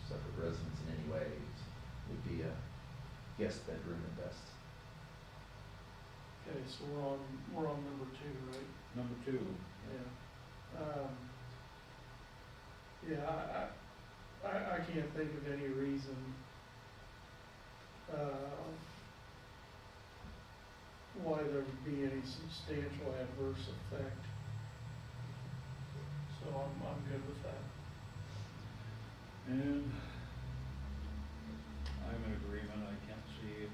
separate residence in any way. It would be a guest bedroom at best. Okay, so we're on number 2, right? Number 2. Yeah. I can't think of any reason, why there would be any substantial adverse effect. So I'm good with that. And I'm in agreement. I can't see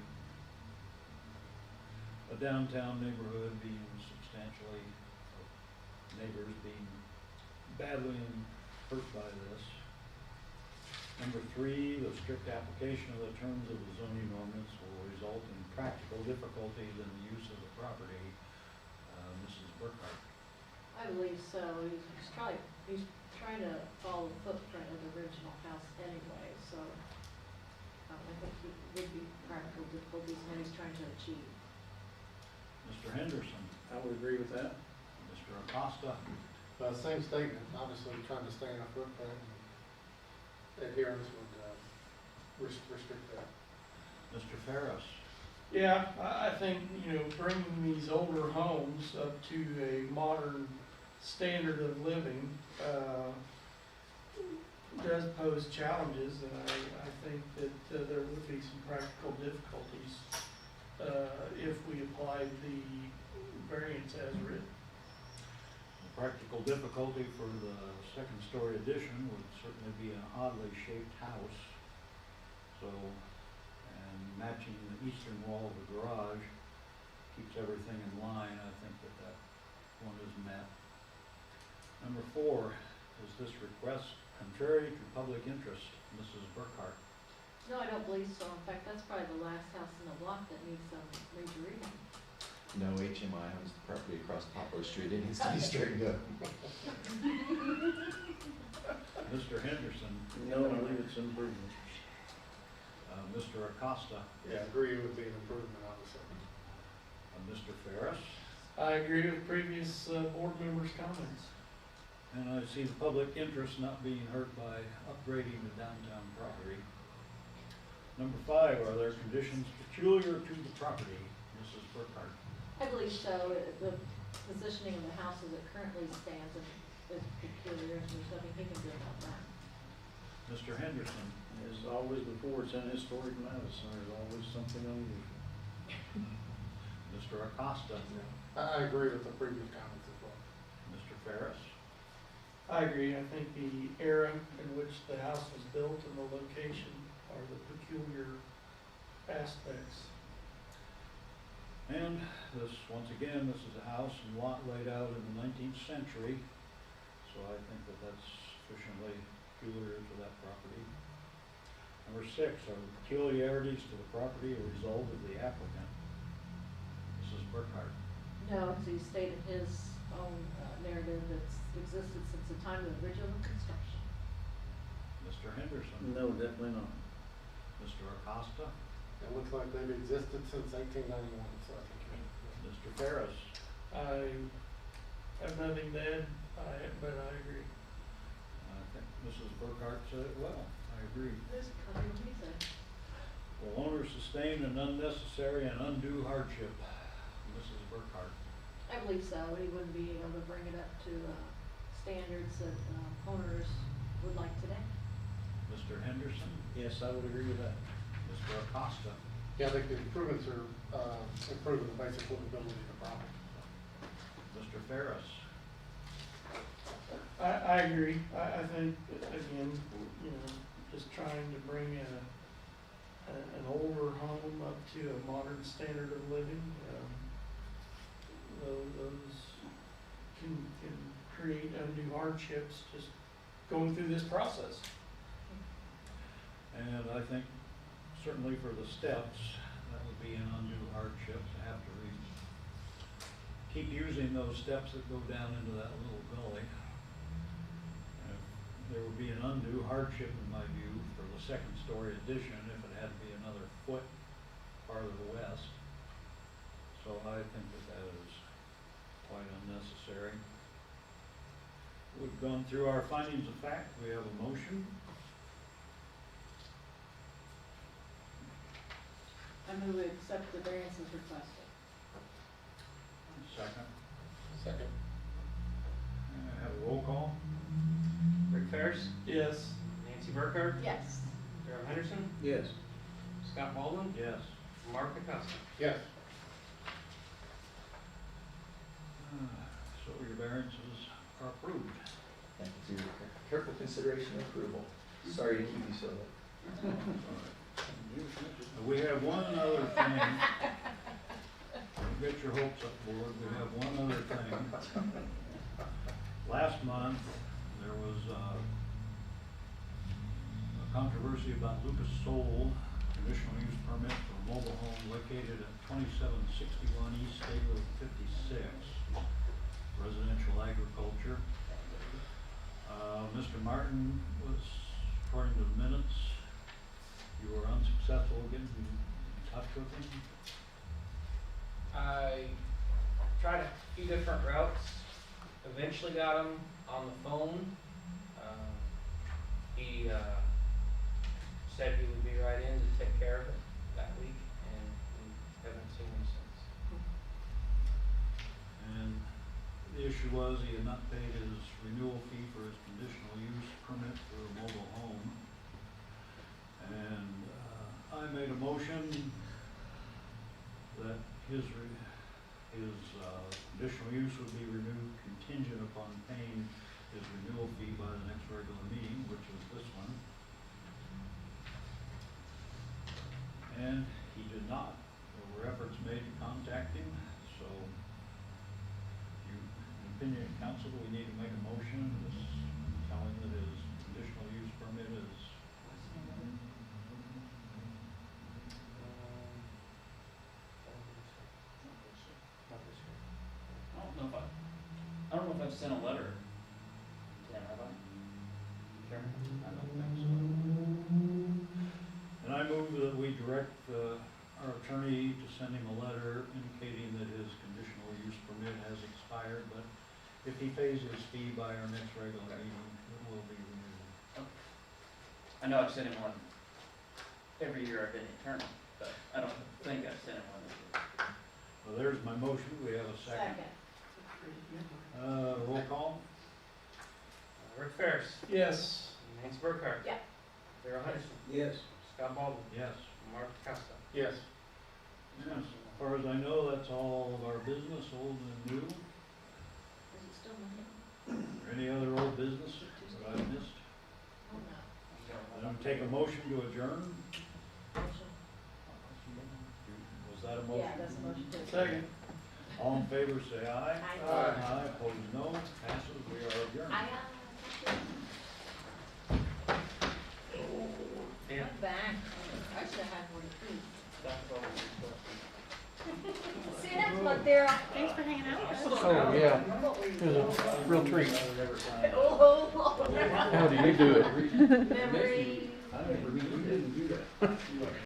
a downtown neighborhood being substantially, neighbors being badly hurt by this. Number 3, the strict application of the terms of the zoning ordinance will result in practical difficulties in the use of the property. Mrs. Burkhart. I believe so. He's trying to follow the footprint of the original house anyway, so I think he would be practical difficulties that he's trying to achieve. Mr. Henderson. I would agree with that. Mr. Acosta. Same statement, obviously trying to stay in our footprint, and adherence would restrict that. Mr. Ferris. Yeah, I think, bringing these older homes up to a modern standard of living, does pose challenges, and I think that there would be some practical difficulties, if we applied the variance as written. The practical difficulty for the second-story addition would certainly be an oddly shaped house. So, and matching the eastern wall of the garage keeps everything in line. I think that one is met. Number 4, is this request contrary to public interest? Mrs. Burkhart. No, I don't believe so. In fact, that's probably the last house in the block that needs some major reading. No, HMI owns the property across Poplar Street, it needs to be straightened up. Mr. Henderson. No, I believe it's an improvement. Mr. Acosta. Yeah, I agree it would be an improvement, obviously. Mr. Ferris. I agree with previous board members' comments. And I see the public interest not being hurt by upgrading the downtown property. Number 5, are there conditions peculiar to the property? Mrs. Burkhart. I believe so. The positioning of the house as it currently stands is peculiar, and there's nothing he can do about that. Mr. Henderson. As always before, it's in historic Madison, there's always something unusual. Mr. Acosta. I agree with the previous comments as well. Mr. Ferris. I agree. I think the era in which the house was built and the location are the peculiar aspects. And this, once again, this is a house and lot laid out in the 19th century, so I think that that's sufficiently peculiar to that property. Number 6, are the peculiarities to the property a result of the applicant? Mrs. Burkhart. No, as he stated his own narrative that's existed since the time of the original construction. Mr. Henderson. No, definitely not. Mr. Acosta. It looks like they've existed since 1891, so I think. Mr. Ferris. I have nothing to add, but I agree. I think Mrs. Burkhart said it well. I agree. There's a couple of reasons. Will owner sustain an unnecessary and undue hardship? Mrs. Burkhart. I believe so, he wouldn't be able to bring it up to, standards that, owners would like today. Mr. Henderson. Yes, I would agree with that. Mr. Acosta. Yeah, I think the improvements are, improving the basic livability of the property. Mr. Ferris. I agree. I think, again, you know, just trying to bring an older home up to a modern standard of living, those can create undue hardships just going through this process. And I think certainly for the steps, that would be an undue hardship to have to keep using those steps that go down into that little gully. There would be an undue hardship in my view for the second story addition if it had to be another foot farther west. So I think that is quite unnecessary. We've gone through our findings of fact. We have a motion. I move we accept the variances requested. Second. Second. Have a roll call. Rick Ferris, Yes. Nancy Burkhardt, Yes. Darrell Henderson, Yes. Scott Baldwin, Yes. Mark Acosta. Yes. So your variances are approved. Thank you for your careful consideration and approval. Sorry to keep you so late. We have one other thing. Don't get your hopes up, board. We have one other thing. Last month, there was a controversy about Lucas Soul, conditional use permit for a mobile home located at 2761 East State Road 56, residential agriculture. Mr. Martin was, according to the minutes, you were unsuccessful getting in touch with him. I tried a few different routes, eventually got him on the phone. He said he would be right in to take care of it that week, and we haven't seen him since. And the issue was he had not paid his renewal fee for his conditional use permit for a mobile home. And I made a motion that his conditional use would be renewed contingent upon paying his renewal fee by the next regular meeting, which was this one. And he did not. There were efforts made to contact him, so in opinion of council, we need to make a motion telling that his conditional use permit is I don't know if I've sent a letter to him, have I? Chairman? I don't think so. And I move that we direct our attorney to send him a letter indicating that his conditional use permit has expired, but if he pays his fee by our next regular meeting, it will be renewed. I know I've sent him one every year I've been attorney, but I don't think I've sent him one this year. Well, there's my motion. We have a second. Roll call. Rick Ferris, Yes. Nancy Burkhardt. Yeah. Darrell Henderson, Yes. Scott Baldwin, Yes. Mark Acosta. Yes. Yes. As far as I know, that's all of our business, old and new. Is it still Monday? Any other old business that I missed? Oh, no. Then take a motion to adjourn. Motion. Was that a motion? Yeah, that's a motion to. Second. All in favor, say aye. Aye. Aye, opposed, no. Passes, we are adjourned. Yeah. I'm back. I should have had more to eat. See you next month, Daryl. Thanks for hanging out. Oh, yeah. It was a real treat. Oh, How do you do it? memory. I never, you didn't do that.